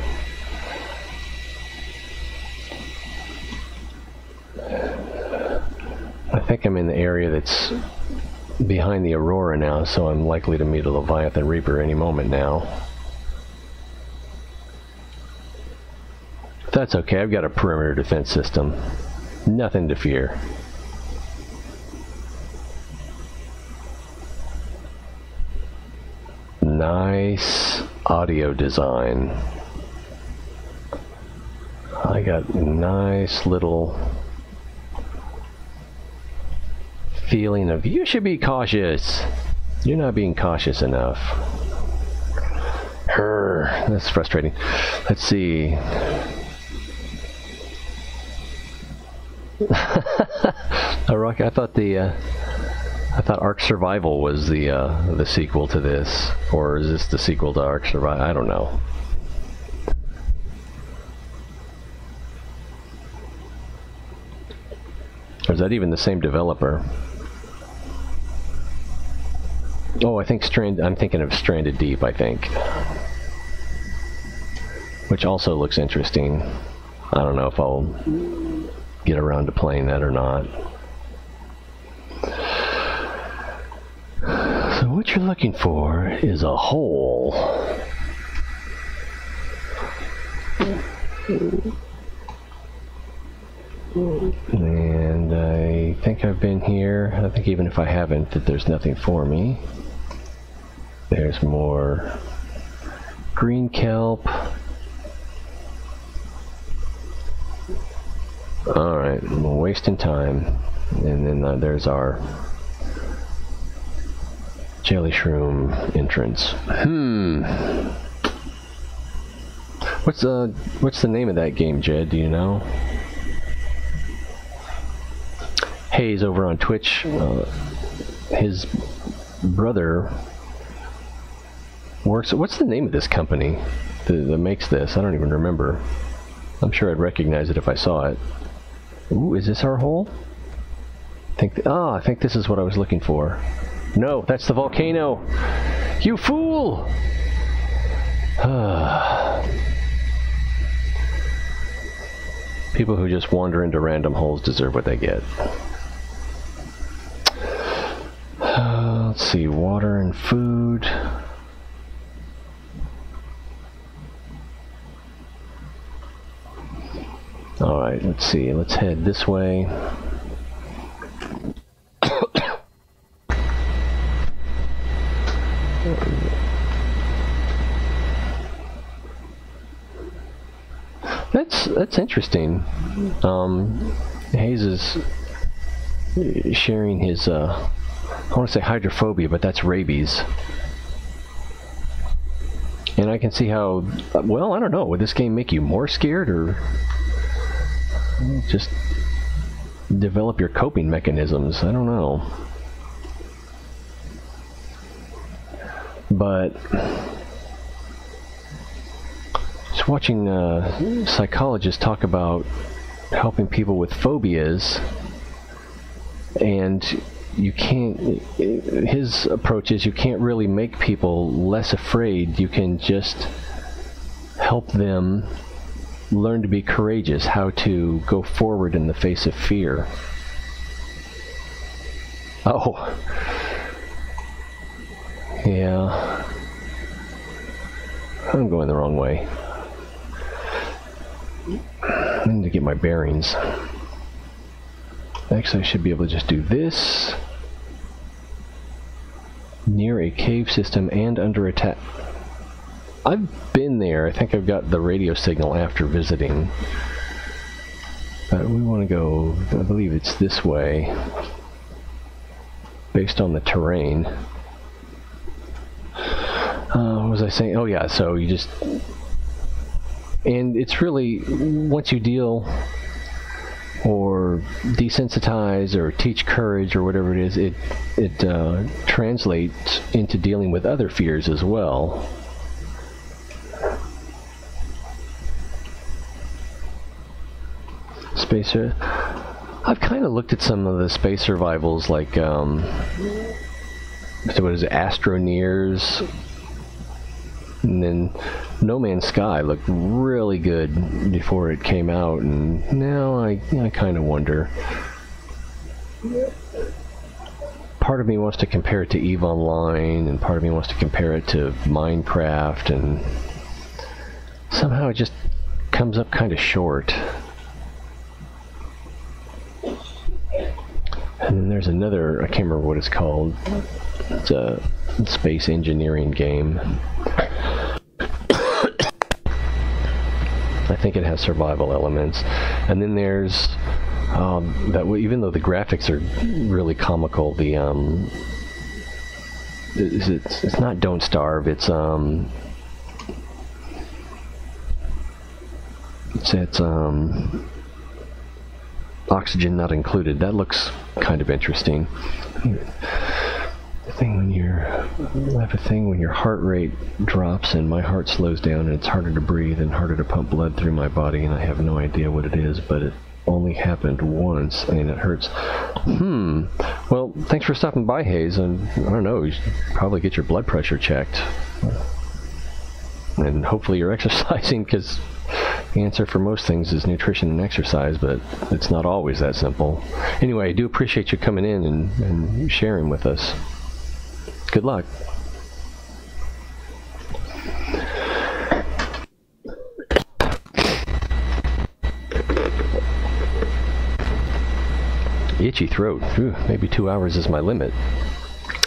I think I'm in the area that's behind the Aurora now, so I'm likely to meet a Leviathan Reaper any moment now. That's okay, I've got a perimeter defense system. Nothing to fear. Nice audio design. I got nice little feeling of you should be cautious. You're not being cautious enough. That's frustrating. Let's see. I thought Ark Survival was the sequel to this, or is this the sequel to Ark Survival? I don't know. Or is that even the same developer? Oh, I think I'm thinking of Stranded Deep, I think. Which also looks interesting. I don't know if I'll get around to playing that or not. So what you're looking for is a hole. And I think I've been here. I think even if I haven't, that there's nothing for me. There's more green kelp. Alright, I'm wasting time. And then there's our jelly shroom entrance. What's the name of that game, Jed? Do you know? Hayes over on Twitch, his brother works. What's the name of this company that makes this? I don't even remember. I'm sure I'd recognize it if I saw it. Ooh, is this our hole? I think this is what I was looking for. No, that's the volcano. You fool! People who just wander into random holes deserve what they get. Let's see, water and food. Alright, let's see, let's head this way. That's interesting. Hayes is sharing his, I want to say hydrophobia, but that's rabies. And I can see how, well, I don't know, would this game make you more scared, or just develop your coping mechanisms? I don't know. But just watching psychologists talk about helping people with phobias, and you can't, his approach is you can't really make people less afraid. You can just help them learn to be courageous, how to go forward in the face of fear. Oh. Yeah. I'm going the wrong way. I need to get my bearings. Actually, I should be able to just do this. Near a cave system and under attack. I've been there. I think I've got the radio signal after visiting. But we want to go, I believe it's this way, based on the terrain. What was I saying? Oh yeah, so you just... And it's really, once you deal or desensitize or teach courage or whatever it is, it translates into dealing with other fears as well. Space... I've kind of looked at some of the space survivals, like, so what is it, Astroneers, and then No Man's Sky looked really good before it came out, and now I kind of wonder. Part of me wants to compare it to EVE Online, and part of me wants to compare it to Minecraft, and somehow it just comes up kind of short. And then there's another, I can't remember what it's called. It's a space engineering game. I think it has survival elements. And then there's that even though the graphics are really comical, the it's not Don't Starve. It's Oxygen Not Included. That looks kind of interesting. The thing when I have a thing when your heart rate drops and my heart slows down and it's harder to breathe and harder to pump blood through my body, and I have no idea what it is, but it only happened once and it hurts. Well, thanks for stopping by, Hayes, and I don't know, you should probably get your blood pressure checked. And hopefully you're exercising, because the answer for most things is nutrition and exercise, but it's not always that simple. Anyway, I do appreciate you coming in and sharing with us. Good luck. Itchy throat. Ooh, maybe 2 hours is my limit.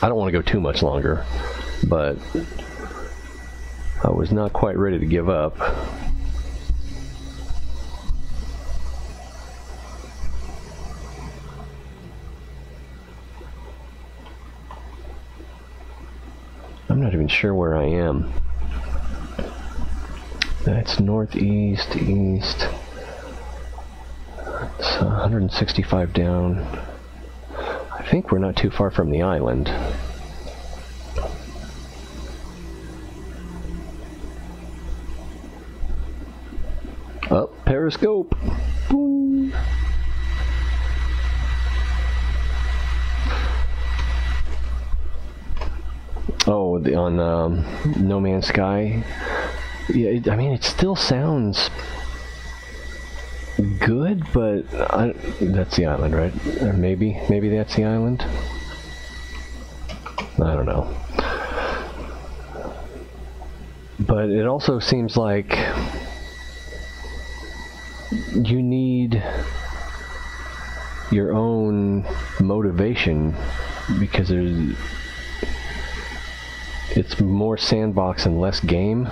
I don't want to go too much longer, but I was not quite ready to give up. I'm not even sure where I am. That's northeast, east. It's 165 down. I think we're not too far from the island. Oh, periscope. Boom. Oh, on No Man's Sky. Yeah, I mean, it still sounds good, but that's the island, right? Or maybe that's the island. I don't know. But it also seems like you need your own motivation, because it's more sandbox and less game.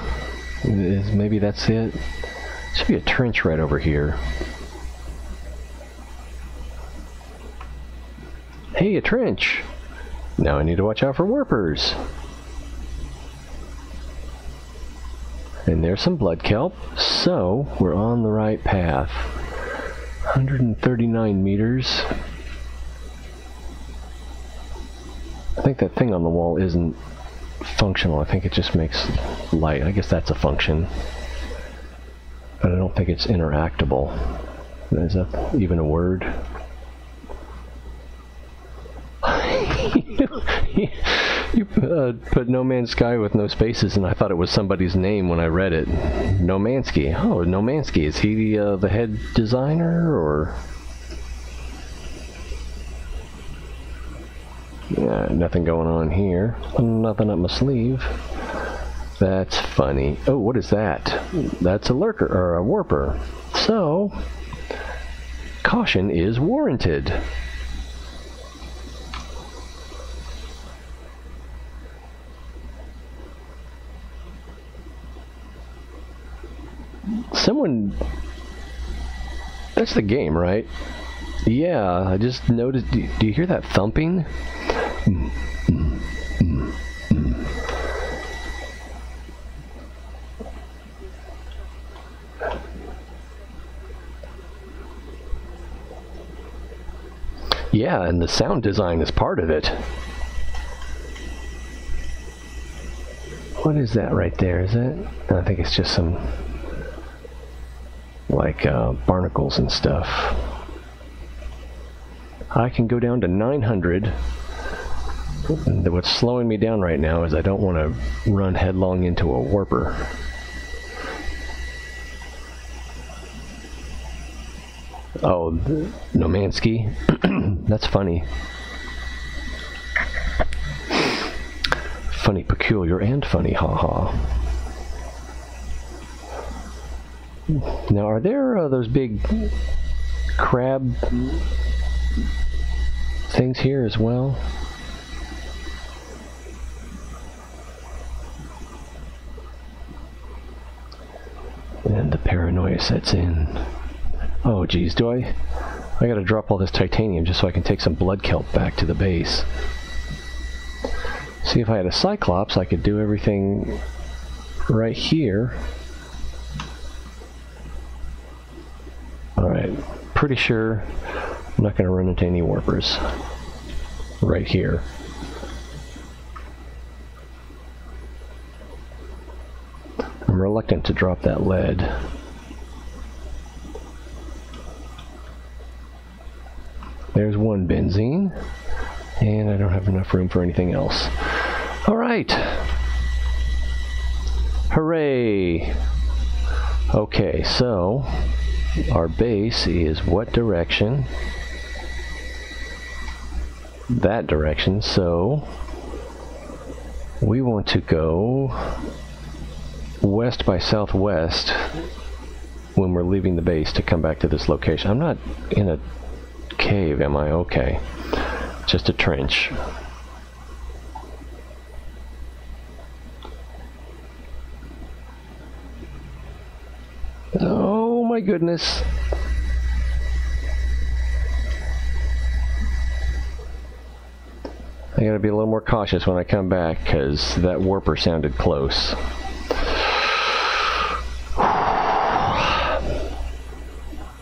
Maybe that's it. Should be a trench right over here. Hey, a trench! Now I need to watch out for warpers. And there's some blood kelp, so we're on the right path. 139 meters. I think that thing on the wall isn't functional. I think it just makes light. I guess that's a function. But I don't think it's interactable. Is that even a word? You put No Man's Sky with no spaces, and I thought it was somebody's name when I read it. No Mansky. Oh, No Mansky. Is he the head designer, or? Yeah, nothing going on here. Nothing up my sleeve. That's funny. Oh, what is that? That's a lurker, or a warper. So, caution is warranted. Someone... That's the game, right? Yeah, I just noticed... Do you hear that thumping? Yeah, and the sound design is part of it. What is that right there? Is that? I think it's just some, like, barnacles and stuff. I can go down to 900. What's slowing me down right now is I don't want to run headlong into a warper. Oh, Nomansky? That's funny. Funny, peculiar, and funny, haha. Now, are there those big crab things here as well? And the paranoia sets in. Oh geez, I gotta drop all this titanium just so I can take some blood kelp back to the base. See, if I had a Cyclops, I could do everything right here. Alright, pretty sure I'm not gonna run into any warpers right here. I'm reluctant to drop that lead. There's one benzene, and I don't have enough room for anything else. Alright! Hooray! Okay, so our base is what direction? That direction, so we want to go west by southwest when we're leaving the base to come back to this location. I'm not in a cave, am I? Okay. Just a trench. Oh my goodness. I gotta be a little more cautious when I come back because that warper sounded close.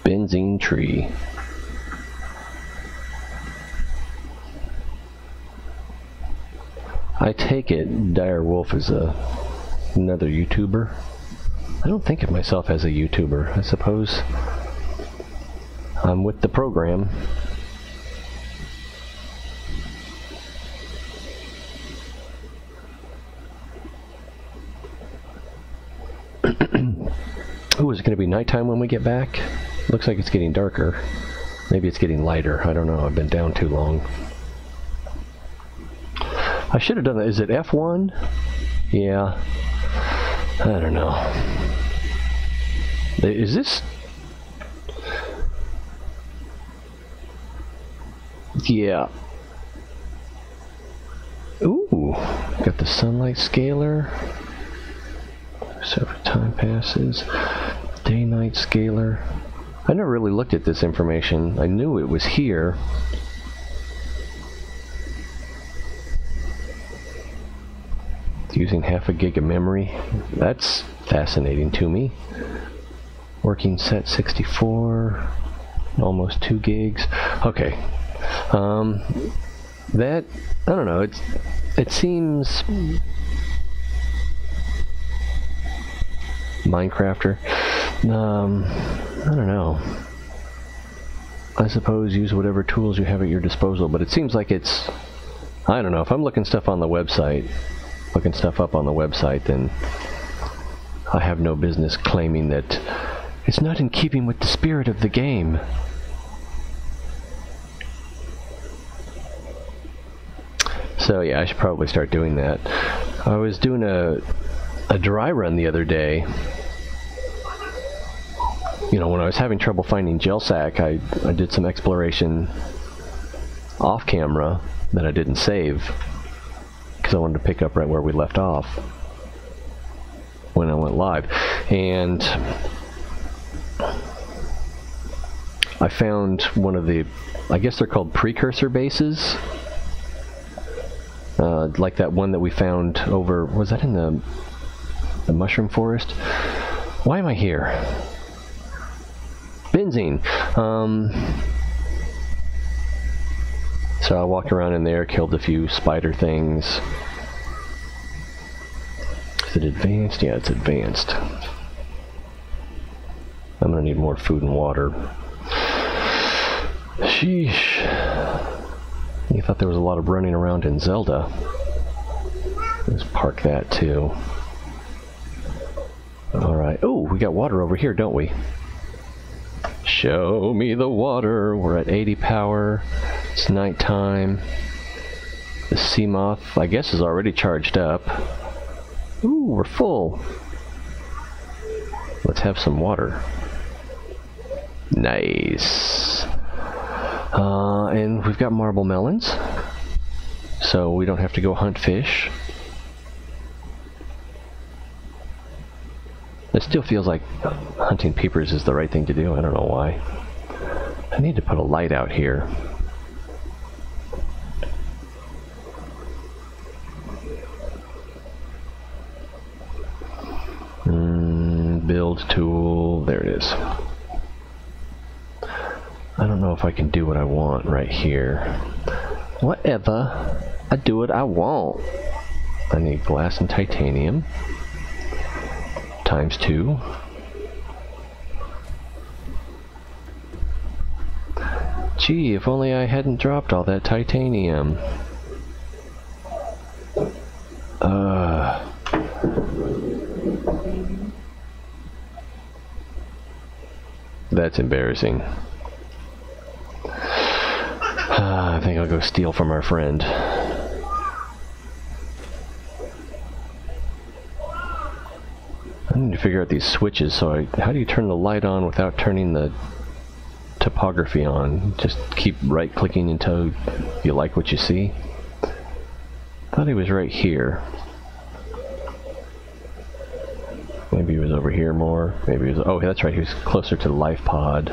Benzene tree. I take it Dire Wolf is another YouTuber. I don't think of myself as a YouTuber. I suppose I'm with the program. Ooh, is it going to be nighttime when we get back? Looks like it's getting darker. Maybe it's getting lighter. I don't know. I've been down too long. I should have done that. Is it F1? Yeah. I don't know. Is this... Yeah. Ooh. Got the sunlight scaler. Several time passes. Day-night scaler. I never really looked at this information. I knew it was here. Using half a gig of memory. That's fascinating to me. Working set 64. Almost 2 gigs. Okay. That, I don't know, it seems... Minecrafter. I don't know. I suppose use whatever tools you have at your disposal, but it seems like it's... I don't know, if I'm looking stuff on the website, looking stuff up on the website, then I have no business claiming that it's not in keeping with the spirit of the game. So yeah, I should probably start doing that. I was doing a dry run the other day. You know, when I was having trouble finding gel sack, I did some exploration off camera that I didn't save because I wanted to pick up right where we left off when I went live. And I found one of the, I guess they're called precursor bases, like that one that we found over, was that in the mushroom forest? Why am I here? Benzene. So I walked around in there, killed a few spider things. Is it advanced? Yeah, it's advanced. I'm gonna need more food and water. Sheesh. You thought there was a lot of running around in Zelda. Let's park that too. Alright. Oh, we got water over here, don't we? Show me the water. We're at 80 power. It's nighttime. The sea moth, I guess, is already charged up. Ooh, we're full. Let's have some water. Nice. And we've got marble melons, so we don't have to go hunt fish. It still feels like hunting peepers is the right thing to do. I don't know why. I need to put a light out here. Build tool. There it is. I don't know if I can do what I want right here. Whatever. I do what I want. I need glass and titanium. ×2. Gee, if only I hadn't dropped all that titanium. That's embarrassing. I think I'll go steal from our friend. I need to figure out these switches. So how do you turn the light on without turning the topography on? Just keep right-clicking until you like what you see. Thought he was right here. Maybe he was over here more. Maybe he was. Oh, that's right. He was closer to the life pod.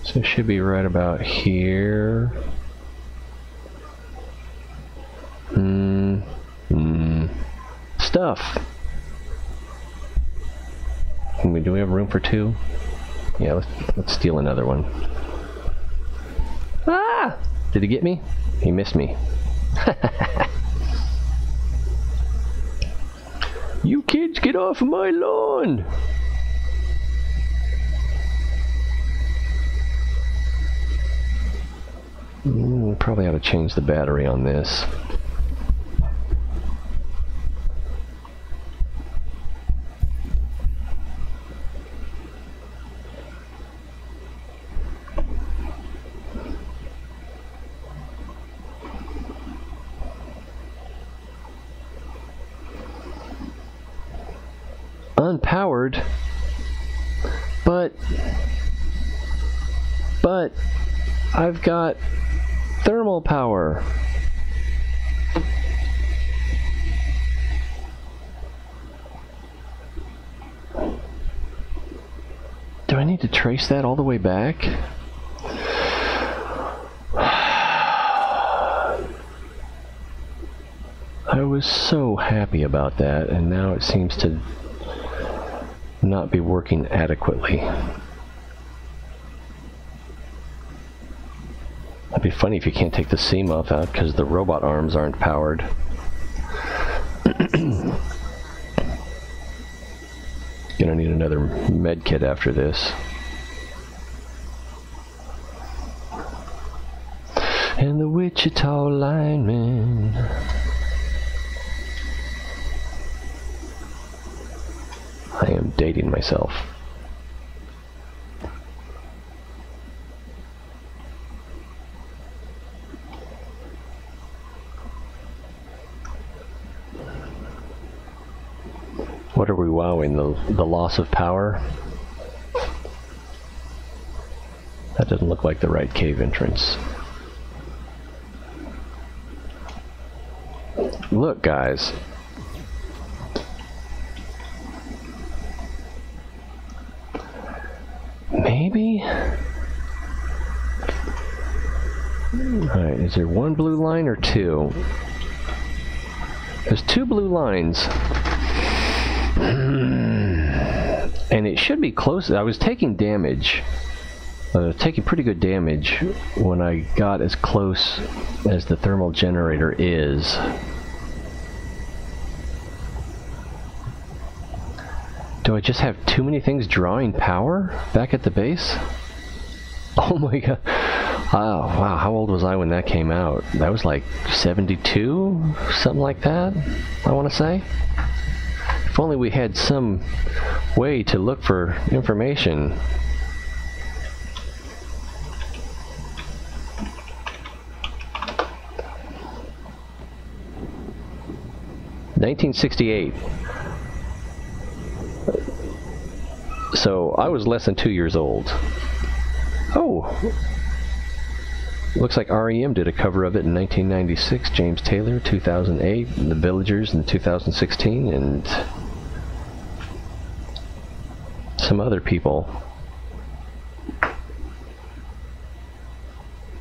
So it should be right about here. Stuff. Do we have room for 2? Yeah, let's steal another one. Ah! Did he get me? He missed me. You kids, get off of my lawn! Probably ought to change the battery on this. Unpowered, but I've got thermal power. Do I need to trace that all the way back? I was so happy about that, and now it seems to not be working adequately. It'd be funny if you can't take the sea moth out because the robot arms aren't powered. Gonna need another med kit after this. And the Wichita lineman. I am dating myself. What are we wowing? The loss of power? That doesn't look like the right cave entrance. Look, guys. Maybe? Alright, is there one blue line or 2? There's 2 blue lines. And it should be close. I was taking damage. taking pretty good damage when I got as close as the thermal generator is. Do I just have too many things drawing power back at the base? Oh my god. Oh, wow, how old was I when that came out? That was like 72? Something like that, I want to say. If only we had some way to look for information. (1968). So I was less than 2 years old. Oh! Looks like REM did a cover of it in 1996, James Taylor, 2008, The Villagers in 2016, and some other people.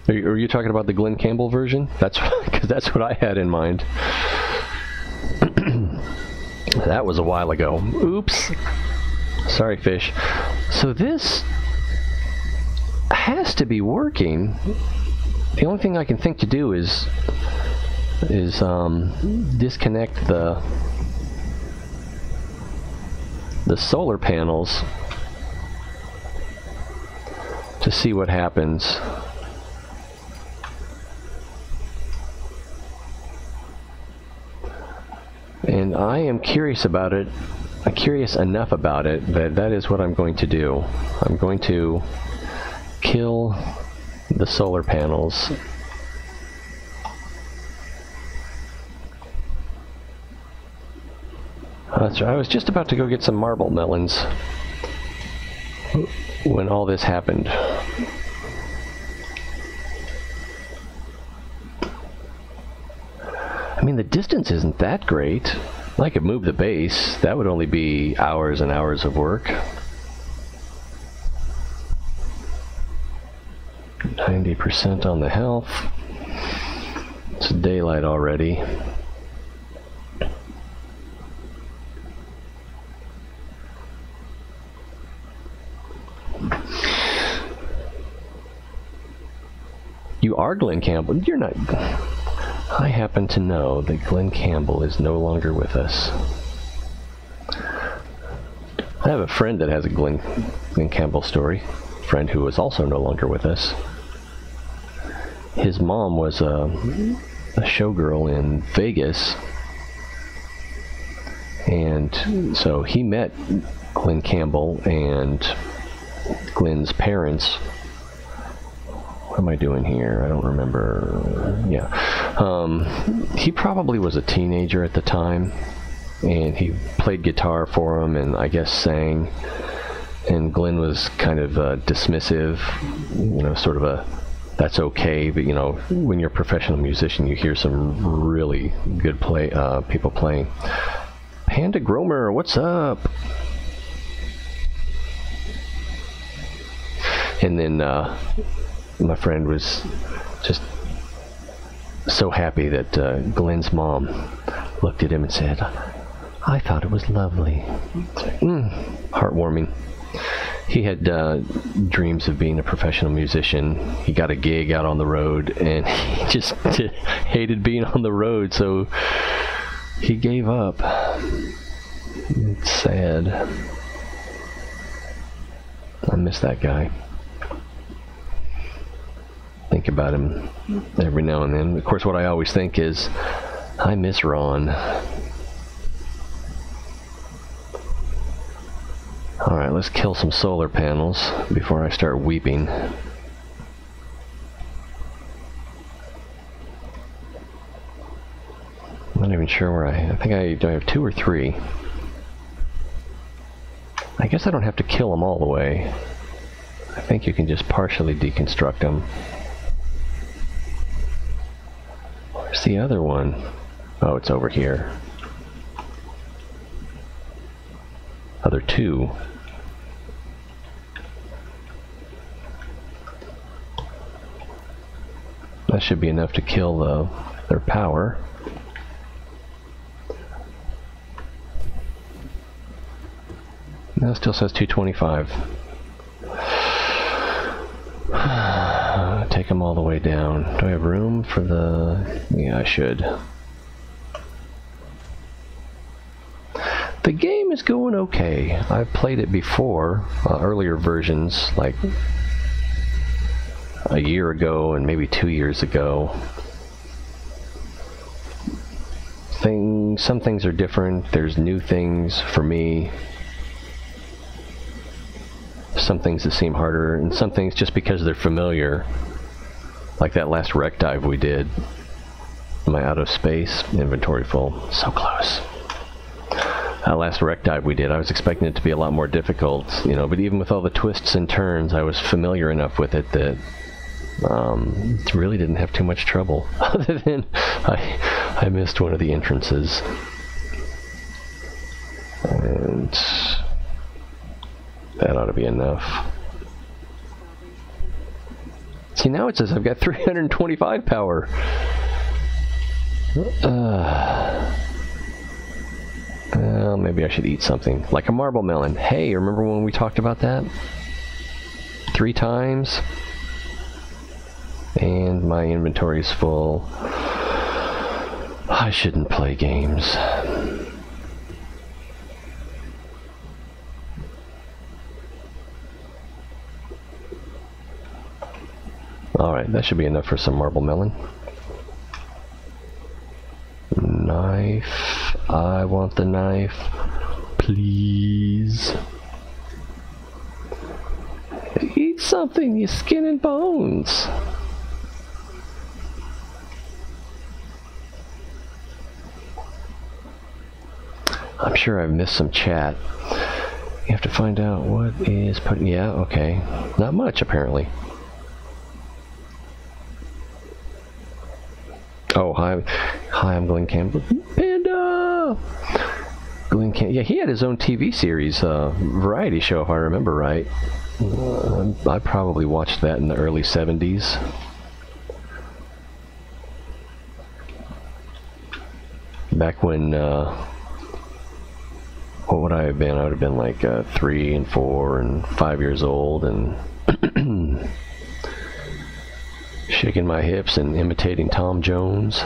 Are you talking about the Glenn Campbell version? That's because that's what I had in mind. That was a while ago. Oops. Sorry, fish. So this has to be working. The only thing I can think to do is disconnect the solar panels to see what happens. And I am curious about it. I'm curious enough about it that that is what I'm going to do. I'm going to kill the solar panels. That's right. I was just about to go get some marble melons when all this happened. I mean, the distance isn't that great. I could move the base. That would only be hours and hours of work. 90% on the health. It's daylight already. You are Glenn Campbell. You're not. I happen to know that Glenn Campbell is no longer with us. I have a friend that has a Glenn Campbell story. A friend who is also no longer with us. His mom was a showgirl in Vegas, and so he met Glenn Campbell and Glenn's parents. What am I doing here? I don't remember. Yeah. He probably was a teenager at the time, and he played guitar for him and I guess sang, and Glenn was kind of dismissive, you know, sort of a that's okay, but you know, when you're a professional musician you hear some really good people playing. Panda Gromer, what's up? And then my friend was just so happy that Glenn's mom looked at him and said, "I thought it was lovely." Heartwarming. He had dreams of being a professional musician. He got a gig out on the road, and he just hated being on the road, so he gave up. It's sad. I miss that guy. Think about him every now and then. Of course, what I always think is, I miss Ron. Alright, let's kill some solar panels before I start weeping. I'm not even sure where I think do I have 2 or 3? I guess I don't have to kill them all the way. I think you can just partially deconstruct them. Where's the other one? Oh, it's over here. Other 2. That should be enough to kill their power. Now it still says 225. them all the way down. Do I have room for the... Yeah, I should. The game is going okay. I've played it before, earlier versions, like a year ago and maybe 2 years ago. Some things are different. There's new things for me. Some things that seem harder, and some things just because they're familiar. Like that last wreck dive we did. Am I out of space? Inventory full. So close. That last wreck dive we did, I was expecting it to be a lot more difficult, you know, but even with all the twists and turns, I was familiar enough with it that really didn't have too much trouble. Other than I missed one of the entrances. And that ought to be enough. See, now it says I've got 325 power. Well, maybe I should eat something. Like a marble melon. Hey, remember when we talked about that? 3 times? And my inventory is full. I shouldn't play games. Alright, that should be enough for some marble melon. Knife. I want the knife. Please. Eat something, you skin and bones. I'm sure I've missed some chat. You have to find out what is put. Yeah, okay. Not much, apparently. Oh, hi, I'm Glenn Campbell. Panda! Glenn Campbell. Yeah, he had his own TV series, variety show, if I remember right. I probably watched that in the early 70s. Back when, what would I have been? I would have been like 3 and 4 and 5 years old, and shaking my hips and imitating Tom Jones.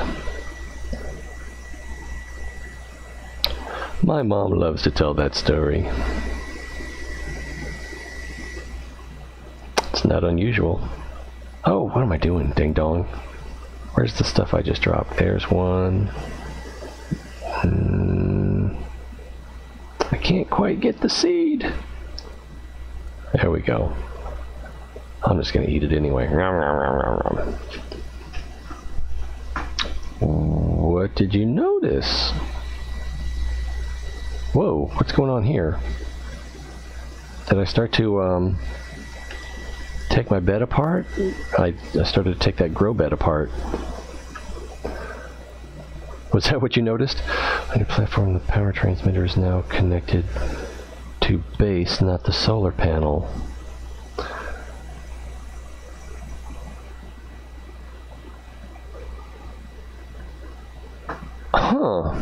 My mom loves to tell that story. It's not unusual. Oh, what am I doing, ding dong? Where's the stuff I just dropped? There's one. I can't quite get the seed. There we go. I'm just gonna eat it anyway. What did you notice? Whoa, what's going on here? Did I start to take my bed apart? I started to take that grow bed apart. Was that what you noticed? On your platform, the power transmitter is now connected to base, not the solar panel. Huh.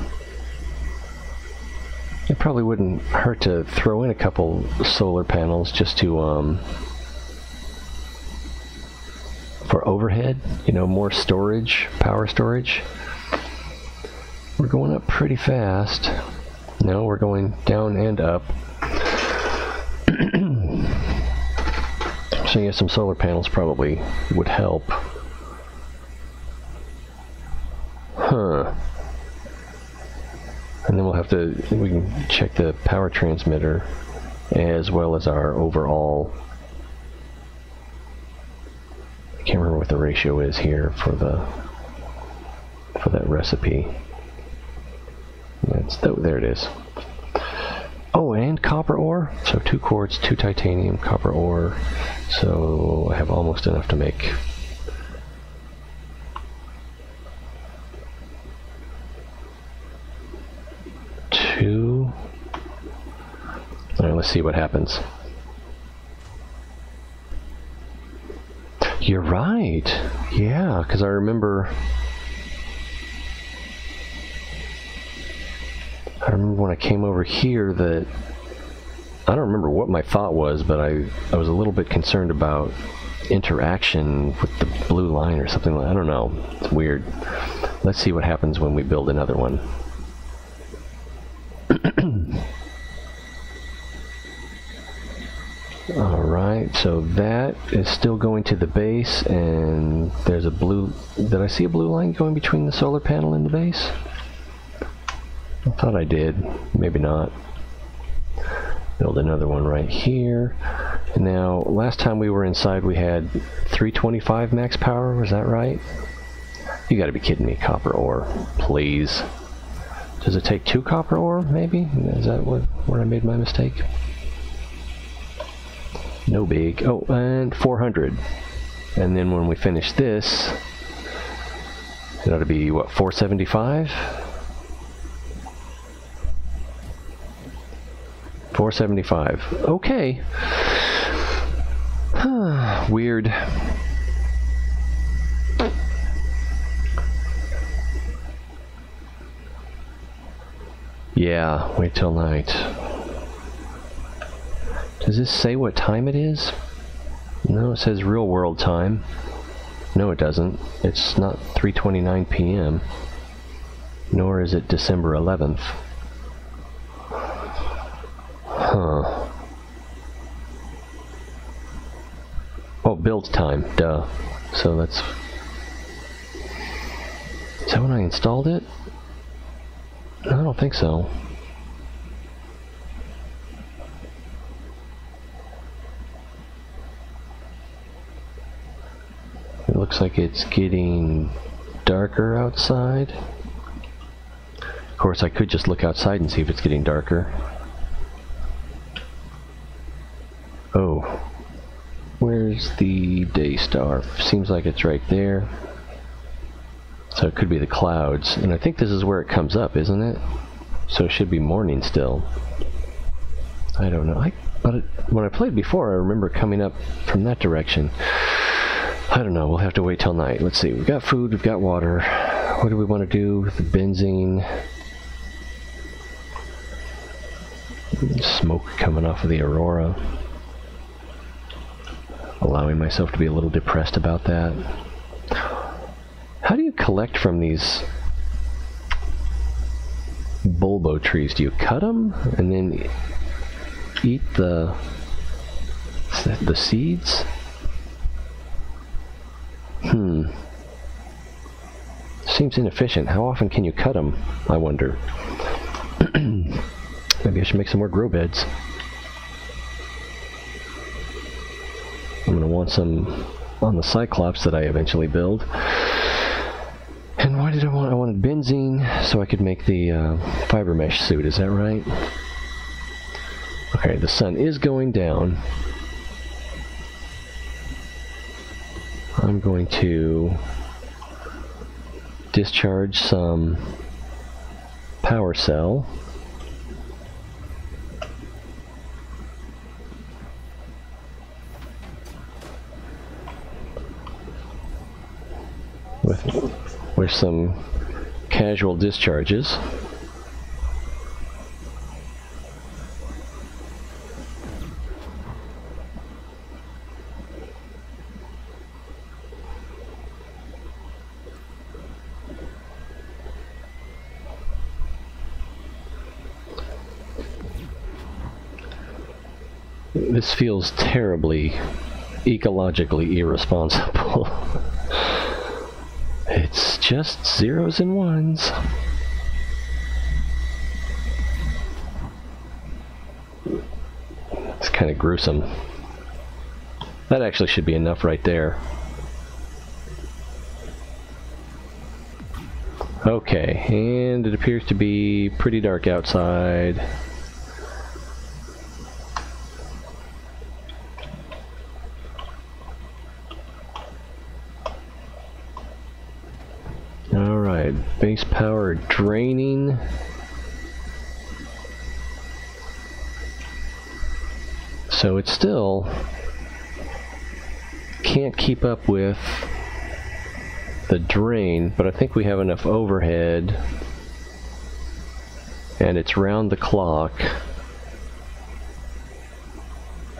It probably wouldn't hurt to throw in a couple solar panels just to, for overhead, you know, more storage, power storage. We're going up pretty fast. No, we're going down and up. So yeah, some solar panels probably would help. Huh. And then we'll have to, we can check the power transmitter as well as our overall, I can't remember what the ratio is here for that recipe. There it is. Oh, and copper ore. So 2 quartz, 2 titanium, copper ore. So I have almost enough to make 2. Alright, let's see what happens. You're right. Yeah, because I remember when I came over here that I don't remember what my thought was, but I was a little bit concerned about interaction with the blue line or something. I don't know. It's weird. Let's see what happens when we build another one. Alright, so that is still going to the base, and there's a blue... Did I see a blue line going between the solar panel and the base? I thought I did. Maybe not. Build another one right here. And now, last time we were inside we had 325 max power, was that right? You gotta be kidding me, copper ore. Please. Does it take 2 copper ore, maybe? Is that where I made my mistake? No big. Oh, and 400. And then when we finish this, it ought to be, what, 475? 475. Okay. Weird. Yeah, wait till night. Does this say what time it is? No, it says real world time. No, it doesn't. It's not 3:29 p.m. Nor is it December 11th. Huh. Oh, build time. Duh. So that's... Is that when I installed it? No, I don't think so. It looks like it's getting darker outside. Of course, I could just look outside and see if it's getting darker. Oh. Where's the day star? Seems like it's right there. So it could be the clouds. And I think this is where it comes up, isn't it? So it should be morning still. I don't know. But when I played before, I remember coming up from that direction. I don't know. We'll have to wait till night. Let's see. We've got food. We've got water. What do we want to do? The benzene. Smoke coming off of the aurora. Allowing myself to be a little depressed about that. How do you collect from these bulbo trees? Do you cut them and then eat the seeds? Seems inefficient. How often can you cut them, I wonder? Maybe I should make some more grow beds. I'm going to want some on the Cyclops that I eventually build. And why did I want? I wanted benzene so I could make the fiber mesh suit, is that right? Okay, the sun is going down. I'm going to discharge some power cell. With some casual discharges. This feels terribly ecologically irresponsible. It's just zeros and ones. It's kind of gruesome. That actually should be enough right there. Okay, and it appears to be pretty dark outside. Alright, base power draining. So it still can't keep up with the drain, but I think we have enough overhead, and it's round the clock.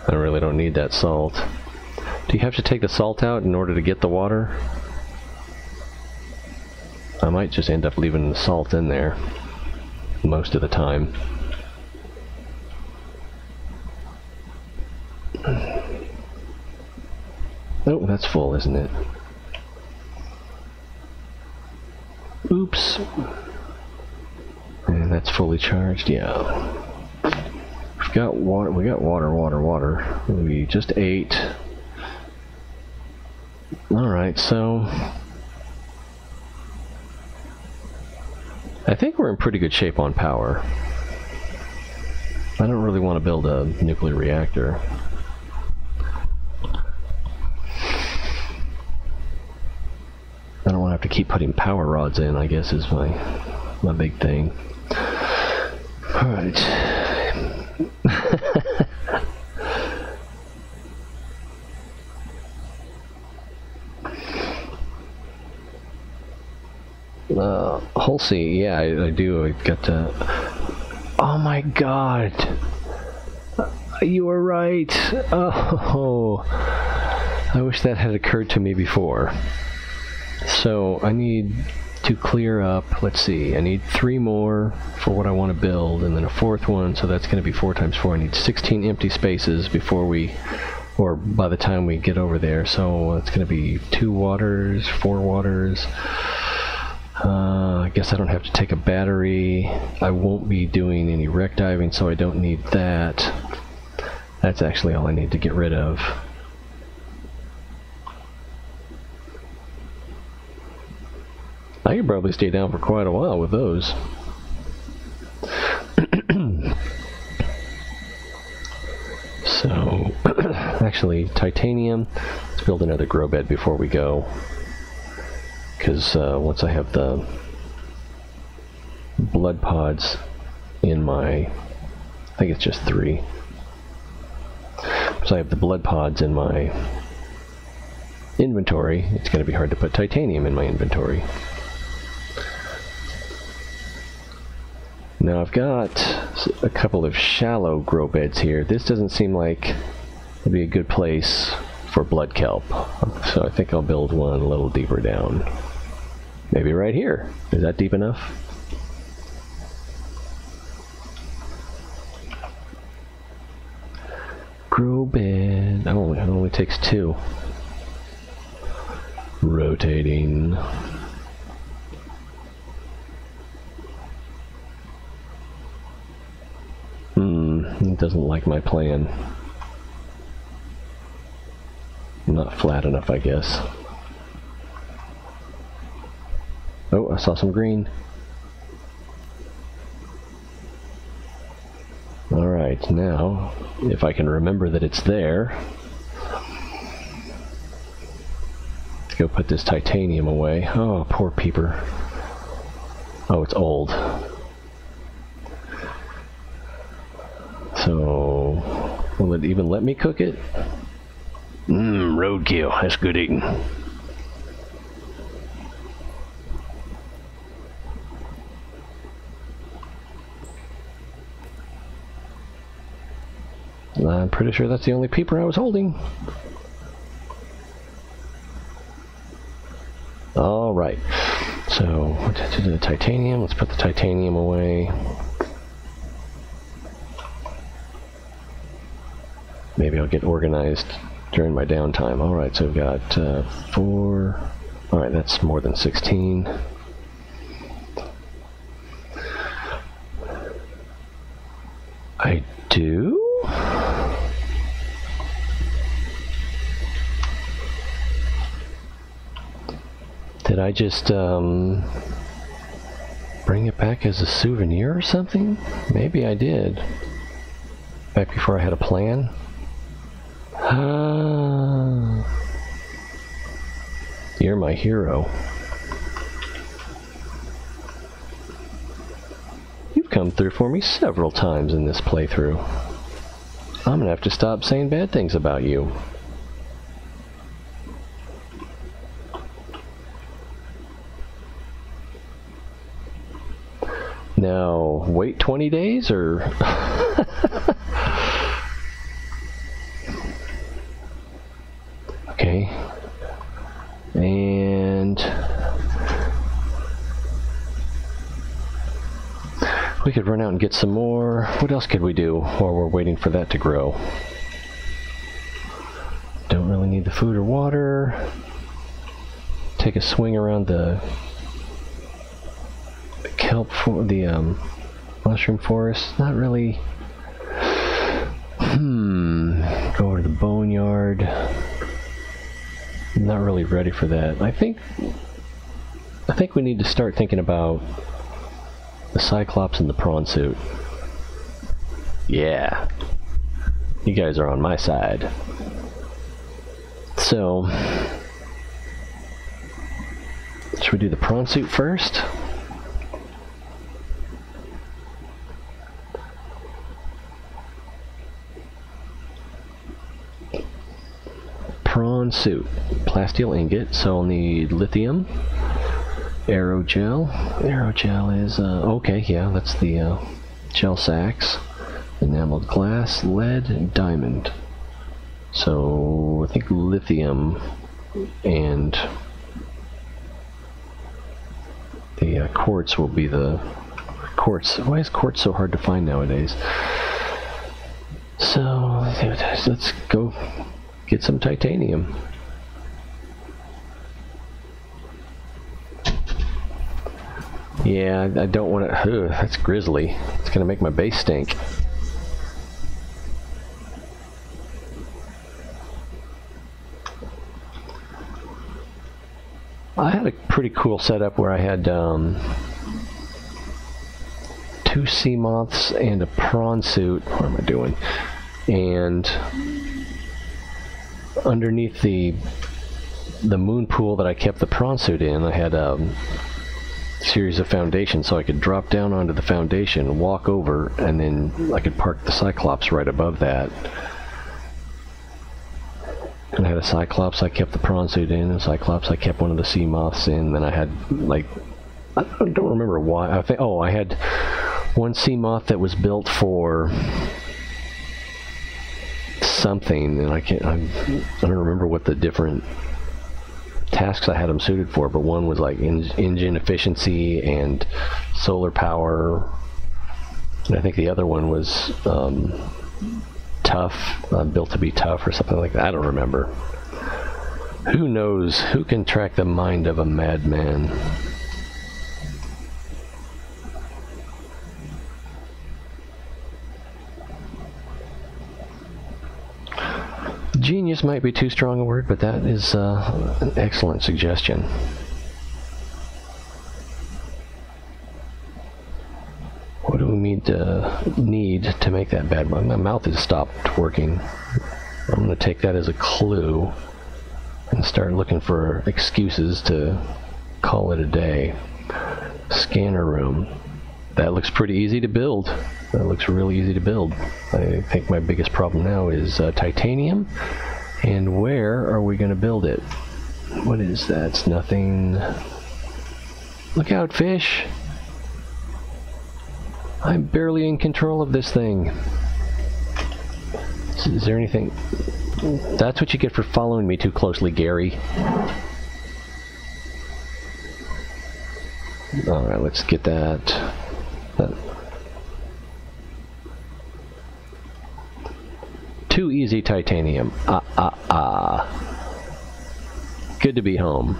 I really don't need that salt. Do you have to take the salt out in order to get the water? I might just end up leaving the salt in there most of the time. Oh, that's full, isn't it? Oops. And that's fully charged, yeah. We've got water, water. We just ate. Alright, so I think we're in pretty good shape on power. I don't really want to build a nuclear reactor. I don't want to have to keep putting power rods in, I guess, is my big thing. Alright. Halsey, yeah, I do. I've got to... Oh my god! You were right! Oh! I wish that had occurred to me before. So, I need to clear up, let's see, I need 3 more for what I want to build, and then a 4th one, so that's going to be 4 times 4. I need 16 empty spaces before we, or by the time we get over there, so it's going to be 2 waters, 4 waters. I guess I don't have to take a battery. I won't be doing any wreck diving, so I don't need that. That's actually all I need to get rid of. I could probably stay down for quite a while with those. So, actually, titanium. Let's build another grow bed before we go. Because once I have the blood pods in my... I think it's just 3. So I have the blood pods in my inventory. It's going to be hard to put titanium in my inventory. Now I've got a couple of shallow grow beds here. This doesn't seem like it'd be a good place for blood kelp. So I think I'll build one a little deeper down. Maybe right here. Is that deep enough? Grow bed. Oh, it only takes 2. Rotating. It doesn't like my plan. Not flat enough, I guess. Oh, I saw some green. Alright, now, if I can remember that it's there, let's go put this titanium away. Oh, poor peeper. Oh, it's old. So, will it even let me cook it? Roadkill. That's good eating. I'm pretty sure that's the only peeper I was holding. Alright. So, to the titanium. Let's put the titanium away. Maybe I'll get organized during my downtime. Alright, so we've got 4. Alright, that's more than 16. I do? Did I just bring it back as a souvenir or something? Maybe I did. Back before I had a plan? You're my hero. You've come through for me several times in this playthrough. I'm gonna have to stop saying bad things about you. Now, wait 20 days, or... We could run out and get some more. What else could we do while we're waiting for that to grow? Don't really need the food or water. Take a swing around the kelp for the mushroom forest. Not really. Go over to the boneyard. Not really ready for that. I think we need to start thinking about the Cyclops and the prawn suit. Yeah. You guys are on my side. So, should we do the prawn suit first? Prawn suit. Plasteel ingot, so I'll need lithium. Aerogel. Aerogel is, okay, yeah, that's the gel sacks. Enameled glass, lead, and diamond. So, I think lithium and the quartz will be the... Quartz. Why is quartz so hard to find nowadays? So, let's go get some titanium. Yeah, I don't want to... that's grisly. It's going to make my base stink. I had a pretty cool setup where I had 2 sea moths and a prawn suit. What am I doing? And underneath the moon pool that I kept the prawn suit in, I had a series of foundations, so I could drop down onto the foundation, walk over, and then I could park the Cyclops right above that. And I had a Cyclops I kept the prawn suit in, and a Cyclops I kept one of the sea moths in. Then I had, like, I don't remember why. I think, oh, I had one sea moth that was built for something, and I don't remember what the different tasks I had them suited for, but one was like engine efficiency and solar power, and I think the other one was tough, built to be tough or something like that. I don't remember. Who knows? Who can track the mind of a madman? Genius might be too strong a word, but that is an excellent suggestion. What do we need to make that bad? My mouth has stopped working. I'm going to take that as a clue and start looking for excuses to call it a day. Scanner room. That looks pretty easy to build. That looks really easy to build. I think my biggest problem now is titanium. And where are we going to build it? What is that? It's nothing. Look out, fish! I'm barely in control of this thing. Is there anything? That's what you get for following me too closely, Gary. Alright, let's get that. Too easy titanium. Good to be home.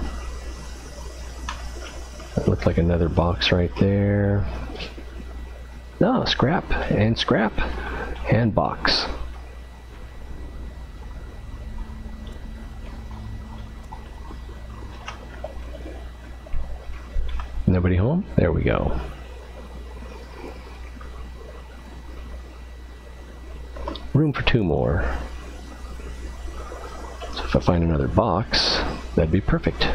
That looked like another box right there. No, scrap and scrap and box. Nobody home? There we go. Room for 2 more. So if I find another box, that'd be perfect.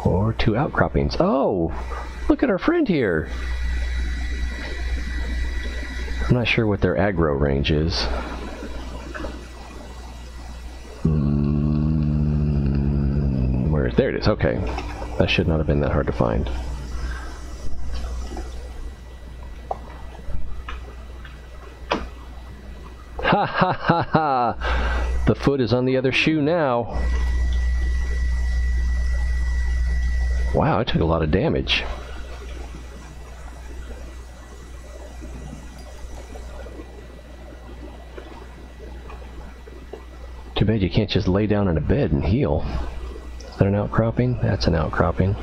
Or 2 outcroppings. Oh! Look at our friend here! I'm not sure what their aggro range is. There it is, okay. That should not have been that hard to find. Ha ha ha ha! The foot is on the other shoe now. Wow, I took a lot of damage. Too bad you can't just lay down in a bed and heal. Is that an outcropping? That's an outcropping.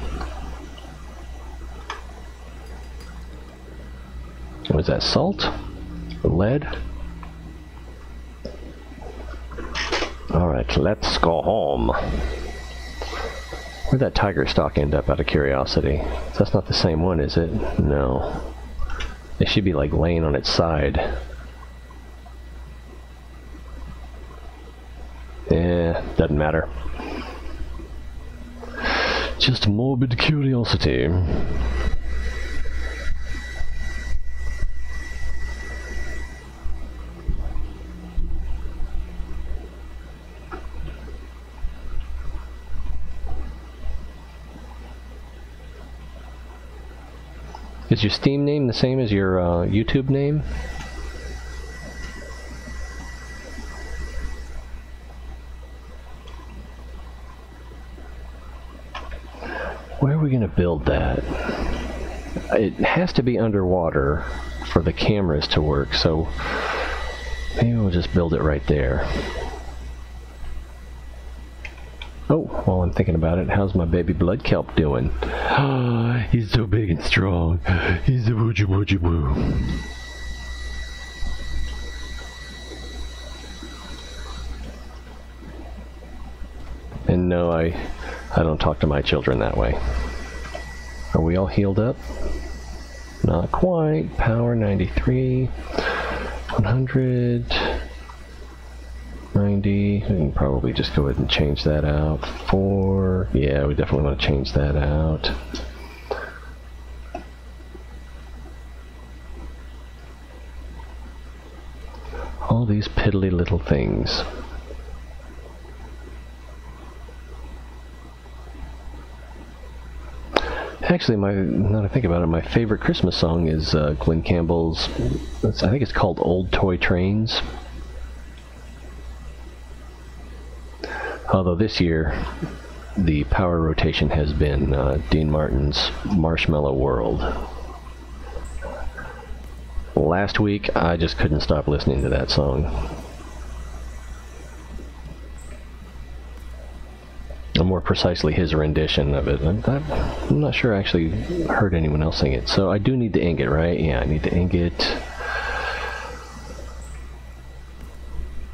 Was that salt? Lead? Alright, let's go home. Where'd that tiger stock end up, out of curiosity? That's not the same one, is it? No. It should be like laying on its side. Doesn't matter. Just morbid curiosity. Is your Steam name the same as your YouTube name? Where are we going to build that? It has to be underwater for the cameras to work, so maybe we'll just build it right there. Oh, while I'm thinking about it, how's my baby blood kelp doing? Oh, he's so big and strong. He's a wooja wooja woo. And no, I don't talk to my children that way. Are we all healed up? Not quite. Power 93. 100. 90. We can probably just go ahead and change that out. 4. Yeah, we definitely want to change that out. All these piddly little things. Actually, now that I think about it, my favorite Christmas song is Glenn Campbell's, I think it's called Old Toy Trains. Although this year, the power rotation has been Dean Martin's Marshmallow World. Last week, I just couldn't stop listening to that song. Or more precisely, his rendition of it. I'm not sure I actually heard anyone else sing it. So I do need the ingot, right? Yeah, I need the ingot.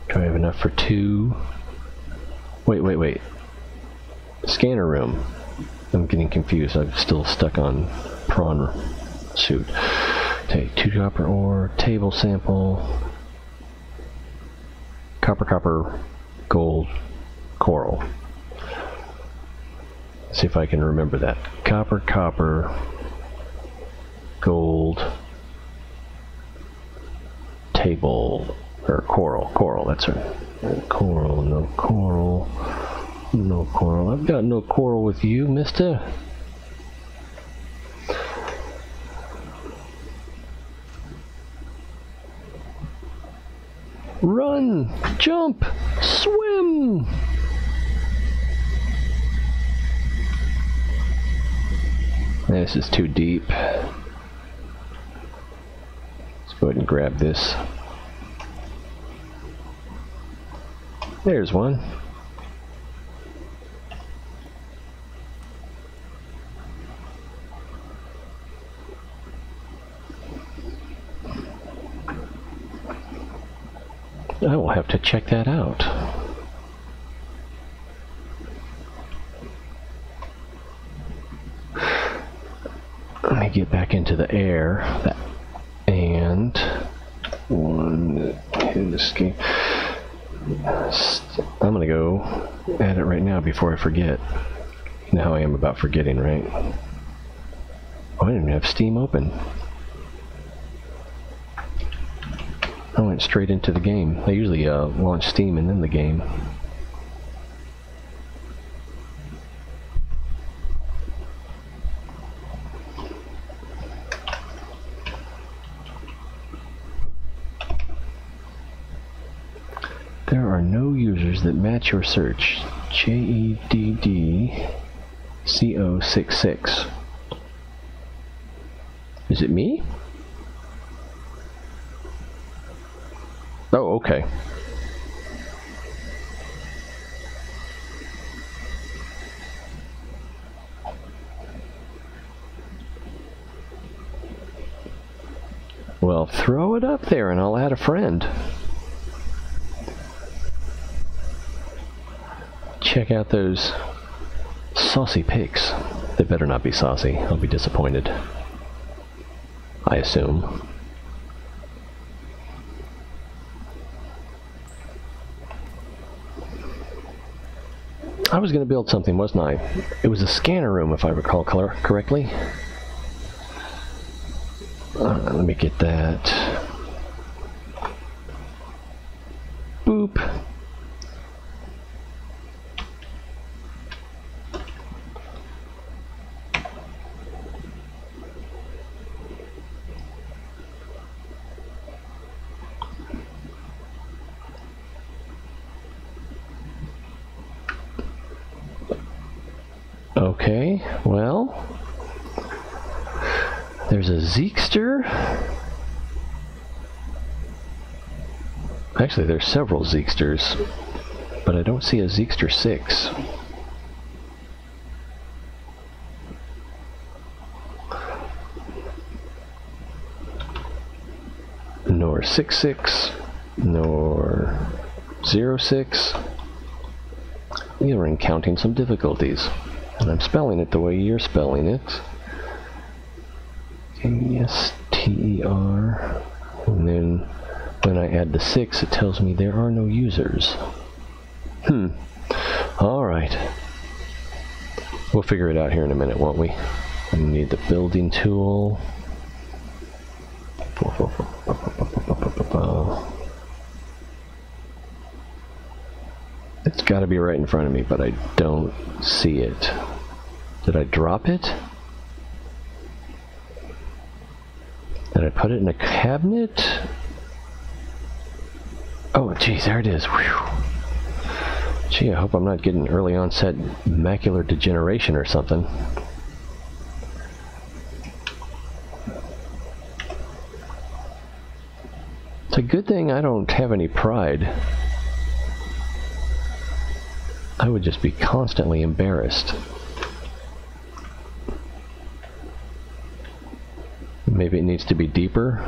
Do I have enough for 2? Wait. Scanner room. I'm getting confused. I'm still stuck on prawn. Shoot. Take 2 copper ore, table sample, copper, gold, coral. Let's see if I can remember that. Copper, gold, table, or coral, that's right. Coral, no coral. I've got no coral with you, mister. Run! Jump! Swim! This is too deep. Let's go ahead and grab this. There's one. I will have to check that out. Let me get back into the air. And one hit escape. I'm gonna go at it right now before I forget. You know how I am about forgetting, right? Oh, I didn't even have Steam open. I went straight into the game. They usually launch Steam and then the game. There are no users that match your search. JEDDCO66. Is it me? Oh, okay. Well, throw it up there and I'll add a friend. Check out those saucy pics. They better not be saucy. I'll be disappointed. I assume. I was going to build something, wasn't I? It was a scanner room, if I recall correctly. Let me get that. Boop. Okay, well, there's a Zeekster. Actually, there's several Zeeksters, but I don't see a Zeekster 6. Nor 66, nor 06. We are encountering some difficulties. And I'm spelling it the way you're spelling it. A-S-T-E-R. And then when I add the 6, it tells me there are no users. Alright. We'll figure it out here in a minute, won't we? We need the building tool. It's got to be right in front of me, but I don't see it. Did I drop it? Did I put it in a cabinet? Oh, geez, there it is. Whew. Gee, I hope I'm not getting early onset macular degeneration or something. It's a good thing I don't have any pride. I would just be constantly embarrassed. Maybe it needs to be deeper.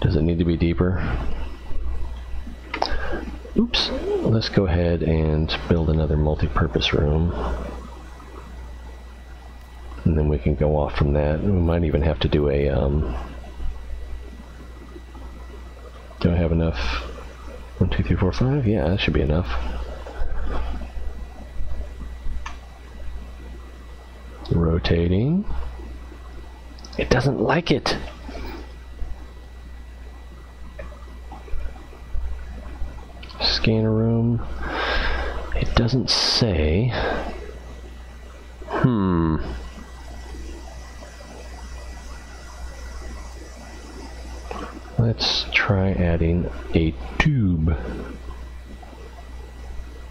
Does it need to be deeper? Oops. Let's go ahead and build another multi-purpose room. And then we can go off from that. We might even have to do a do I have enough? 1, 2, 3, 4, 5? Yeah, that should be enough. Rotating. It doesn't like it. Scanner room. It doesn't say. Let's try adding a tube.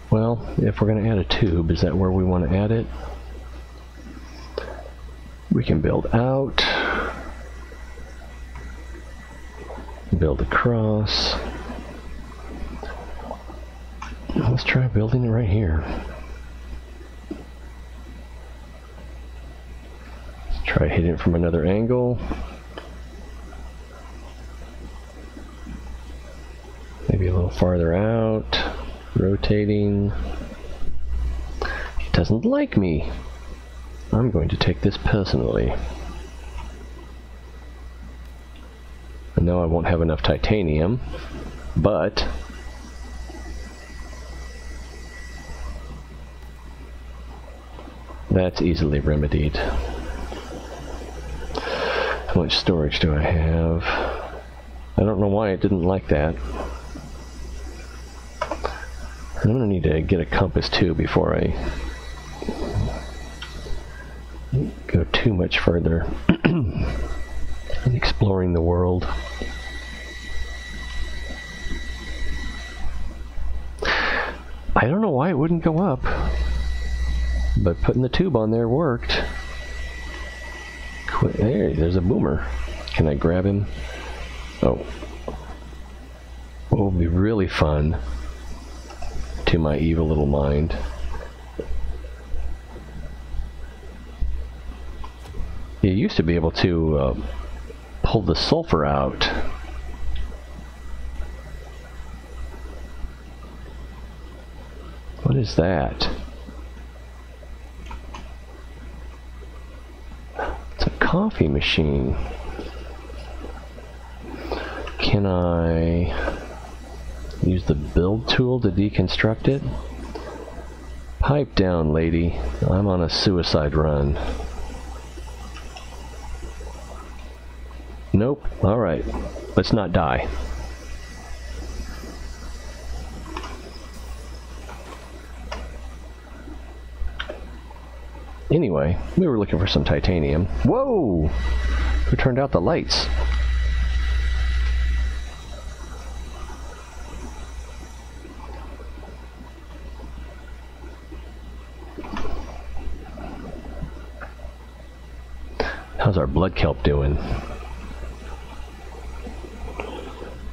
Well, if we're going to add a tube, is that where we want to add it? We can build out, build across. Let's try building it right here. Let's try hitting it from another angle. Maybe a little farther out, rotating. It doesn't like me. I'm going to take this personally. I know I won't have enough titanium, but that's easily remedied. How much storage do I have? I don't know why it didn't like that. I'm going to need to get a compass too before I go too much further in exploring the world. I don't know why it wouldn't go up, but putting the tube on there worked. Hey, there's a boomer. Can I grab him? Oh. What will be really fun to my evil little mind You used to be able to pull the sulfur out. What is that? It's a coffee machine. Can I use the build tool to deconstruct it? Pipe down, lady. I'm on a suicide run. Nope. Alright. Let's not die. Anyway, we were looking for some titanium. Whoa! Who turned out the lights? How's our blood kelp doing?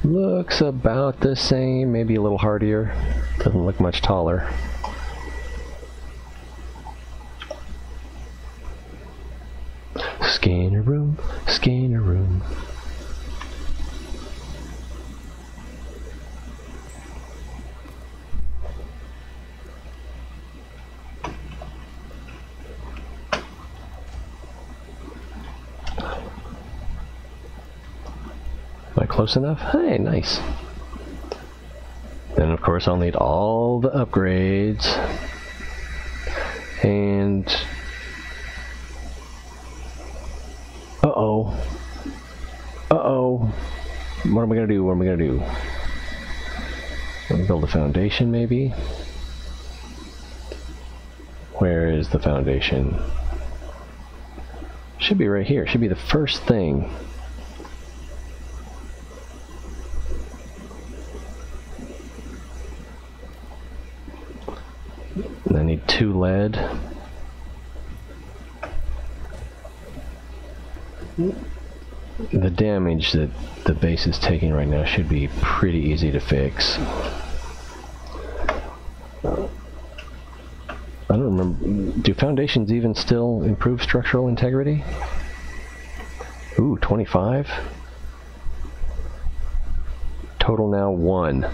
Looks about the same, maybe a little hardier. Doesn't look much taller. Scanner room, scanner room. Am I close enough? Hey, nice. Then of course I'll need all the upgrades. And uh-oh. Uh-oh. What am I gonna do? What am I gonna do? Build a foundation, maybe? Where is the foundation? Should be right here. Should be the first thing. I need 2 lead. The damage that the base is taking right now should be pretty easy to fix. I don't remember. Do foundations even still improve structural integrity? Ooh, 25? Total now 1.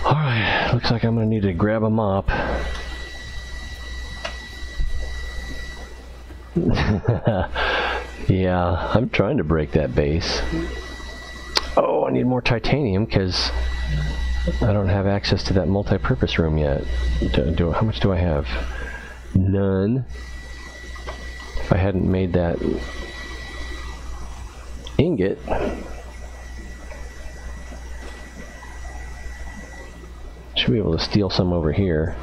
Alright, looks like I'm gonna need to grab a mop. Yeah, I'm trying to break that base. Oh, I need more titanium because I don't have access to that multi-purpose room yet. How much do I have? None. If I hadn't made that ingot, should be able to steal some over here.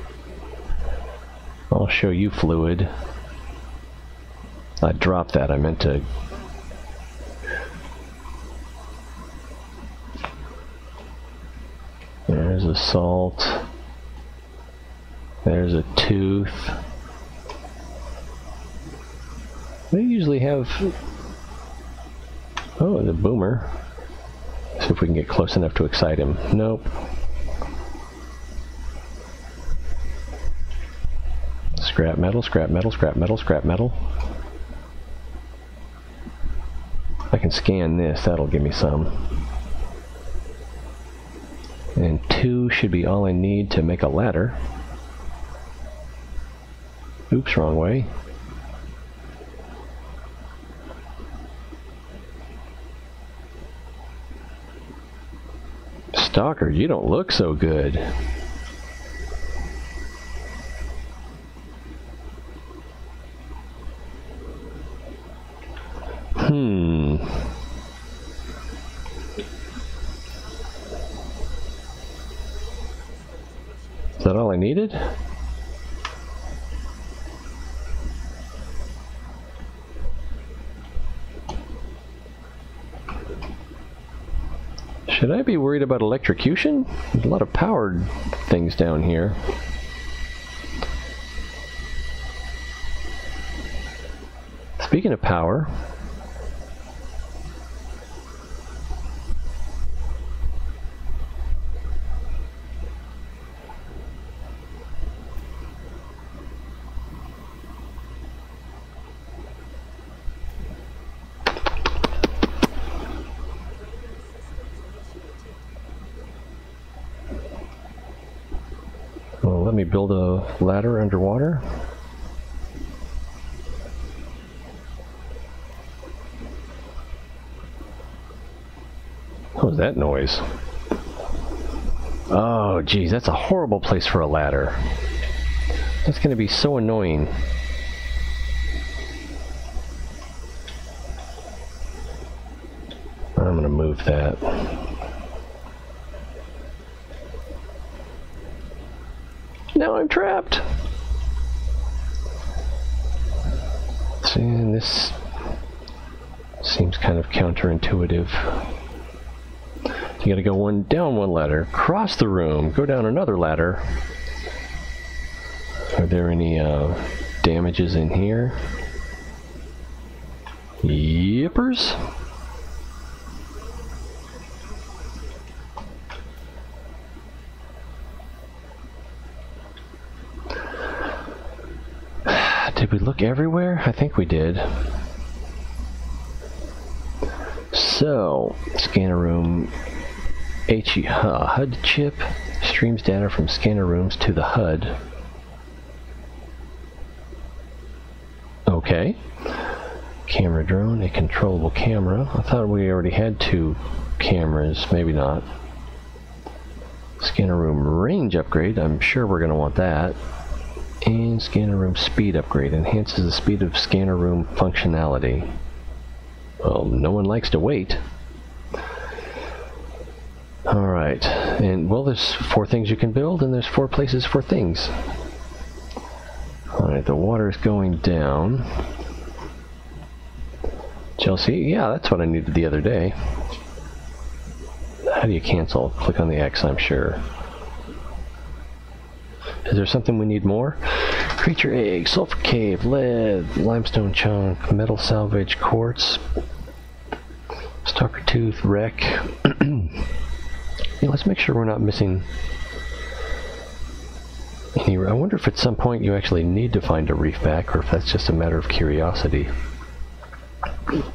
I'll show you fluid. I dropped that. I meant to. There's a salt. There's a tooth. They usually have. Oh, the boomer. See if we can get close enough to excite him. Nope. Scrap metal, scrap metal, scrap metal, scrap metal. I can scan this, that'll give me some. And 2 should be all I need to make a ladder. Oops, wrong way. Stalker, you don't look so good. Is that all I needed? Should I be worried about electrocution? There's a lot of powered things down here. Speaking of power, Well, let me build a ladder underwater. What was that noise? Oh, geez, that's a horrible place for a ladder. That's going to be so annoying. I'm going to move that. Now I'm trapped. See, and this seems kind of counterintuitive. You gotta go down one ladder, cross the room, go down another ladder. Are there any damages in here? Yippers. Did we look everywhere? I think we did. So, scanner room, HUD chip streams data from scanner rooms to the HUD. Okay. Camera drone, a controllable camera. I thought we already had 2 cameras, maybe not. Scanner room range upgrade, I'm sure we're going to want that. And scanner room speed upgrade, enhances the speed of scanner room functionality. Well, no one likes to wait. Alright, and well, there's 4 things you can build, and there's 4 places for things. Alright, the water is going down. Chelsea, yeah, that's what I needed the other day. How do you cancel? Click on the X, I'm sure. Is there something we need more? Creature egg, sulfur cave, lead, limestone chunk, metal salvage, quartz, stalker tooth, wreck. Yeah, let's make sure we're not missing any. I wonder if at some point you actually need to find a reef back, or if that's just a matter of curiosity. I'm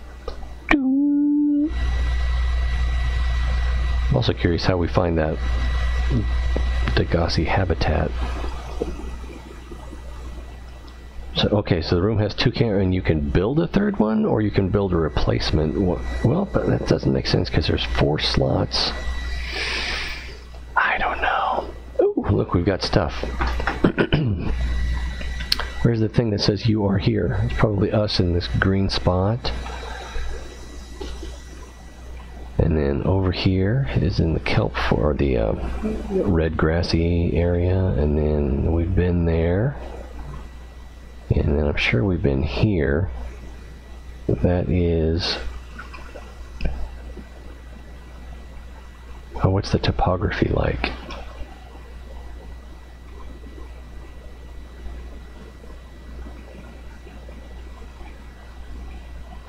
also curious how we find that Degassi habitat. So, okay, so the room has 2 cameras, and you can build a 3rd one, or you can build a replacement. Well, but that doesn't make sense because there's 4 slots. I don't know. Ooh, look, we've got stuff. Where's the thing that says you are here? It's probably us in this green spot. And then over here is in the kelp or the red grassy area, and then we've been there. And then I'm sure we've been here. That is... Oh, what's the topography like?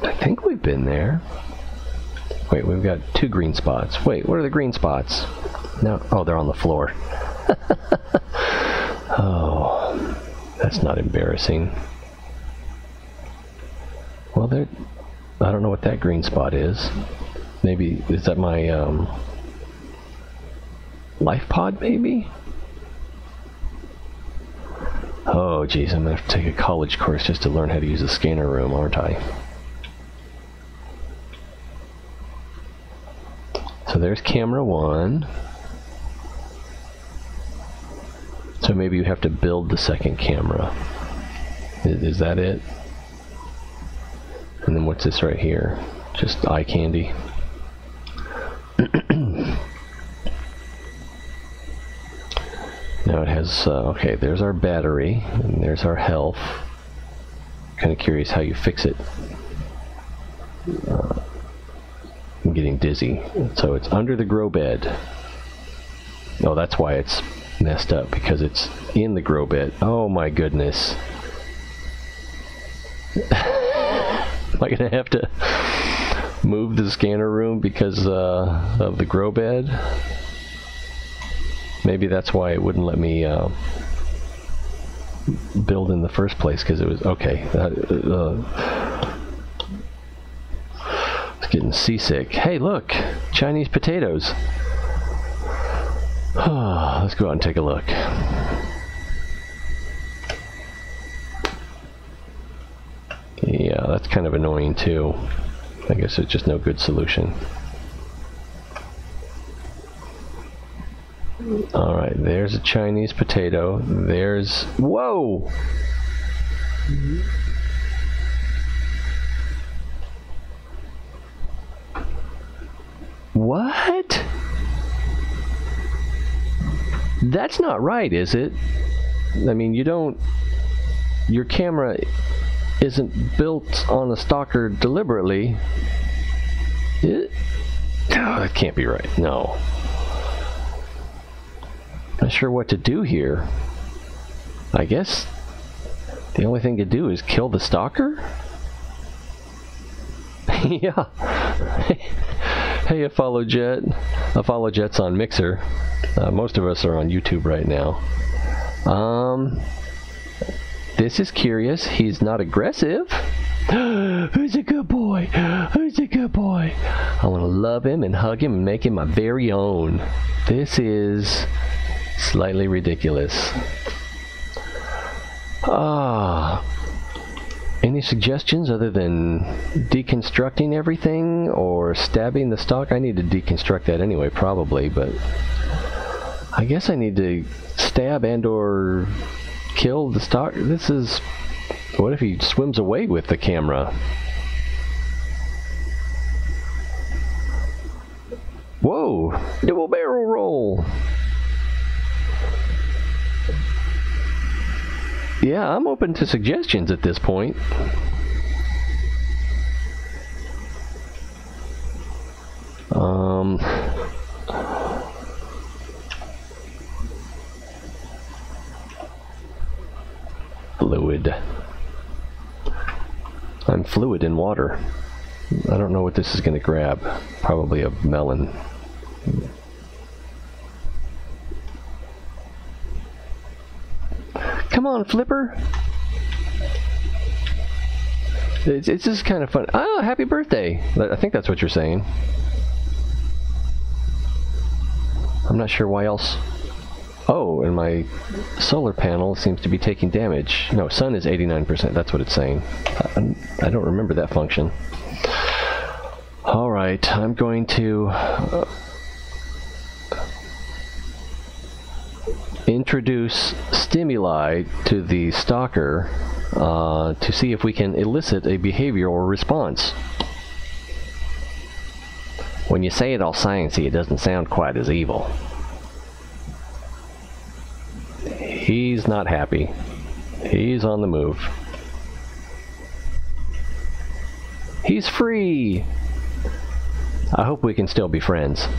I think we've been there. Wait, we've got 2 green spots. Wait, what are the green spots? No, oh, they're on the floor. Oh, that's not embarrassing. Well, I don't know what that green spot is. Maybe, is that my life pod, maybe? Oh, geez, I'm going to have to take a college course just to learn how to use a scanner room, aren't I? So there's camera 1. So maybe you have to build the 2nd camera. Is that it? And then what's this right here? Just eye candy. Now it has, okay, there's our battery, and there's our health. Kind of curious how you fix it. I'm getting dizzy. So it's under the grow bed. Oh, that's why it's messed up, because it's in the grow bed. Oh my goodness. Am I gonna have to move the scanner room because of the grow bed? Maybe that's why it wouldn't let me build in the first place, because it was okay. It's getting seasick. Hey, look, Chinese potatoes. Let's go out and take a look. Yeah, that's kind of annoying too. I guess it's just no good solution. Alright, there's a Chinese potato. There's... Whoa! What? That's not right, is it? I mean, you don't... Your camera isn't built on a stalker deliberately. Oh, that can't be right. No. Not sure what to do here. I guess the only thing to do is kill the stalker? Yeah. Hey, Apollo-Jet's on Mixer. Most of us are on YouTube right now. This is curious. He's not aggressive. Who's a good boy? Who's a good boy? I want to love him and hug him and make him my very own. This is slightly ridiculous. Any suggestions other than deconstructing everything or stabbing the stalk? I need to deconstruct that anyway, probably, but I guess I need to stab and or kill the stalk. This is... What if he swims away with the camera? Whoa! Double barrel roll! Yeah, I'm open to suggestions at this point. Fluid. I'm fluid in water. I don't know what this is going to grab. Probably a melon. Come on, Flipper. It's just kind of fun. Oh, happy birthday. I think that's what you're saying. I'm not sure why else. Oh, and my solar panel seems to be taking damage. No, sun is 89%. That's what it's saying. I don't remember that function. Alright, I'm going to introduce stimuli to the stalker to see if we can elicit a behavioral response. When you say it all sciencey, it doesn't sound quite as evil. He's not happy. He's on the move. He's free! I hope we can still be friends.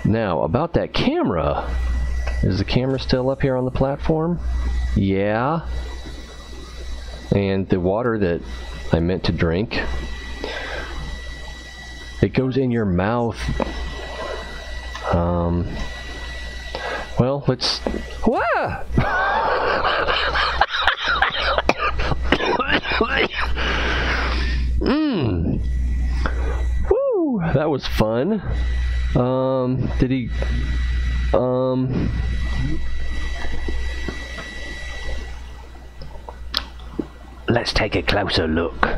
Now, about that camera. Is the camera still up here on the platform? Yeah. And the water that I meant to drink. It goes in your mouth. Well, let's... Wah! Woo! That was fun. Did he... Let's take a closer look.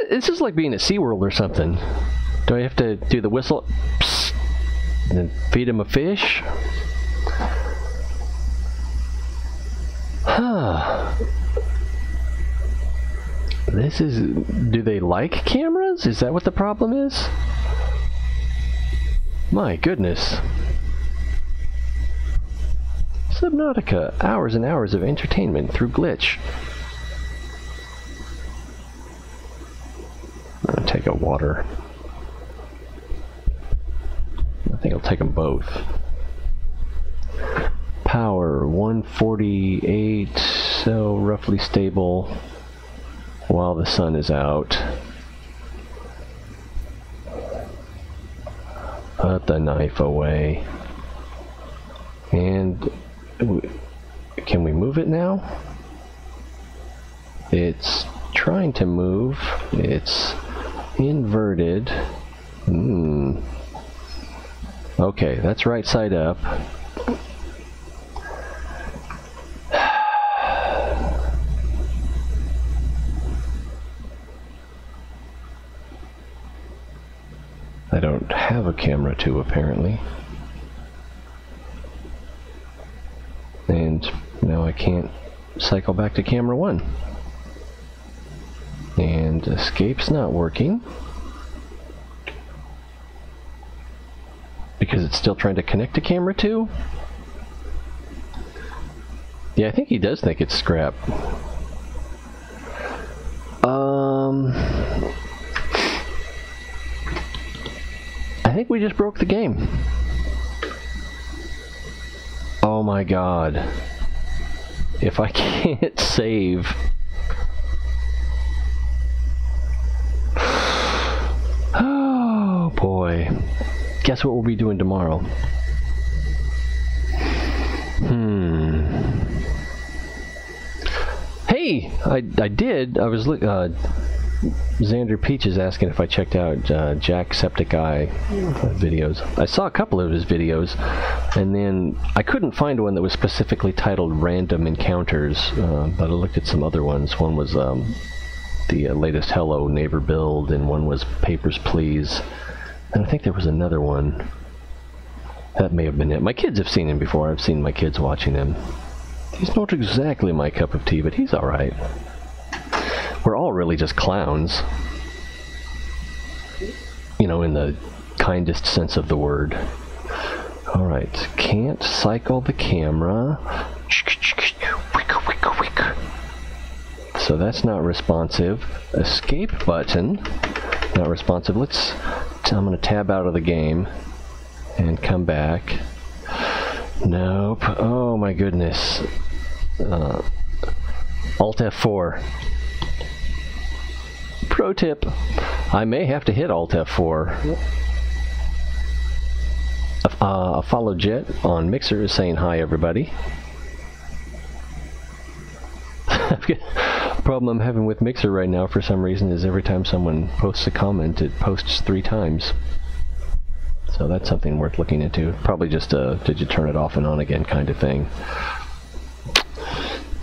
This is like being at SeaWorld or something. Do I have to do the whistle? Psst, and then feed him a fish? Huh. This is... Do they like cameras? Is that what the problem is? My goodness. Subnautica. Hours and hours of entertainment through glitch. I'm gonna take a water. I think I'll take them both. Power 148, so roughly stable while the sun is out. Put the knife away. And can we move it now? It's trying to move. It's inverted. Okay, that's right side up. I don't have a camera 2 apparently. And now I can't cycle back to camera 1. And escape's not working. Because it's still trying to connect to camera 2? Yeah, I think he does think it's scrap. I think we just broke the game. Oh my god. If I can't save... Oh boy. Guess what we'll be doing tomorrow? Hey! I did. I was Xander Peach is asking if I checked out Jacksepticeye videos. I saw a couple of his videos, and then I couldn't find one that was specifically titled Random Encounters, but I looked at some other ones. One was the latest Hello Neighbor build, and one was Papers, Please. And I think there was another one. That may have been it. My kids have seen him before. I've seen my kids watching him. He's not exactly my cup of tea, but he's alright. We're all really just clowns. You know, in the kindest sense of the word. Alright, can't cycle the camera. So that's not responsive. Escape button. Not responsive. I'm going to tab out of the game and come back. Nope. Oh my goodness. Alt F4. Pro tip. I may have to hit Alt F4. Follow Jet on Mixer is saying hi everybody. The problem I'm having with Mixer right now for some reason is every time someone posts a comment, it posts 3 times. So that's something worth looking into. Probably just a did you turn it off and on again kind of thing.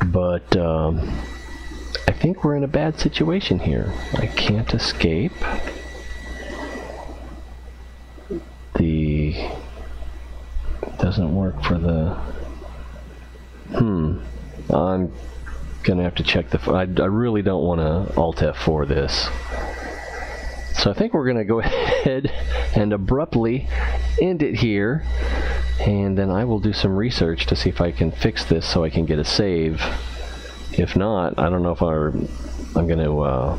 But I think we're in a bad situation here. I can't escape. The doesn't work for the I'm gonna have to check the I really don't want to Alt F4 this. So I think we're gonna go ahead and abruptly end it here, and then I will do some research to see if I can fix this so I can get a save. If not, I don't know if I'm gonna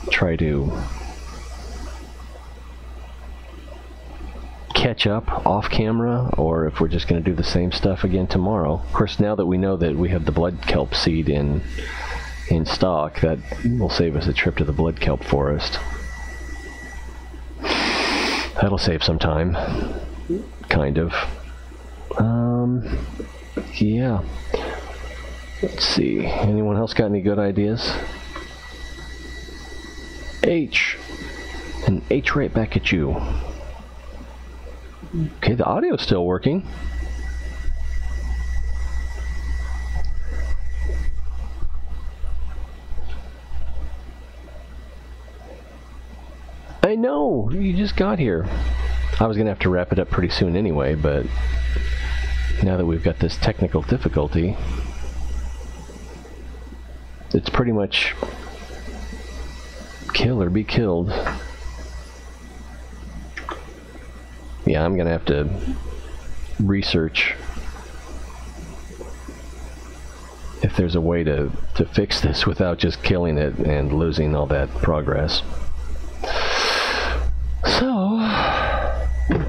try to catch up off camera, or if we're just going to do the same stuff again tomorrow. Of course, now that we know that we have the blood kelp seed in stock, that will save us a trip to the blood kelp forest. That'll save some time, kind of. Yeah. Let's see. Anyone else got any good ideas? H. And H right back at you. Okay, the audio's still working. I know, you just got here. I was gonna have to wrap it up pretty soon anyway, but now that we've got this technical difficulty, it's pretty much kill or be killed. Yeah, I'm gonna have to research if there's a way to fix this without just killing it and losing all that progress. So,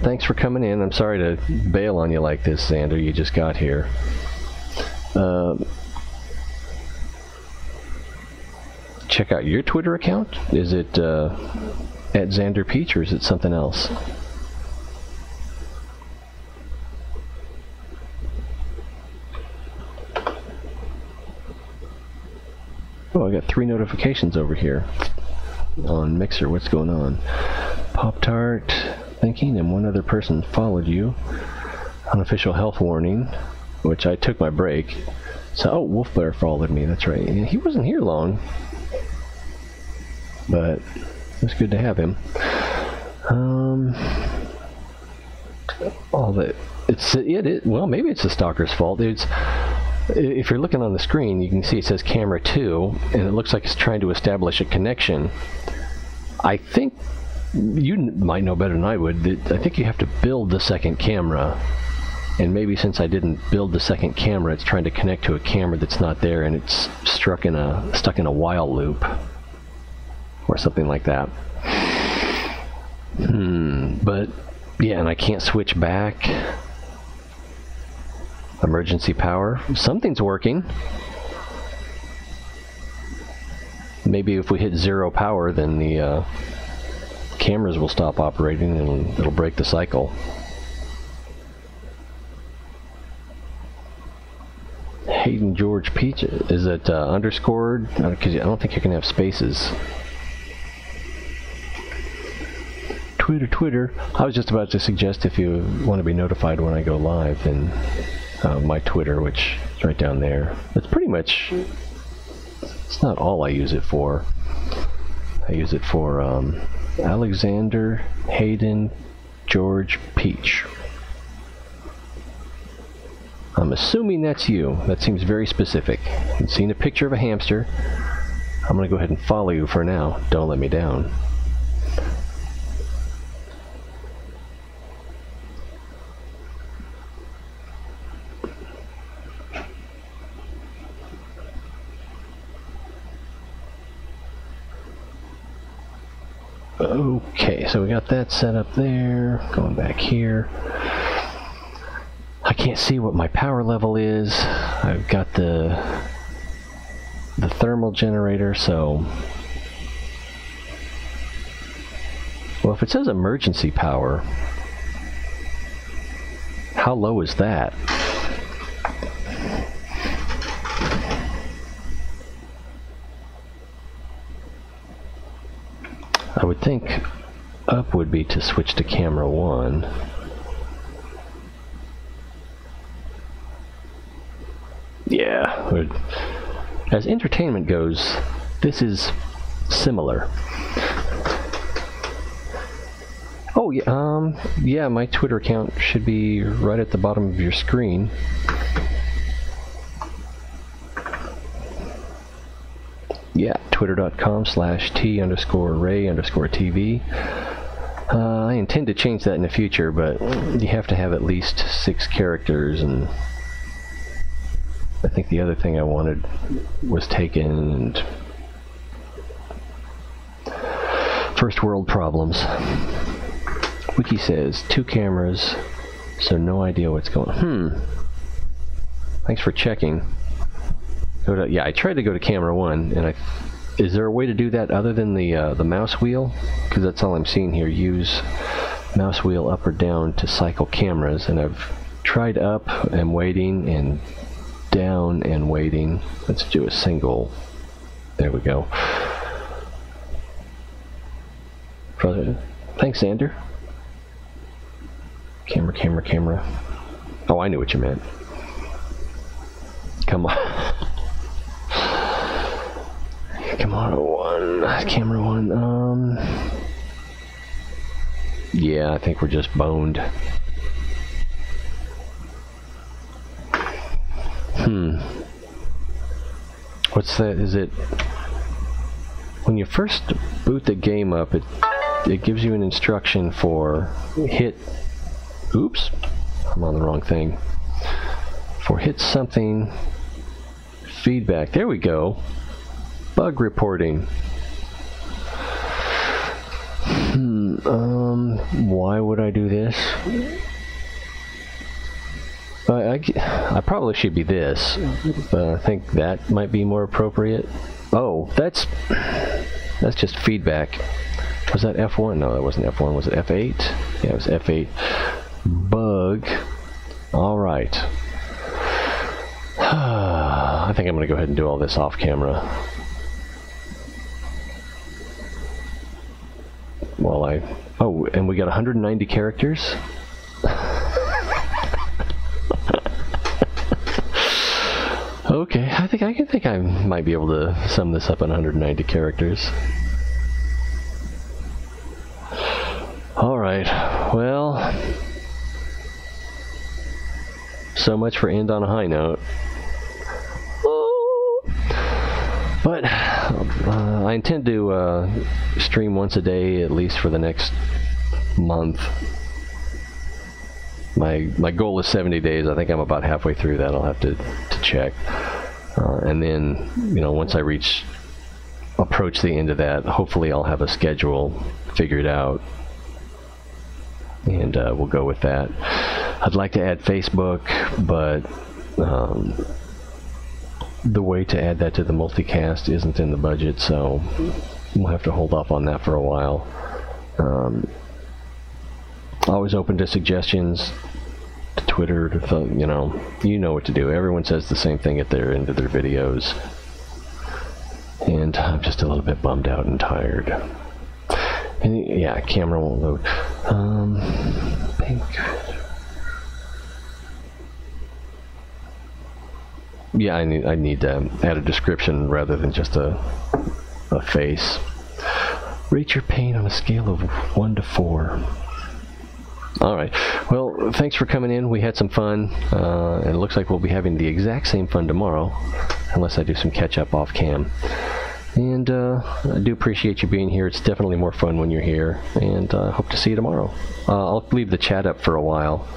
thanks for coming in. I'm sorry to bail on you like this, Xander. You just got here. Check out your Twitter account. Is it at Xander Peach, or is it something else? Oh, I got 3 notifications over here on Mixer. What's going on? Pop-Tart thinking, and 1 other person followed you. Unofficial health warning, which I took my break. So, oh, Wolf Bear followed me. That's right. He wasn't here long, but it was good to have him. All that well, maybe it's the stalker's fault. If you're looking on the screen, you can see it says camera 2, and it looks like it's trying to establish a connection. I think you might know better than I would. I think you have to build the second camera, and maybe since I didn't build the second camera, it's trying to connect to a camera that's not there, and it's stuck in a while loop or something like that. But yeah, and I can't switch back. Emergency power. Something's working. Maybe if we hit 0 power, then the cameras will stop operating and it'll break the cycle. Hayden George Peach. Is it underscored? Because I don't think you can have spaces. Twitter. I was just about to suggest if you want to be notified when I go live, then my Twitter, which is right down there. It's pretty much, it's not all I use it for. I use it for Alexander Hayden George Peach. I'm assuming that's you. That seems very specific. I've seen a picture of a hamster. I'm going to go ahead and follow you for now. Don't let me down. Okay, so we got that set up there. Going back here. I can't see what my power level is. I've got the thermal generator, so... Well, if it says emergency power, how low is that? I would think up would be to switch to camera 1. Yeah, as entertainment goes, this is similar. Oh, yeah, my Twitter account should be right at the bottom of your screen. Yeah, twitter.com/t_ray_tv. I intend to change that in the future, but you have to have at least 6 characters, and I think the other thing I wanted was taken, and first world problems. Wiki says 2 cameras, so no idea what's going on. Thanks for checking. Yeah, I tried to go to camera 1, and is there a way to do that other than the mouse wheel? Because that's all I'm seeing here. Use mouse wheel up or down to cycle cameras, and I've tried up and waiting, and down and waiting. Let's do a single. There we go. Thanks, Xander. Camera. Oh, I knew what you meant. Come on. Camera 1. Yeah, I think we're just boned. What's that? Is it when you first boot the game up, it gives you an instruction for hit, oops, I'm on the wrong thing, for hit something, feedback, there we go, bug reporting. Why would I do this? I probably should be this, but I think that might be more appropriate. Oh, that's just feedback. Was that F1? No, that wasn't F1. Was it F8? Yeah, it was F8. Bug. Alright. I think I'm going to go ahead and do all this off camera. Oh, and we got 190 characters. Okay, I think I might be able to sum this up in 190 characters. All right. Well, so much for end on a high note. But I intend to stream once a day at least for the next month. My goal is 70 days. I think I'm about halfway through that. I'll have to check. And then, you know, once I approach the end of that, hopefully I'll have a schedule figured out. And we'll go with that. I'd like to add Facebook, but the way to add that to the multicast isn't in the budget, so we'll have to hold off on that for a while. Always open to suggestions, to Twitter, to you know what to do. Everyone says the same thing at their end of their videos, and I'm just a little bit bummed out and tired. And yeah, camera won't load. Yeah, I need to add a description rather than just a face. Rate your pain on a scale of 1 to 4. Alright, well, thanks for coming in. We had some fun, and it looks like we'll be having the exact same fun tomorrow, unless I do some catch-up off-cam. And I do appreciate you being here. It's definitely more fun when you're here, and I hope to see you tomorrow. I'll leave the chat up for a while.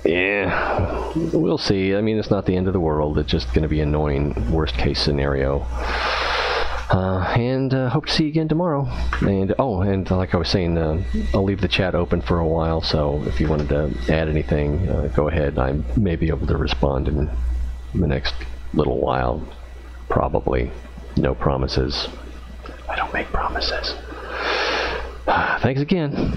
Yeah, we'll see. I mean, it's not the end of the world. It's just going to be annoying, worst-case scenario. And hope to see you again tomorrow. And and like I was saying, I'll leave the chat open for a while, so if you wanted to add anything, go ahead. I may be able to respond in the next little while. Probably. No promises. I don't make promises. Thanks again.